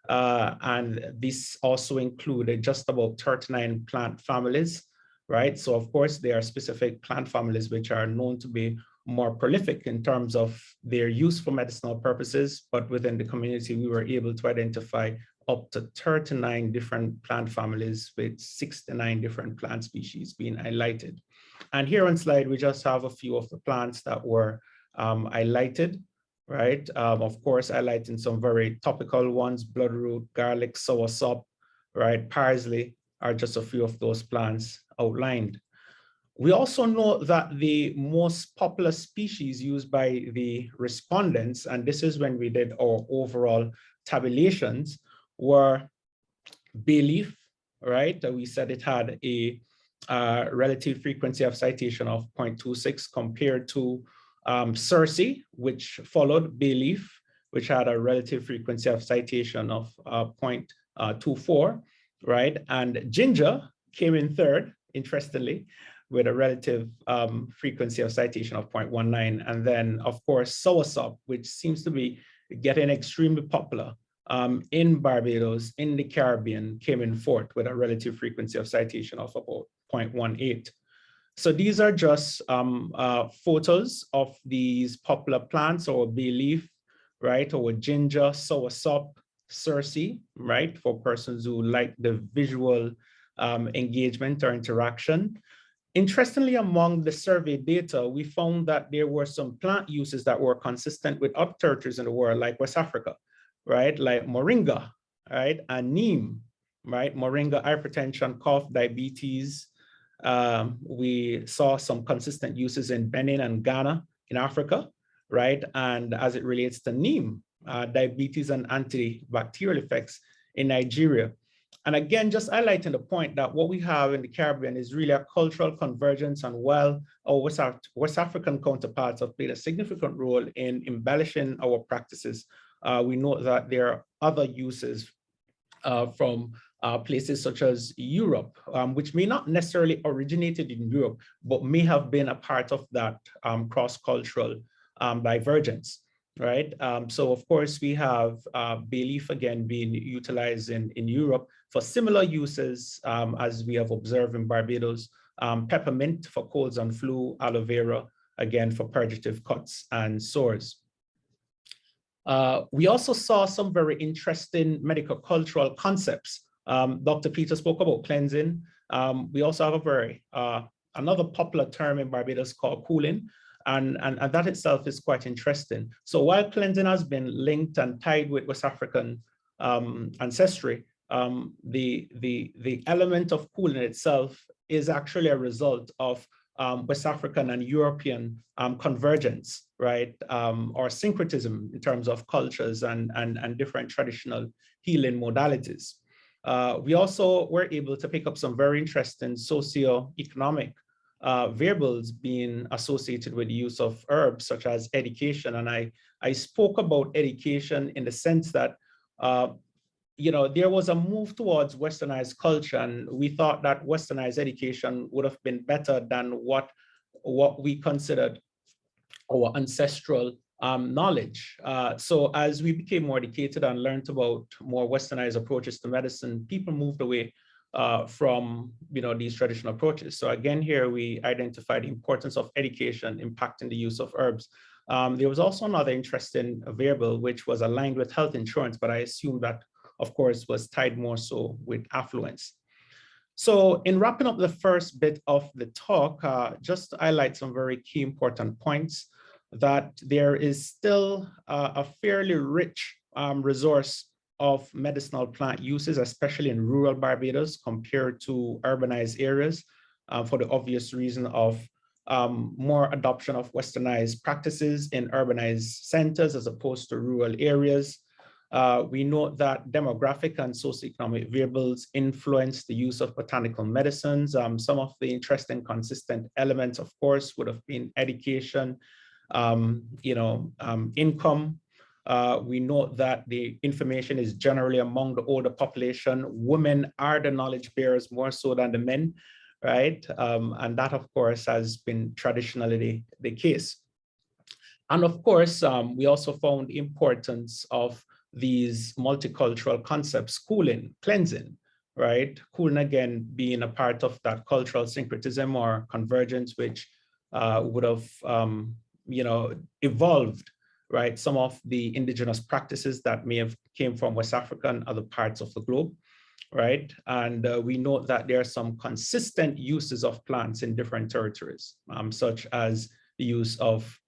And this also included just about 39 plant families, right? So of course, there are specific plant families which are known to be more prolific in terms of their use for medicinal purposes, but within the community, we were able to identify up to 39 different plant families with 69 different plant species being highlighted. And here on slide, we just have a few of the plants that were highlighted, right? Of course, highlighting some very topical ones: bloodroot, garlic, soursop, right? Parsley are just a few of those plants outlined. We also know that the most popular species used by the respondents, and this is when we did our overall tabulations, were bay leaf, right? We said it had a relative frequency of citation of 0.26 compared to Cersei, which followed Bayleaf, which had a relative frequency of citation of 0.24, right? And Ginger came in third, interestingly, with a relative frequency of citation of 0.19. And then, of course, Soursop, which seems to be getting extremely popular in Barbados, in the Caribbean, came in fourth with a relative frequency of citation of about 0.18. So these are just photos of these popular plants, or Bayleaf, right, or Ginger, Soursop, Cersei, right, for persons who like the visual engagement or interaction. Interestingly, among the survey data, we found that there were some plant uses that were consistent with other territories in the world, like West Africa, right, like moringa, right, and neem, right, moringa, hypertension, cough, diabetes. We saw some consistent uses in Benin and Ghana in Africa, right, and as it relates to neem, diabetes and antibacterial effects in Nigeria. And again, just highlighting the point that what we have in the Caribbean is really a cultural convergence, and while our West African counterparts have played a significant role in embellishing our practices, we know that there are other uses from places such as Europe, which may not necessarily originated in Europe, but may have been a part of that cross-cultural divergence. Right. So, of course, we have Bayleaf again being utilized in Europe for similar uses as we have observed in Barbados, peppermint for colds and flu, aloe vera, again, for purgative cuts and sores. We also saw some very interesting medical cultural concepts. Dr. Peter spoke about cleansing. We also have a very, another popular term in Barbados called cooling. And that itself is quite interesting. So while cleansing has been linked and tied with West African ancestry, the element of cooling itself is actually a result of West African and European convergence, right? Or syncretism in terms of cultures and different traditional healing modalities. We also were able to pick up some very interesting socio-economic variables being associated with the use of herbs, such as education. And I spoke about education in the sense that, you know, there was a move towards westernized culture, and we thought that westernized education would have been better than what we considered our ancestral knowledge. So as we became more educated and learned about more westernized approaches to medicine, people moved away from, you know, these traditional approaches. So again, here we identified the importance of education impacting the use of herbs. There was also another interesting variable which was aligned with health insurance, but I assume that, of course, was tied more so with affluence. So in wrapping up the first bit of the talk, just to highlight some very key important points, that there is still a fairly rich resource of medicinal plant uses, especially in rural Barbados compared to urbanized areas, for the obvious reason of more adoption of westernized practices in urbanized centers as opposed to rural areas. We note that demographic and socioeconomic variables influence the use of botanical medicines. Some of the interesting consistent elements, of course, would have been education, income. We note that the information is generally among the older population. Women are the knowledge bearers more so than the men, right? And that, of course, has been traditionally the case. And of course, we also found the importance of these multicultural concepts, cooling, cleansing, right? Cooling, again, being a part of that cultural syncretism or convergence, which would have, evolved, right? Some of the indigenous practices that may have came from West Africa and other parts of the globe, right? And we note that there are some consistent uses of plants in different territories, such as the use of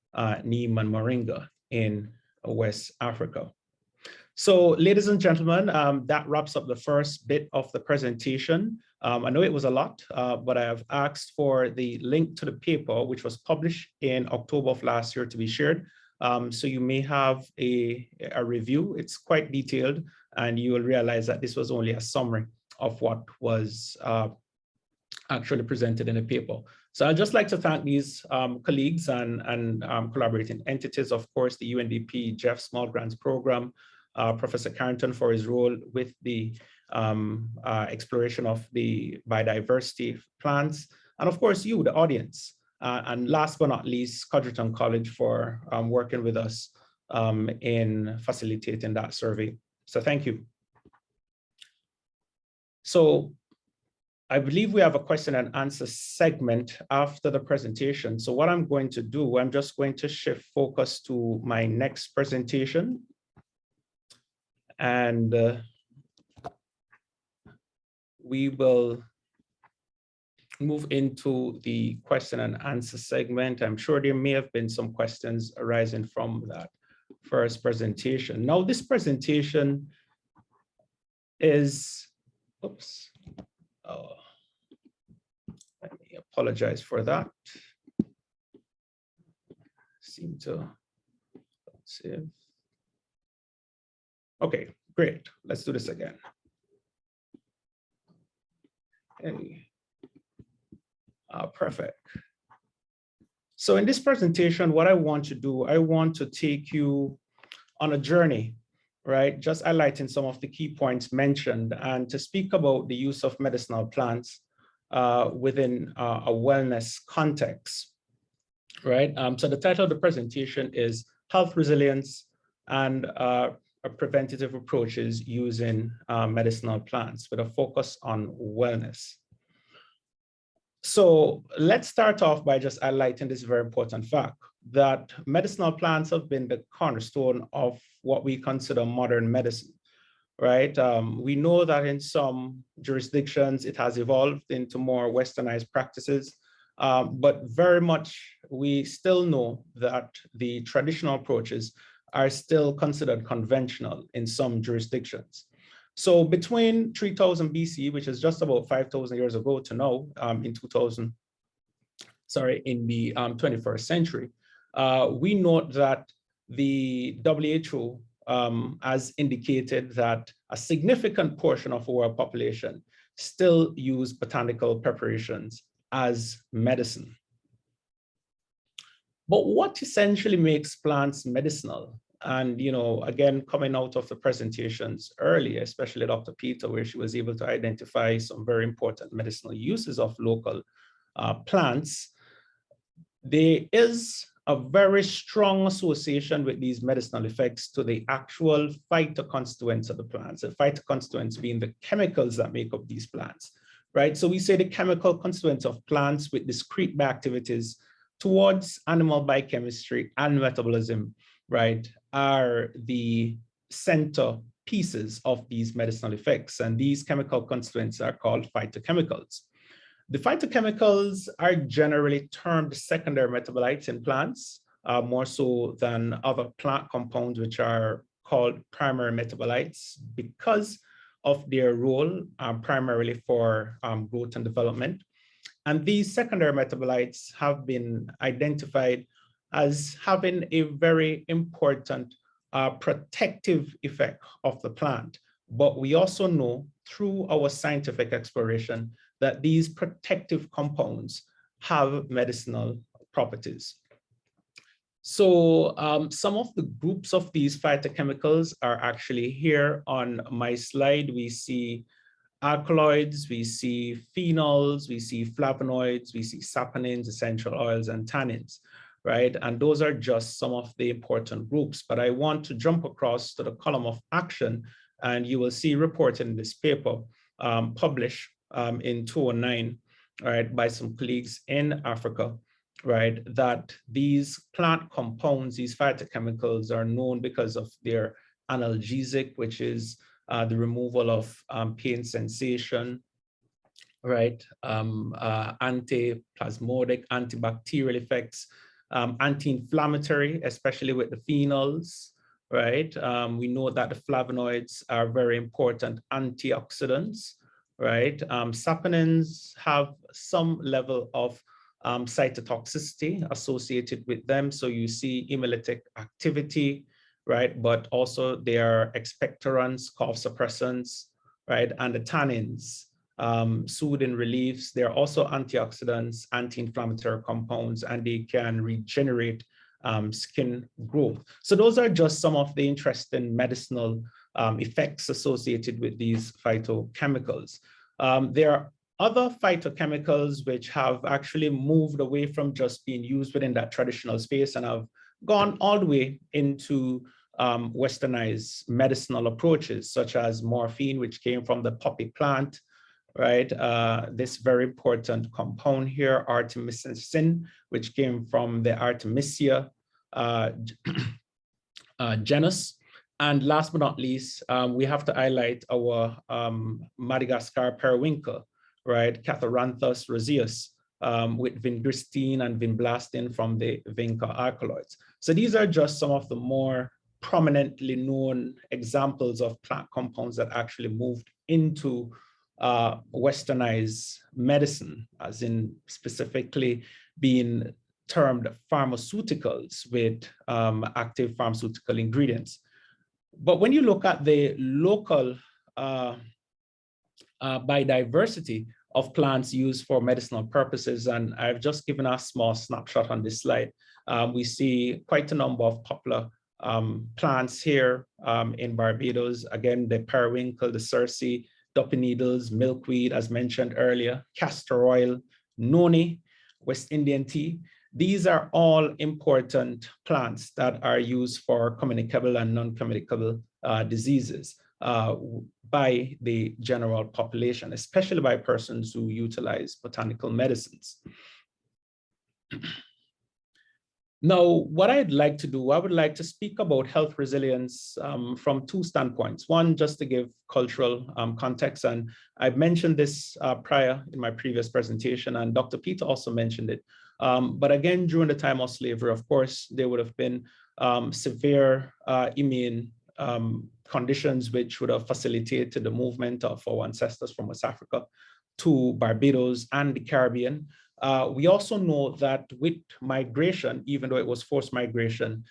neem and moringa in West Africa. So, ladies and gentlemen, that wraps up the first bit of the presentation. I know it was a lot, but I have asked for the link to the paper, which was published in October of last year, to be shared. So you may have a review. It's quite detailed, and you will realize that this was only a summary of what was actually presented in the paper. So I'd just like to thank these colleagues and collaborating entities, of course, the UNDP Jeff Small Grants Program, Professor Carrington for his role with the exploration of the biodiversity plants, and of course you, the audience. And last but not least, Codrington College for working with us in facilitating that survey. So thank you. So I believe we have a question and answer segment after the presentation. So what I'm going to do, I'm just going to shift focus to my next presentation. And we will move into the question and answer segment. I'm sure there may have been some questions arising from that first presentation. Now, this presentation is, oops, let me apologize for that. Seem to, let's see. Okay, great. Let's do this again. Okay. Perfect. So in this presentation, what I want to do, I want to take you on a journey, right? Just highlighting some of the key points mentioned and to speak about the use of medicinal plants within a wellness context, right? So the title of the presentation is Health Resilience and Preventative Approaches Using Medicinal Plants with a focus on wellness. So let's start off by just highlighting this very important fact that medicinal plants have been the cornerstone of what we consider modern medicine, right? We know that in some jurisdictions, it has evolved into more westernized practices, but very much we still know that the traditional approaches are still considered conventional in some jurisdictions. So between 3000 BC, which is just about 5,000 years ago to now, in the 21st century, we note that the WHO has indicated that a significant portion of our population still use botanical preparations as medicine. But what essentially makes plants medicinal? And, you know, again, coming out of the presentations earlier, especially Dr. Peter, where she was able to identify some very important medicinal uses of local plants, there is a very strong association with these medicinal effects to the actual phytoconstituents of the plants, the phytoconstituents being the chemicals that make up these plants, right? So we say the chemical constituents of plants with discrete bioactivities towards animal biochemistry and metabolism, right, are the center pieces of these medicinal effects. And these chemical constituents are called phytochemicals. The phytochemicals are generally termed secondary metabolites in plants, more so than other plant compounds, which are called primary metabolites because of their role primarily for growth and development. And these secondary metabolites have been identified as having a very important protective effect of the plant. But we also know through our scientific exploration that these protective compounds have medicinal properties. So some of the groups of these phytochemicals are actually here on my slide. We see alkaloids, we see phenols, we see flavonoids, we see saponins, essential oils, and tannins, right? And those are just some of the important groups. But I want to jump across to the column of action, and you will see reported in this paper published in 2009, right, by some colleagues in Africa, right, that these plant compounds, these phytochemicals, are known because of their analgesic, which is the removal of pain sensation, right, anti-plasmodic, antibacterial effects, anti-inflammatory, especially with the phenols, right? We know that the flavonoids are very important antioxidants, right? Saponins have some level of cytotoxicity associated with them. So you see hemolytic activity, right? But also they are expectorants, cough suppressants, right? And the tannins soothing reliefs. They're also antioxidants, anti-inflammatory compounds, and they can regenerate skin growth. So those are just some of the interesting medicinal effects associated with these phytochemicals. There are other phytochemicals which have actually moved away from just being used within that traditional space and have gone all the way into westernized medicinal approaches, such as morphine, which came from the poppy plant, right? This very important compound here, artemisinin, which came from the Artemisia genus. And last but not least, we have to highlight our Madagascar periwinkle, right? Catharanthus roseus, with vincristine and vinblastine from the vinca alkaloids. So these are just some of the more prominently known examples of plant compounds that actually moved into westernized medicine, as in specifically being termed pharmaceuticals with active pharmaceutical ingredients. But when you look at the local biodiversity of plants used for medicinal purposes, and I've just given a small snapshot on this slide, we see quite a number of popular plants here in Barbados. Again, the periwinkle, the cerci, duppy needles, milkweed, as mentioned earlier, castor oil, noni, West Indian tea. These are all important plants that are used for communicable and non-communicable diseases by the general population, especially by persons who utilize botanical medicines. Now, what I'd like to do, I would like to speak about health resilience from two standpoints. One, just to give cultural context, and I've mentioned this prior in my previous presentation, and Dr. Peter also mentioned it. But again, during the time of slavery, of course, there would have been severe immune conditions which would have facilitated the movement of our ancestors from West Africa to Barbados and the Caribbean. We also know that with migration, even though it was forced migration,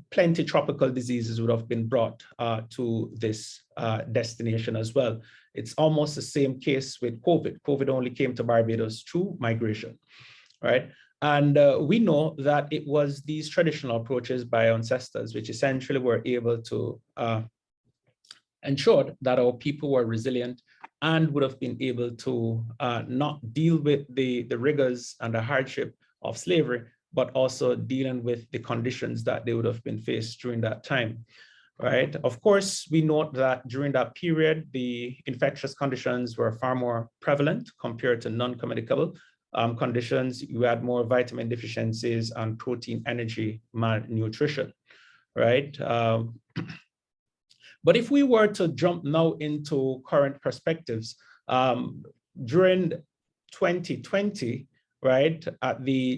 plenty tropical diseases would have been brought to this destination as well. It's almost the same case with COVID. COVID only came to Barbados through migration, right? And we know that it was these traditional approaches by our ancestors which essentially were able to ensure that our people were resilient and would have been able to not deal with the rigors and the hardship of slavery, but also dealing with the conditions that they would have been faced during that time, right? Of course, we note that during that period, the infectious conditions were far more prevalent compared to non-communicable conditions. You had more vitamin deficiencies and protein energy malnutrition, right? But if we were to jump now into current perspectives, during 2020, right,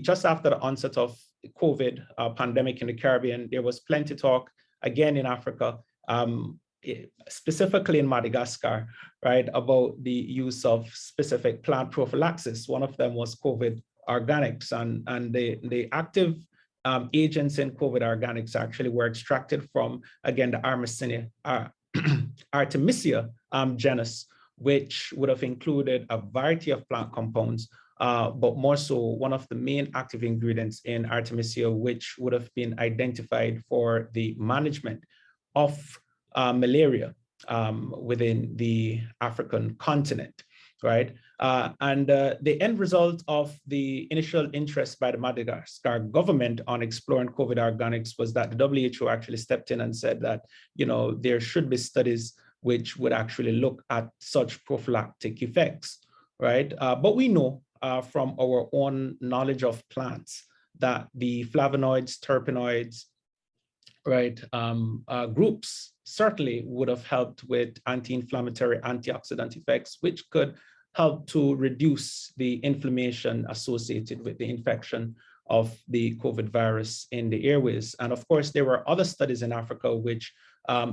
just after the onset of the COVID pandemic in the Caribbean, there was plenty talk, again in Africa, specifically in Madagascar, right, about the use of specific plant prophylaxis. One of them was COVID organics, and the active agents in COVID organics actually were extracted from, again, the Artemisia genus, which would have included a variety of plant compounds, but more so one of the main active ingredients in Artemisia, which would have been identified for the management of malaria within the African continent, right? And the end result of the initial interest by the Madagascar government on exploring COVID organics was that the WHO actually stepped in and said that, you know, there should be studies which would actually look at such prophylactic effects, right? But we know from our own knowledge of plants that the flavonoids, terpenoids, right, groups certainly would have helped with anti-inflammatory, antioxidant effects, which could help to reduce the inflammation associated with the infection of the COVID virus in the airways. And of course, there were other studies in Africa which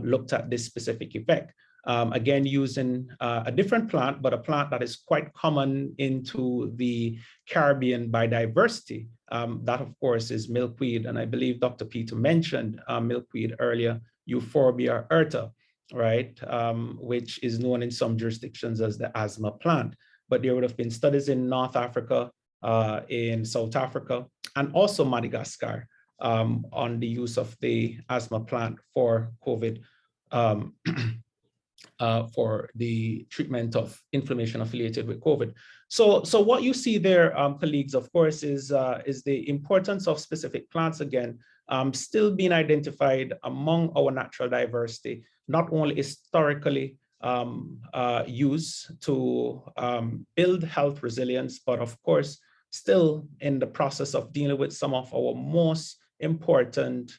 looked at this specific effect. Again, using a different plant, but a plant that is quite common into the Caribbean biodiversity. That, of course, is milkweed. And I believe Dr. Peter mentioned milkweed earlier, Euphorbia erta. right, which is known in some jurisdictions as the asthma plant. But there would have been studies in North Africa, in South Africa, and also Madagascar on the use of the asthma plant for COVID, for the treatment of inflammation affiliated with COVID. So what you see there, colleagues, of course, is the importance of specific plants, again, still being identified among our natural diversity, not only historically used to build health resilience, but of course, still in the process of dealing with some of our most important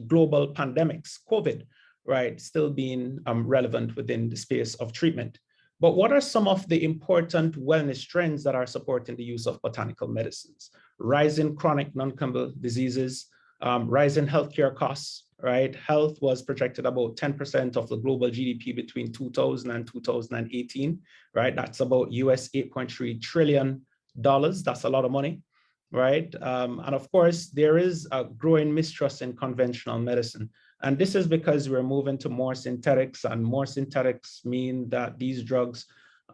global pandemics, COVID, right, still being relevant within the space of treatment. But what are some of the important wellness trends that are supporting the use of botanical medicines? Rising chronic non-communicable diseases, rising healthcare costs, right? Health was projected about 10% of the global GDP between 2000 and 2018, right? That's about US $8.3 trillion. That's a lot of money, right? And of course, there is a growing mistrust in conventional medicine. And this is because we're moving to more synthetics, and more synthetics mean that these drugs,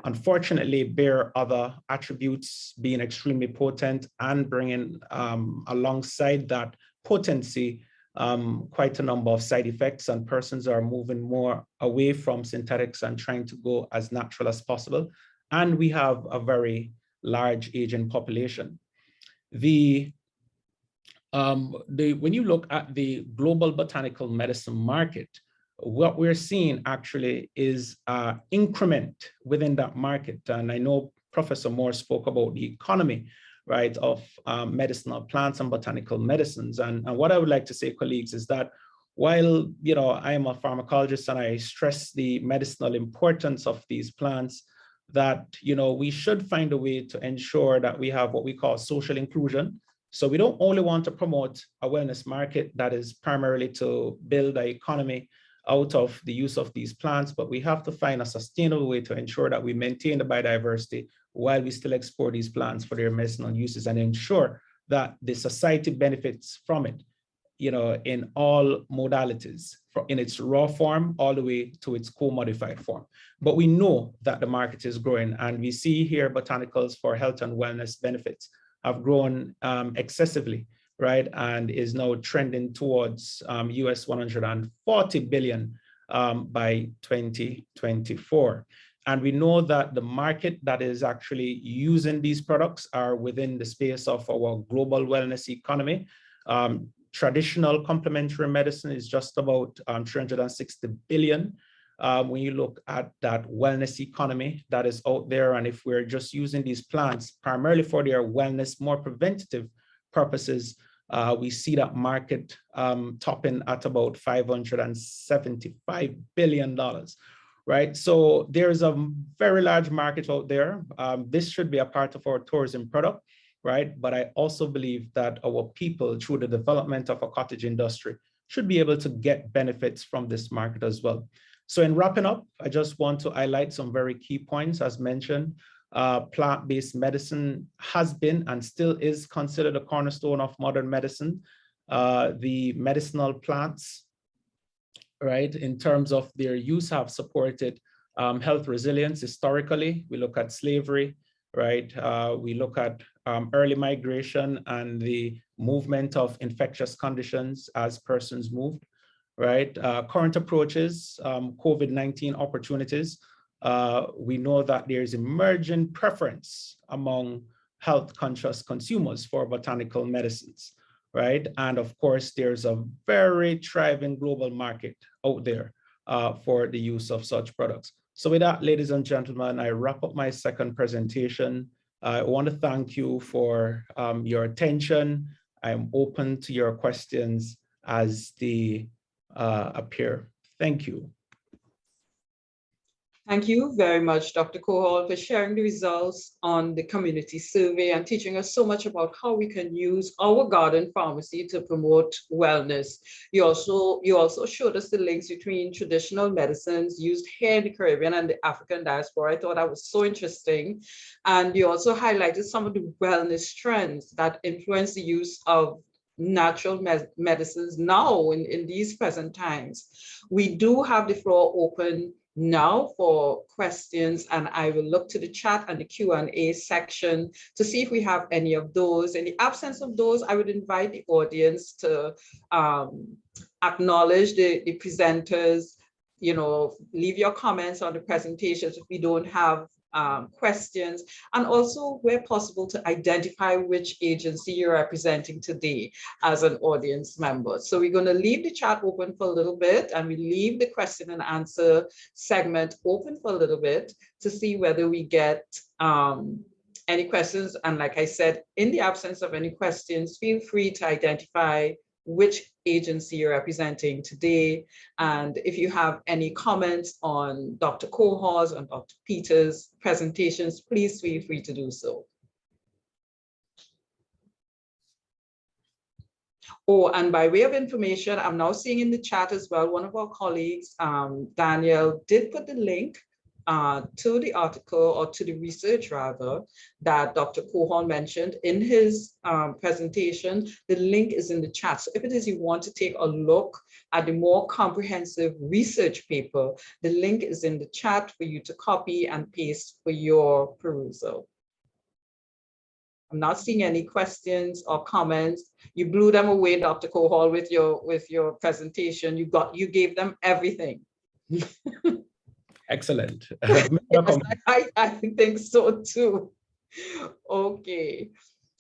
unfortunately, bear other attributes, being extremely potent and bringing alongside that potency, quite a number of side effects, and persons are moving more away from synthetics and trying to go as natural as possible. And we have a very large aging population. When you look at the global botanical medicine market, what we're seeing actually is an increment within that market. And I know Professor Moore spoke about the economy, right, of medicinal plants and botanical medicines. And what I would like to say, colleagues, is that while, you know, I am a pharmacologist and I stress the medicinal importance of these plants, that, you know, we should find a way to ensure that we have what we call social inclusion. So we don't only want to promote a wellness market that is primarily to build an economy out of the use of these plants, but we have to find a sustainable way to ensure that we maintain the biodiversity while we still explore these plants for their medicinal uses, and ensure that the society benefits from it, you know, in all modalities, in its raw form all the way to its co-modified form. But we know that the market is growing, and we see here botanicals for health and wellness benefits have grown excessively, right? And is now trending towards US 140 billion by 2024. And we know that the market that is actually using these products are within the space of our global wellness economy. Traditional complementary medicine is just about 360 billion. When you look at that wellness economy that is out there, and if we're just using these plants primarily for their wellness, more preventative purposes, we see that market topping at about $575 billion, right? So there's a very large market out there. This should be a part of our tourism product, right? But I also believe that our people, through the development of a cottage industry, should be able to get benefits from this market as well. So in wrapping up, I just want to highlight some very key points. As mentioned, plant-based medicine has been and still is considered a cornerstone of modern medicine. The medicinal plants, right, in terms of their use, have supported health resilience historically. We look at slavery, right? We look at early migration and the movement of infectious conditions as persons moved, right? Current approaches, COVID-19 opportunities. We know that there's emerging preference among health conscious consumers for botanical medicines, right? And of course, there's a very thriving global market out there for the use of such products. So with that, ladies and gentlemen, I wrap up my second presentation. I want to thank you for your attention. I'm open to your questions as they appear. Thank you. Thank you very much, Dr. Kohal, for sharing the results on the community survey and teaching us so much about how we can use our garden pharmacy to promote wellness. You also showed us the links between traditional medicines used here in the Caribbean and the African diaspora. I thought that was so interesting. And you also highlighted some of the wellness trends that influence the use of natural medicines now in these present times. We do have the floor open now for questions, and I will look to the chat and the Q&A section to see if we have any of those. In the absence of those, I would invite the audience to acknowledge the presenters, you know, leave your comments on the presentations if we don't have questions, and also where possible to identify which agency you're representing today as an audience member. So we're going to leave the chat open for a little bit, and we leave the question and answer segment open for a little bit to see whether we get any questions. And like I said, in the absence of any questions, feel free to identify which agency you're representing today. And if you have any comments on Dr. Cohor's and Dr. Peters' presentations, please feel free to do so. Oh, and by way of information, I'm now seeing in the chat as well, one of our colleagues, Daniel, did put the link to the article, or to the research rather, that Dr. Cohorn mentioned in his presentation. The link is in the chat. So if it is you want to take a look at the more comprehensive research paper, the link is in the chat for you to copy and paste for your perusal. I'm not seeing any questions or comments. You blew them away, Dr. Cohorn, with your presentation. You gave them everything. Excellent. Yes, I think so too. Okay.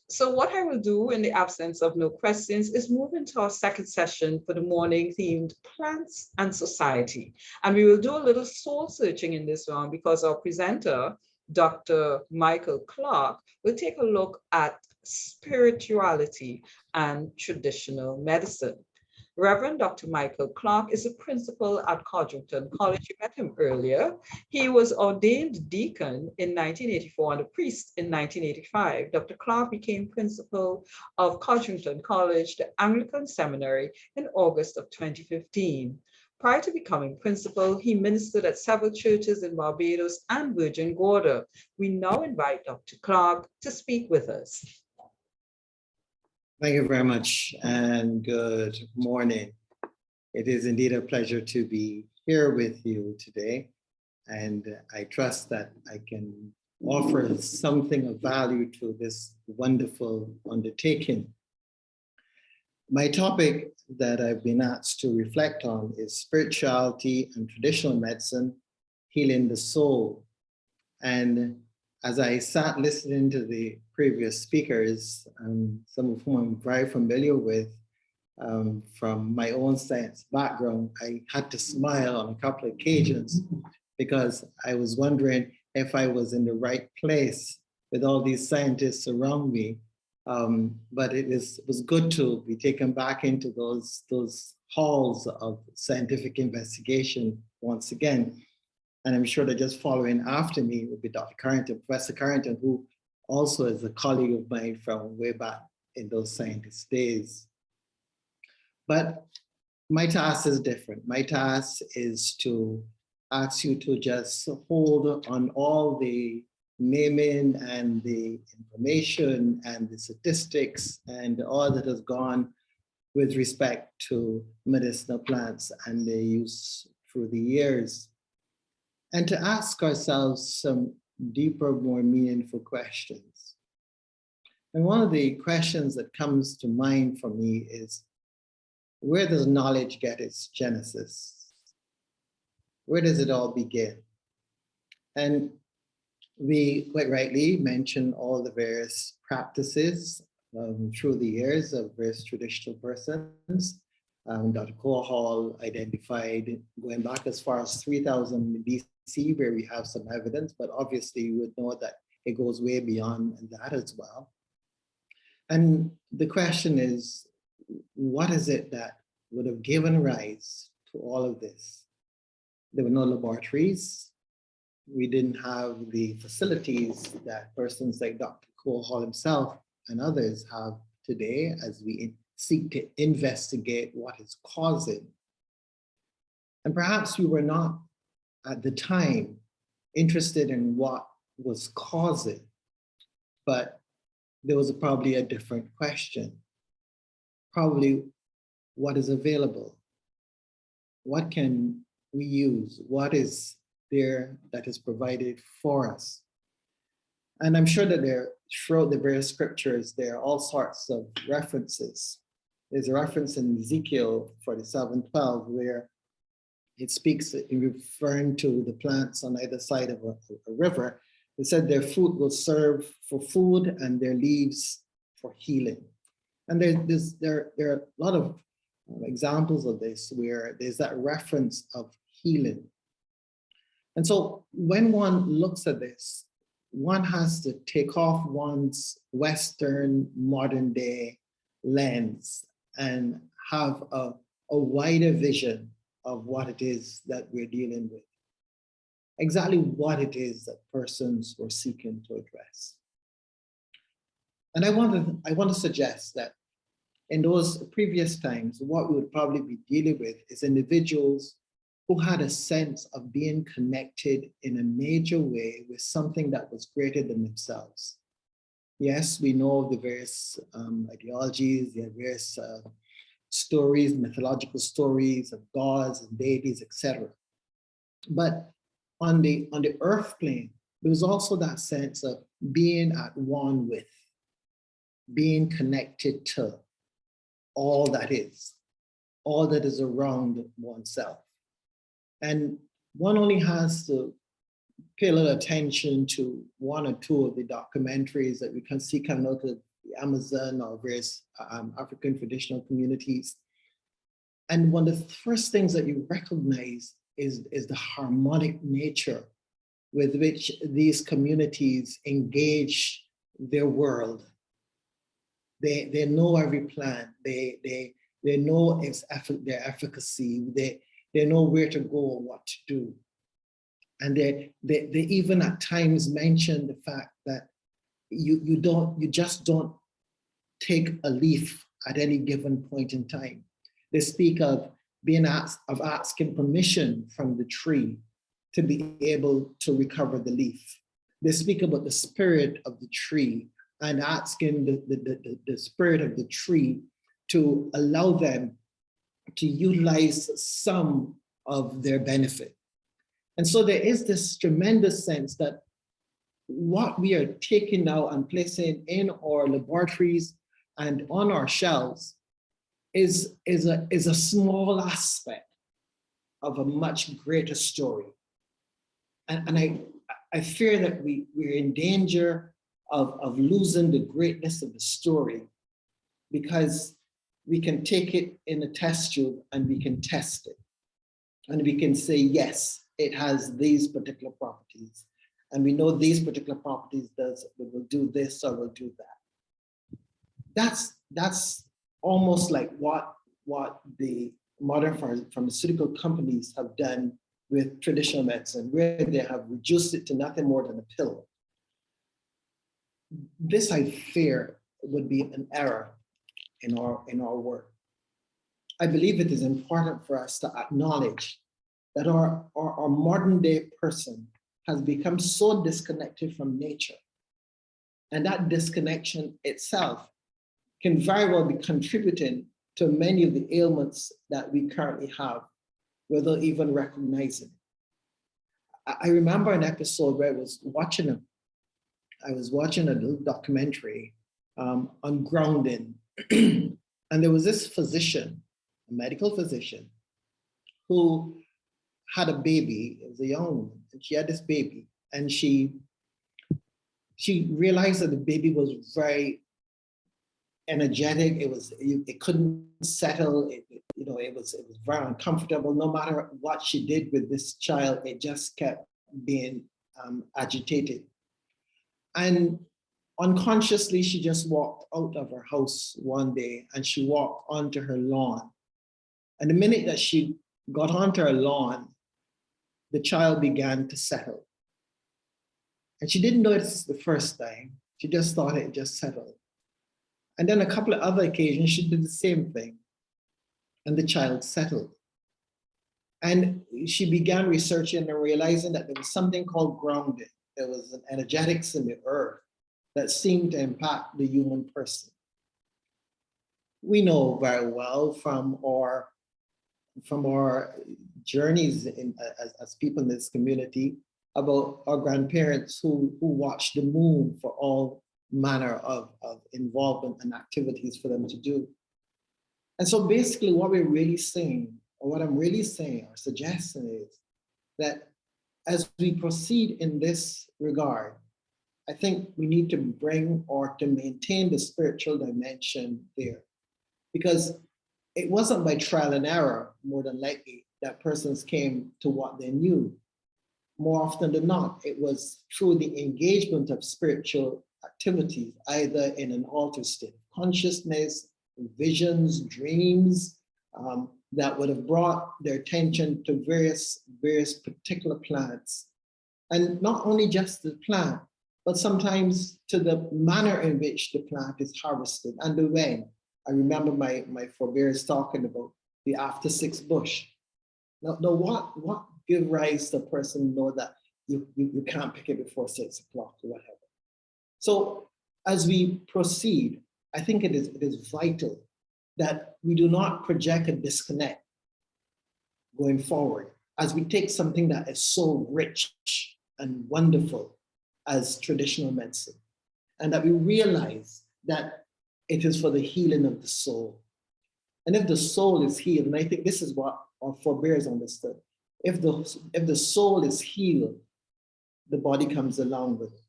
So what I will do in the absence of no questions is move into our second session for the morning, themed Plants and Society. And we will do a little soul searching in this round, because our presenter, Dr. Michael Clark, will take a look at spirituality and traditional medicine. Reverend Dr. Michael Clark is a principal at Codrington College. You met him earlier. He was ordained deacon in 1984 and a priest in 1985. Dr. Clark became principal of Codrington College, the Anglican Seminary, in August of 2015. Prior to becoming principal, he ministered at several churches in Barbados and Virgin Gorda. We now invite Dr. Clark to speak with us. Thank you very much, and good morning. It is indeed a pleasure to be here with you today, and I trust that I can offer something of value to this wonderful undertaking. My topic that I've been asked to reflect on is spirituality and traditional medicine, healing the soul. And as I sat listening to the previous speakers, some of whom I'm very familiar with from my own science background, I had to smile on a couple of occasions, because I was wondering if I was in the right place with all these scientists around me. But it was good to be taken back into those halls of scientific investigation once again. And I'm sure that just following after me will be Dr. Carrington, Professor Carrington, who also is a colleague of mine from way back in those scientist days. But my task is different. My task is to ask you to just hold on all the naming and the information and the statistics and all that has gone with respect to medicinal plants and their use through the years, and to ask ourselves some deeper, more meaningful questions. And one of the questions that comes to mind for me is, where does knowledge get its genesis? Where does it all begin? And we quite rightly mention all the various practices through the years of various traditional persons. Dr. Cohorn identified going back as far as 3000 BC, where we have some evidence, but obviously you would know that it goes way beyond that as well. And the question is, what is it that would have given rise to all of this? There were no laboratories. We didn't have the facilities that persons like Dr. Cohorn himself and others have today as we seek to investigate what is causing. And perhaps we were not at the time interested in what was causing, but there was probably a different question. probably what is available. What can we use? What is there that is provided for us? And I'm sure that there, throughout the various scriptures, there are all sorts of references. There's a reference in Ezekiel 47:12 where it speaks in referring to the plants on either side of a river. It said their fruit will serve for food and their leaves for healing. And there are a lot of examples of this where there's that reference of healing. And so when one looks at this, one has to take off one's Western modern day lens and have a wider vision of what it is that we're dealing with. Exactly what it is that persons were seeking to address. And I want to suggest that in those previous times, what we would probably be dealing with is individuals who had a sense of being connected in a major way with something that was greater than themselves. Yes, we know the various ideologies, the various stories, mythological stories of gods and deities, etc. But on the earth plane, there was also that sense of being at one with, being connected to all that is around oneself. And one only has to pay a little attention to one or two of the documentaries that we can see coming out of the Amazon or various African traditional communities. And one of the first things that you recognize is the harmonic nature with which these communities engage their world. They know every plant, they know their efficacy, they know where to go and what to do. And they even at times mention the fact that you just don't take a leaf at any given point in time. They speak of asking permission from the tree to be able to recover the leaf. They speak about the spirit of the tree and asking the spirit of the tree to allow them to utilize some of their benefit. And so there is this tremendous sense that what we are taking now and placing in our laboratories and on our shelves is a small aspect of a much greater story. And I fear that we're in danger of losing the greatness of the story because we can take it in a test tube and we can test it. And we can say, yes, it has these particular properties. And we know these particular properties will do this or will do that. That's almost like what the modern pharmaceutical companies have done with traditional medicine, where they have reduced it to nothing more than a pill. This, I fear, would be an error in our work. I believe it is important for us to acknowledge that our modern day person has become so disconnected from nature. And that disconnection itself can very well be contributing to many of the ailments that we currently have without even recognizing it. I remember an episode where I was watching a little documentary on grounding. And there was this physician, a medical physician, who had a baby. It was a young woman, and she had this baby, and she realized that the baby was very energetic. It couldn't settle. It was very uncomfortable. No matter what she did with this child, it just kept being agitated. And unconsciously, she just walked out of her house one day and she walked onto her lawn. And the minute that she got onto her lawn, the child began to settle. And she didn't notice the first time. She just thought it just settled. And then a couple of other occasions, she did the same thing. And the child settled. And she began researching and realizing that there was something called grounding. There was an energetics in the earth that seemed to impact the human person. we know very well from our journeys as people in this community about our grandparents who watched the moon for all manner of involvement and activities for them to do. And so basically what we're really saying, or what I'm really saying or suggesting is that as we proceed in this regard, I think we need to bring or to maintain the spiritual dimension there. Because it wasn't by trial and error, more than likely, that persons came to what they knew. More often than not, it was through the engagement of spiritual activities, either in an altered state of consciousness, visions, dreams, that would have brought their attention to various particular plants. And not only just the plant, but sometimes to the manner in which the plant is harvested and the when. I remember my forebears talking about the after six bush. Now what give rise to a person know that you can't pick it before 6 o'clock or whatever. So as we proceed, I think it is vital that we do not project a disconnect going forward as we take something that is so rich and wonderful as traditional medicine, and that we realize that it is for the healing of the soul. And if the soul is healed, and I think this is what our forebears understood, if the soul is healed, the body comes along with it.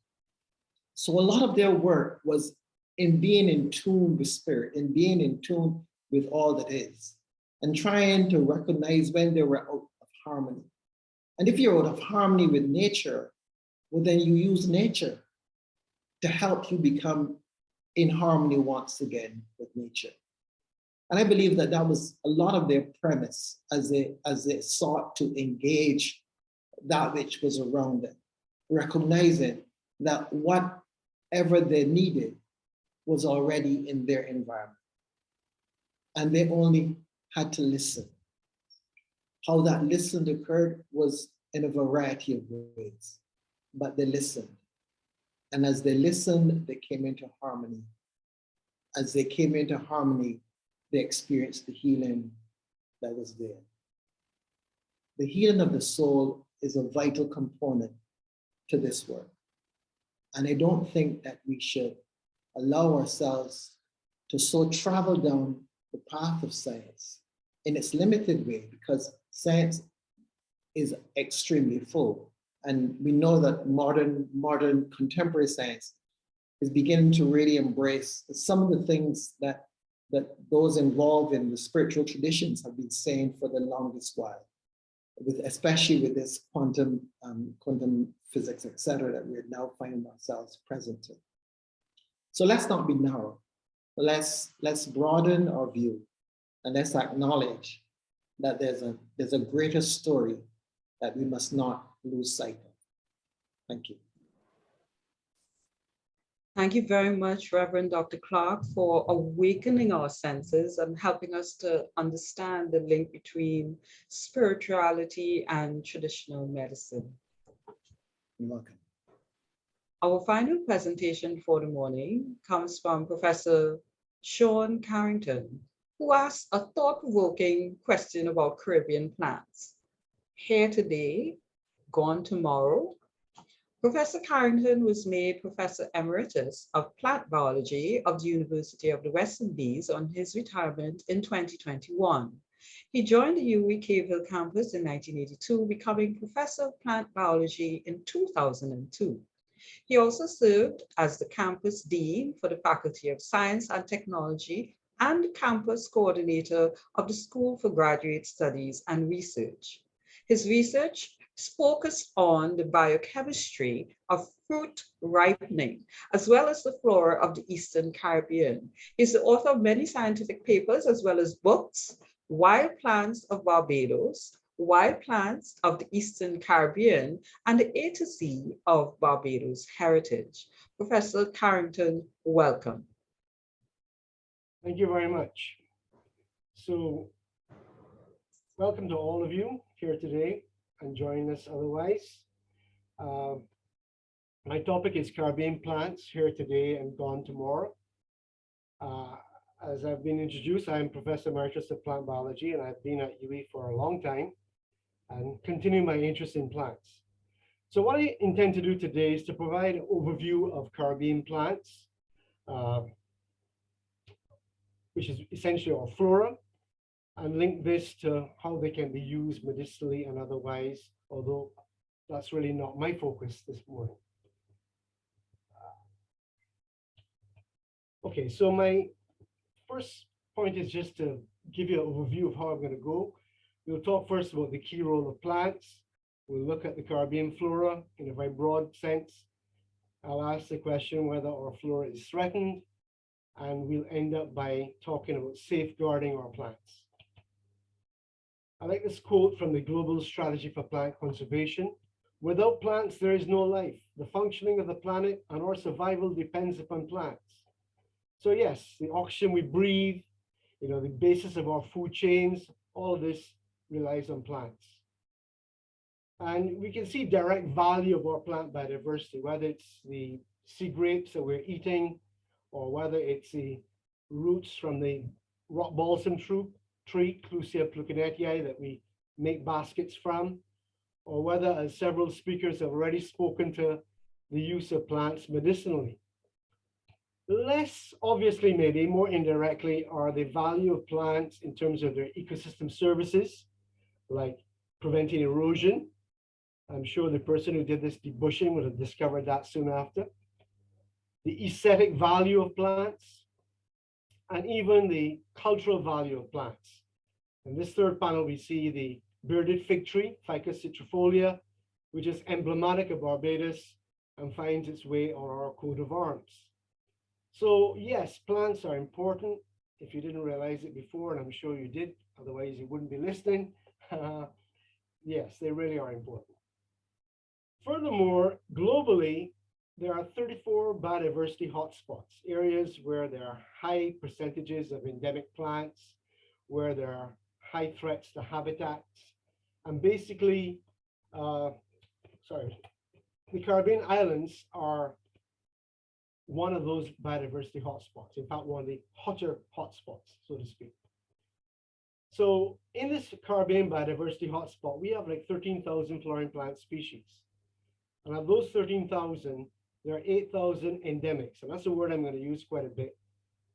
So a lot of their work was in being in tune with spirit, in being in tune with all that is, and trying to recognize when they were out of harmony. And if you're out of harmony with nature, well, then you use nature to help you become in harmony once again with nature. And I believe that that was a lot of their premise as they sought to engage that which was around them, recognizing that whatever they needed was already in their environment. And they only had to listen. How that listen occurred was in a variety of ways, but they listened. And as they listened, they came into harmony. As they came into harmony, they experienced the healing that was there. The healing of the soul is a vital component to this work. And I don't think that we should allow ourselves to so travel down the path of science in its limited way, because science is extremely full. And we know that modern contemporary science is beginning to really embrace some of the things that those involved in the spiritual traditions have been saying for the longest while, especially with this quantum physics, et cetera, that we're now finding ourselves present in. So let's not be narrow. Let's broaden our view, and let's acknowledge that there's a greater story that we must not lose sight of. Thank you. Thank you very much, Reverend Dr. Clark, for awakening our senses and helping us to understand the link between spirituality and traditional medicine. You're welcome. Our final presentation for the morning comes from Professor Sean Carrington, who asked a thought-provoking question about Caribbean plants. Here today, gone tomorrow. Professor Carrington was made Professor Emeritus of Plant Biology of the University of the West Indies on his retirement in 2021. He joined the UWI Cave campus in 1982, becoming Professor of Plant Biology in 2002. He also served as the campus dean for the Faculty of Science and Technology and campus coordinator of the School for Graduate Studies and Research. His research focused on the biochemistry of fruit ripening, as well as the flora of the Eastern Caribbean. He's the author of many scientific papers, as well as books, Wild Plants of Barbados, Wild Plants of the Eastern Caribbean, and the A to Z of Barbados Heritage. Professor Carrington, welcome. Thank you very much. So, welcome to all of you here today and join us otherwise. My topic is Caribbean plants, here today and gone tomorrow. as I've been introduced, I'm Professor Emeritus of Plant Biology, and I've been at UE for a long time and continue my interest in plants. So what I intend to do today is to provide an overview of Caribbean plants, which is essentially our flora, and link this to how they can be used medicinally and otherwise, although that's really not my focus this morning. Okay, so my first point is just to give you an overview of how I'm going to go. We'll talk first about the key role of plants. We'll look at the Caribbean flora in a very broad sense. I'll ask the question whether our flora is threatened, and we'll end up by talking about safeguarding our plants. I like this quote from the Global Strategy for Plant Conservation. Without plants, there is no life. The functioning of the planet and our survival depends upon plants. So yes, the oxygen we breathe, the basis of our food chains, all of this relies on plants. And we can see direct value of our plant biodiversity, whether it's the sea grapes that we're eating, or whether it's the roots from the rock balsam tree, Clusia plucanettii, that we make baskets from, or whether, as several speakers have already spoken to, the use of plants medicinally. Less obviously, maybe more indirectly, are the value of plants in terms of their ecosystem services, like preventing erosion. I'm sure the person who did this debushing would have discovered that soon after. The aesthetic value of plants, and even the cultural value of plants. In this third panel, we see the bearded fig tree, Ficus citrifolia, which is emblematic of Barbados and finds its way on our coat of arms. So yes, plants are important. If you didn't realize it before, and I'm sure you did, otherwise you wouldn't be listening. Yes, they really are important. Furthermore, globally, there are 34 biodiversity hotspots, areas where there are high percentages of endemic plants, where there are high threats to habitats. And basically, the Caribbean islands are one of those biodiversity hotspots, in fact, one of the hotter hotspots, so to speak. So in this Caribbean biodiversity hotspot, we have like 13,000 flowering plant species. And of those 13,000, there are 8,000 endemics, and that's a word I'm going to use quite a bit.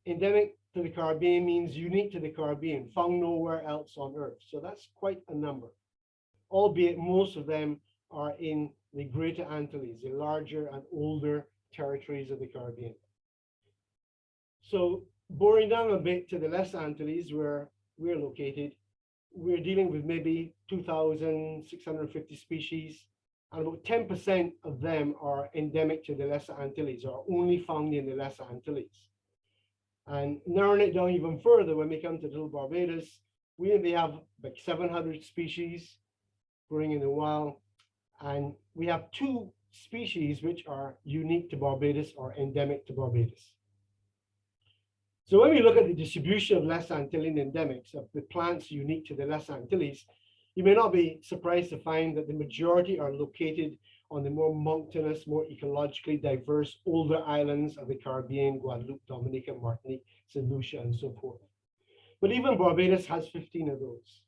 Endemic to the Caribbean means unique to the Caribbean, found nowhere else on Earth. So that's quite a number, albeit most of them are in the Greater Antilles, the larger and older territories of the Caribbean. So boring down a bit to the Lesser Antilles, where we're located, we're dealing with maybe 2,650 species, and about 10% of them are endemic to the Lesser Antilles, or only found in the Lesser Antilles. And narrowing it down even further, when we come to Little Barbados, we only have like 700 species growing in the wild, and we have 2 species which are unique to Barbados or endemic to Barbados. So when we look at the distribution of Lesser Antillean endemics, of the plants unique to the Lesser Antilles, you may not be surprised to find that the majority are located on the more mountainous, more ecologically diverse, older islands of the Caribbean, Guadeloupe, Dominica, Martinique, St. Lucia, and so forth. But even Barbados has 15 of those.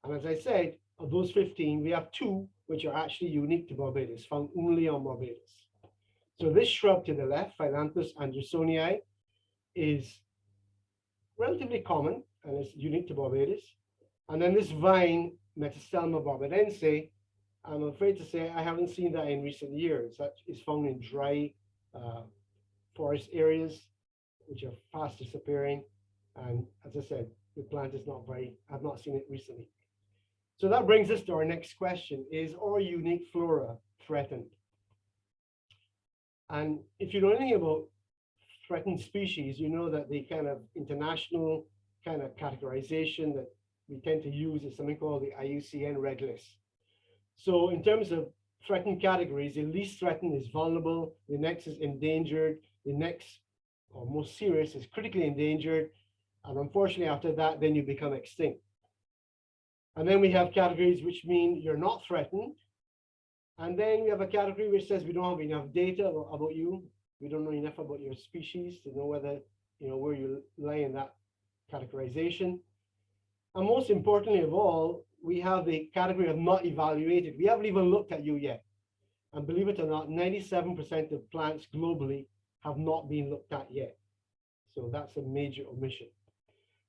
And as I said, of those 15, we have 2 which are actually unique to Barbados, found only on Barbados. So this shrub to the left, Phyllanthus andersonii, is relatively common and is unique to Barbados. And then this vine, Metastelma barbadense, I'm afraid to say I haven't seen that in recent years. That is found in dry forest areas, which are fast disappearing. And as I said, the plant is not I've not seen it recently. So that brings us to our next question: is our unique flora threatened? And if you know anything about threatened species, you know that the kind of international kind of categorization that we tend to use is something called the IUCN Red List. So in terms of threatened categories, the least threatened is vulnerable, the next is endangered, the next, or most serious, is critically endangered, and unfortunately after that, then you become extinct. And then we have categories which mean you're not threatened. And then we have a category which says we don't have enough data about you. We don't know enough about your species to know whether where you lay in that categorization. And most importantly of all, we have the category of not evaluated. We haven't even looked at you yet. And believe it or not, 97% of plants globally have not been looked at yet. So that's a major omission.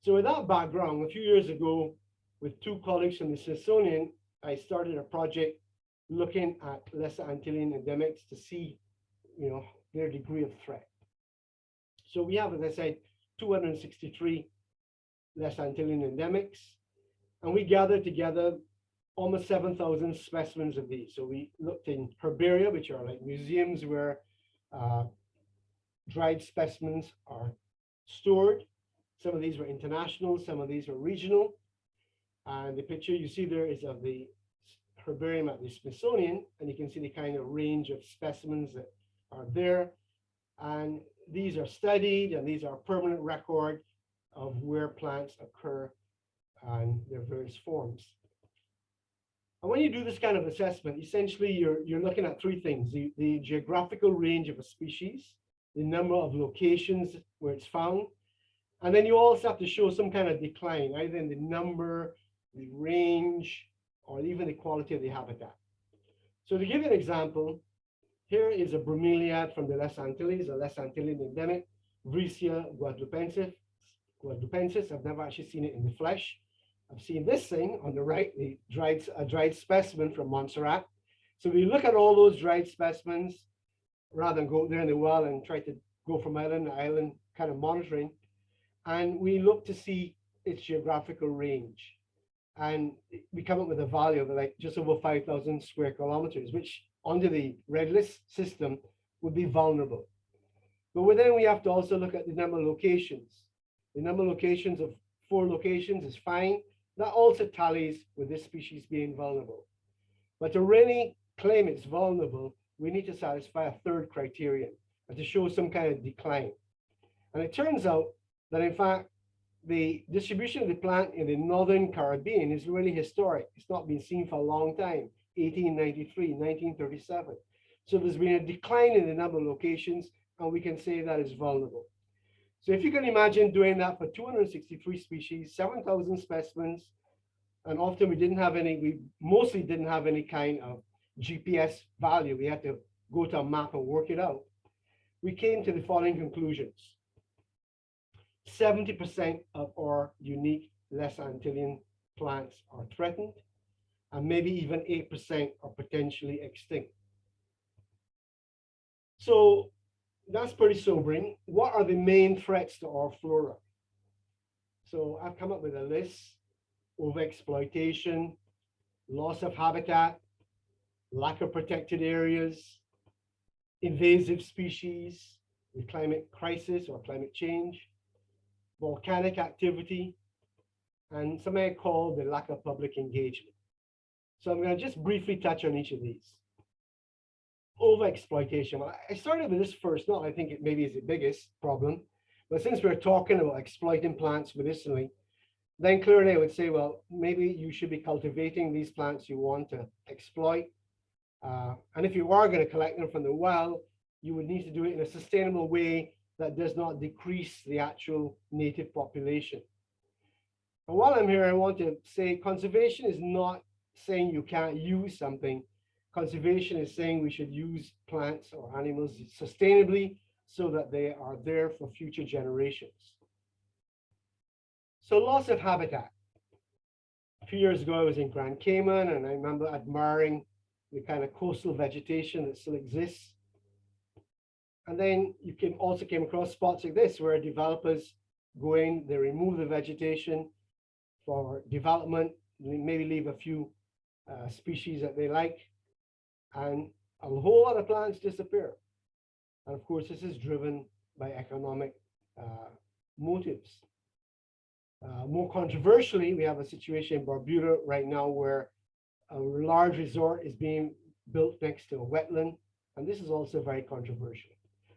So with that background, a few years ago, with two colleagues from the Smithsonian, I started a project looking at Lesser Antillean endemics to see, their degree of threat. So we have, as I said, 263 Lesser Antillean endemics, and we gathered together almost 7,000 specimens of these. So we looked in herbaria, which are like museums where dried specimens are stored. Some of these were international, some of these were regional. And the picture you see there is of the herbarium at the Smithsonian, and you can see the kind of range of specimens that are there. And these are studied, and these are permanent record of where plants occur and their various forms. And when you do this kind of assessment, essentially you're looking at three things: the geographical range of a species, the number of locations where it's found, and then you also have to show some kind of decline, either in the number, the range, or even the quality of the habitat. So to give you an example, here is a bromeliad from the Lesser Antilles, a Lesser Antillean endemic, Vreesia guadeloupensis. I've never actually seen it in the flesh. I've seen this thing on the right, a dried specimen from Montserrat. So we look at all those dried specimens, rather than go there in the well and try to go from island to island, kind of monitoring. And we look to see its geographical range. And we come up with a value of like just over 5,000 square kilometers, which under the red list system would be vulnerable. But then we have to also look at the number of locations. The number of locations of 4 locations is fine. That also tallies with this species being vulnerable. But to really claim it's vulnerable, we need to satisfy a third criterion and to show some kind of decline. And it turns out that in fact, the distribution of the plant in the Northern Caribbean is really historic. It's not been seen for a long time, 1893, 1937. So there's been a decline in the number of locations, and we can say that is vulnerable. So if you can imagine doing that for 263 species, 7,000 specimens, and often we mostly didn't have any kind of GPS value. We had to go to a map and work it out. We came to the following conclusions. 70% of our unique Lesser Antillean plants are threatened, and maybe even 8% are potentially extinct. So that's pretty sobering. What are the main threats to our flora? So I've come up with a list: overexploitation, loss of habitat, lack of protected areas, invasive species, the climate crisis or climate change, volcanic activity, and something I call the lack of public engagement. So I'm going to just briefly touch on each of these. Overexploitation. Well, I started with this first, not I think it maybe is the biggest problem, but since we're talking about exploiting plants medicinally, then clearly I would say, well, maybe you should be cultivating these plants you want to exploit. And if you are going to collect them from the wild, you would need to do it in a sustainable way that does not decrease the actual native population. And while I'm here, I want to say conservation is not saying you can't use something. Conservation is saying we should use plants or animals sustainably so that they are there for future generations. So loss of habitat. A few years ago, I was in Grand Cayman, and I remember admiring the kind of coastal vegetation that still exists. And then you also came across spots like this where developers go in, they remove the vegetation for development, maybe leave a few species that they like, and a whole lot of plants disappear. And of course, this is driven by economic motives. More controversially, we have a situation in Barbados right now where a large resort is being built next to a wetland, and this is also very controversial.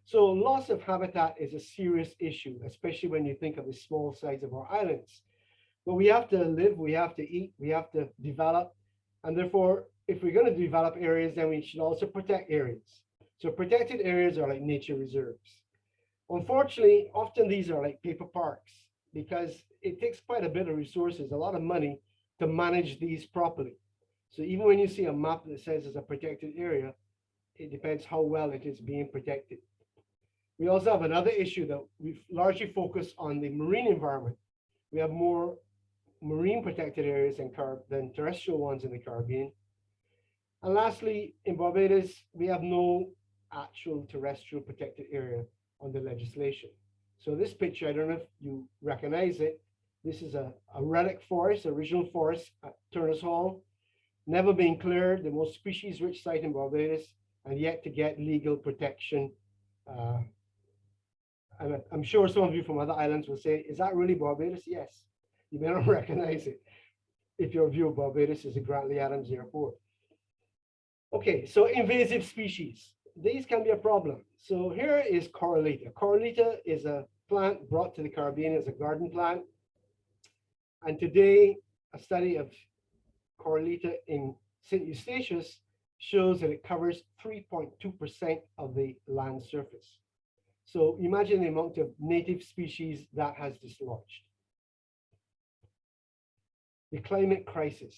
So loss of habitat is a serious issue, especially when you think of the small size of our islands. But we have to live, we have to eat, we have to develop, and therefore, if we're going to develop areas, then we should also protect areas. So protected areas are like nature reserves. Unfortunately, often these are like paper parks because it takes quite a bit of resources, a lot of money to manage these properly. So even when you see a map that says it's a protected area, it depends how well it is being protected. We also have another issue that we've largely focused on the marine environment. We have more marine protected areas than terrestrial ones in the Caribbean. And lastly, in Barbados, we have no actual terrestrial protected area under legislation. So this picture, I don't know if you recognize it. This is a relic forest, original forest at Turner's Hall, never been cleared, the most species rich site in Barbados, and yet to get legal protection. And I'm sure some of you from other islands will say, is that really Barbados? Yes, you may not recognize it if your view of Barbados is the Grantley Adams Airport. Okay, so invasive species. These can be a problem. So here is Corralita. Corralita is a plant brought to the Caribbean as a garden plant. And today, a study of Corralita in St. Eustatius shows that it covers 3.2% of the land surface. So imagine the amount of native species that has dislodged. The climate crisis.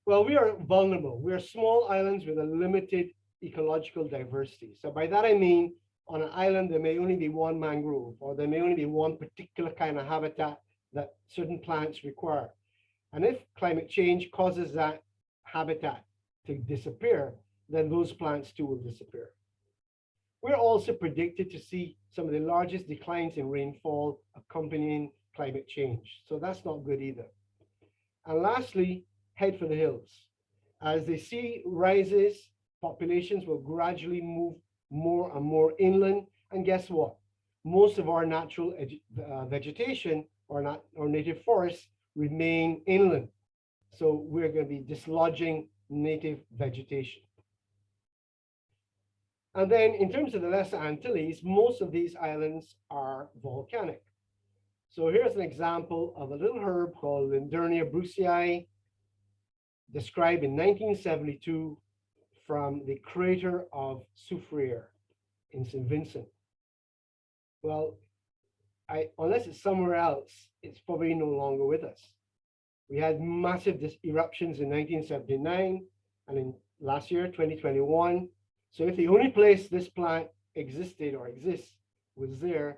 Well, we are vulnerable. We are small islands with a limited ecological diversity. So by that I mean, on an island, there may only be one mangrove, or there may only be one particular kind of habitat that certain plants require. And if climate change causes that habitat to disappear, then those plants too will disappear. We're also predicted to see some of the largest declines in rainfall accompanying climate change. So that's not good either. And lastly, head for the hills. As the sea rises, populations will gradually move more and more inland. And guess what? Most of our natural vegetation or native forests remain inland. So we're going to be dislodging native vegetation. And then in terms of the Lesser Antilles, most of these islands are volcanic. So here's an example of a little herb called Lindernia brucei, described in 1972 from the crater of Soufriere in St. Vincent. Well, unless it's somewhere else, it's probably no longer with us. We had massive eruptions in 1979 and in last year, 2021. So if the only place this plant existed or exists was there,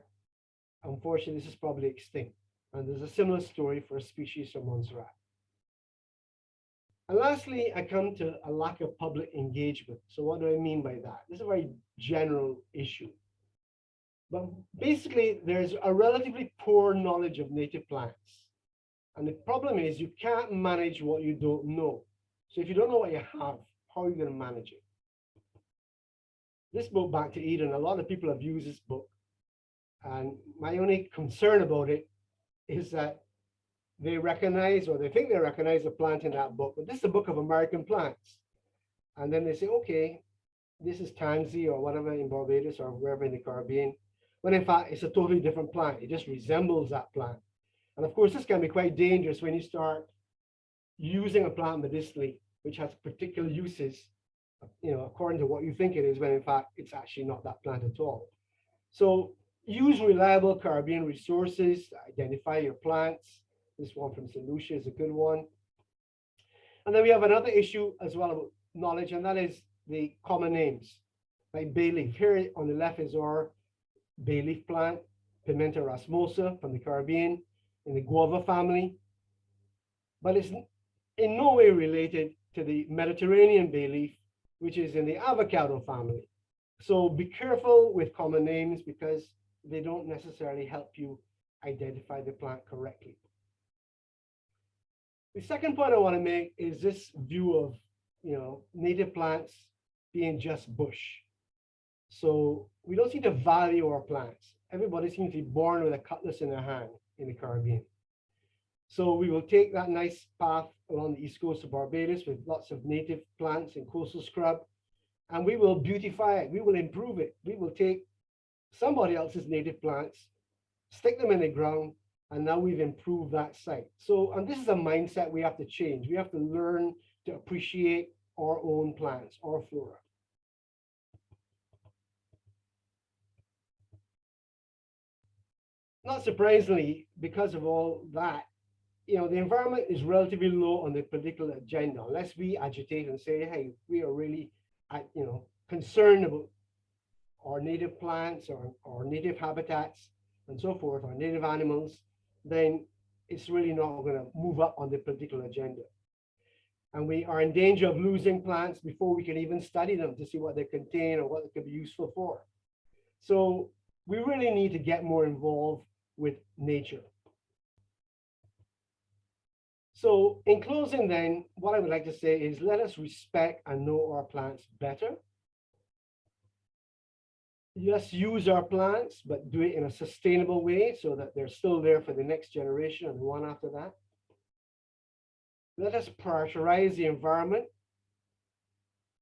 unfortunately, this is probably extinct. And there's a similar story for a species from Montserrat. And lastly, I come to a lack of public engagement. So what do I mean by that? This is a very general issue. But basically, there's a relatively poor knowledge of native plants. And the problem is you can't manage what you don't know. So if you don't know what you have, how are you going to manage it? This book, Back to Eden, a lot of people have used this book. And my only concern about it is that they recognize, or they think they recognize a plant in that book, but this is a book of American plants. And then they say, okay, this is tansy or whatever in Barbados or wherever in the Caribbean, when in fact it's a totally different plant. It just resembles that plant. And of course, this can be quite dangerous when you start using a plant medicinally, which has particular uses, according to what you think it is, when in fact it's actually not that plant at all. So use reliable Caribbean resources to identify your plants. This one from St. Lucia is a good one. And then we have another issue as well about knowledge, and that is the common names, like bay leaf. Here on the left is our bay leaf plant, Pimenta rasmosa from the Caribbean, in the guava family. But it's in no way related to the Mediterranean bay leaf, which is in the avocado family. So be careful with common names because they don't necessarily help you identify the plant correctly. The second point I want to make is this view of, native plants being just bush. So we don't seem to value our plants. Everybody seems to be born with a cutlass in their hand in the Caribbean. So we will take that nice path along the east coast of Barbados with lots of native plants and coastal scrub, and we will beautify it. We will improve it. We will take somebody else's native plants, stick them in the ground, and now we've improved that site. So, and this is a mindset we have to change. We have to learn to appreciate our own plants, our flora. not surprisingly, because of all that, the environment is relatively low on the political agenda, unless we agitate and say, hey, we are really, concerned about our native plants or our native habitats and so forth, our native animals, then it's really not going to move up on the political agenda. And we are in danger of losing plants before we can even study them to see what they contain or what they could be useful for. So we really need to get more involved with nature. So in closing then, what I would like to say is let us respect and know our plants better. Let's use our plants, but do it in a sustainable way so that they're still there for the next generation and the one after that. Let us prioritize the environment.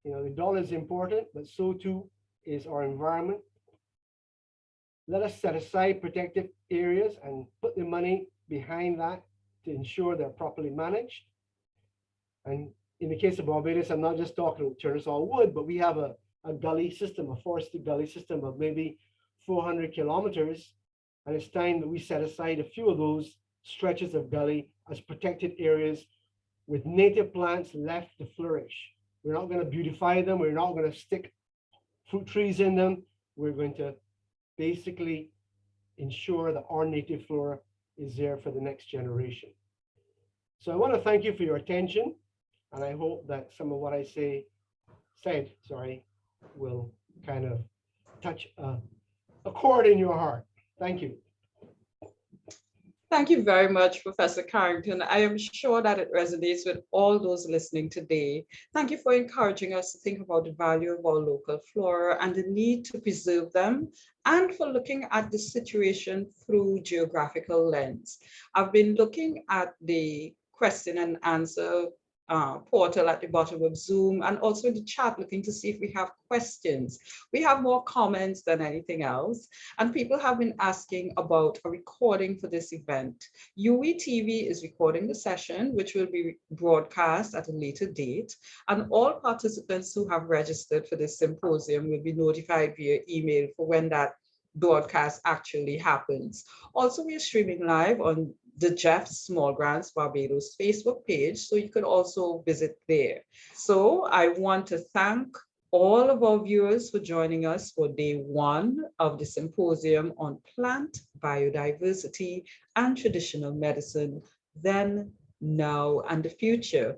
The dollar is important, but so too is our environment. Let us set aside protected areas and put the money behind that to ensure they're properly managed. And in the case of Barbados, I'm not just talking about Turnstile Wood, but we have a gully system, a forested gully system of maybe 400 kilometers. And it's time that we set aside a few of those stretches of gully as protected areas with native plants left to flourish. We're not going to beautify them. We're not going to stick fruit trees in them. We're going to basically ensure that our native flora is there for the next generation. So I want to thank you for your attention. And I hope that some of what I said, will kind of touch a chord in your heart. Thank you. Thank you very much, Professor Carrington. I am sure that it resonates with all those listening today. Thank you for encouraging us to think about the value of our local flora and the need to preserve them, and for looking at the situation through geographical lens. I've been looking at the question and answer portal at the bottom of Zoom, and also in the chat, looking to see if we have questions. We have more comments than anything else, and people have been asking about a recording for this event. UE TV is recording the session, which will be broadcast at a later date, and all participants who have registered for this symposium will be notified via email for when that broadcast actually happens. Also, we are streaming live on the Jeff Small Grants Barbados Facebook page, so you can also visit there. So I want to thank all of our viewers for joining us for day one of the symposium on plant biodiversity and traditional medicine, then, now, and the future.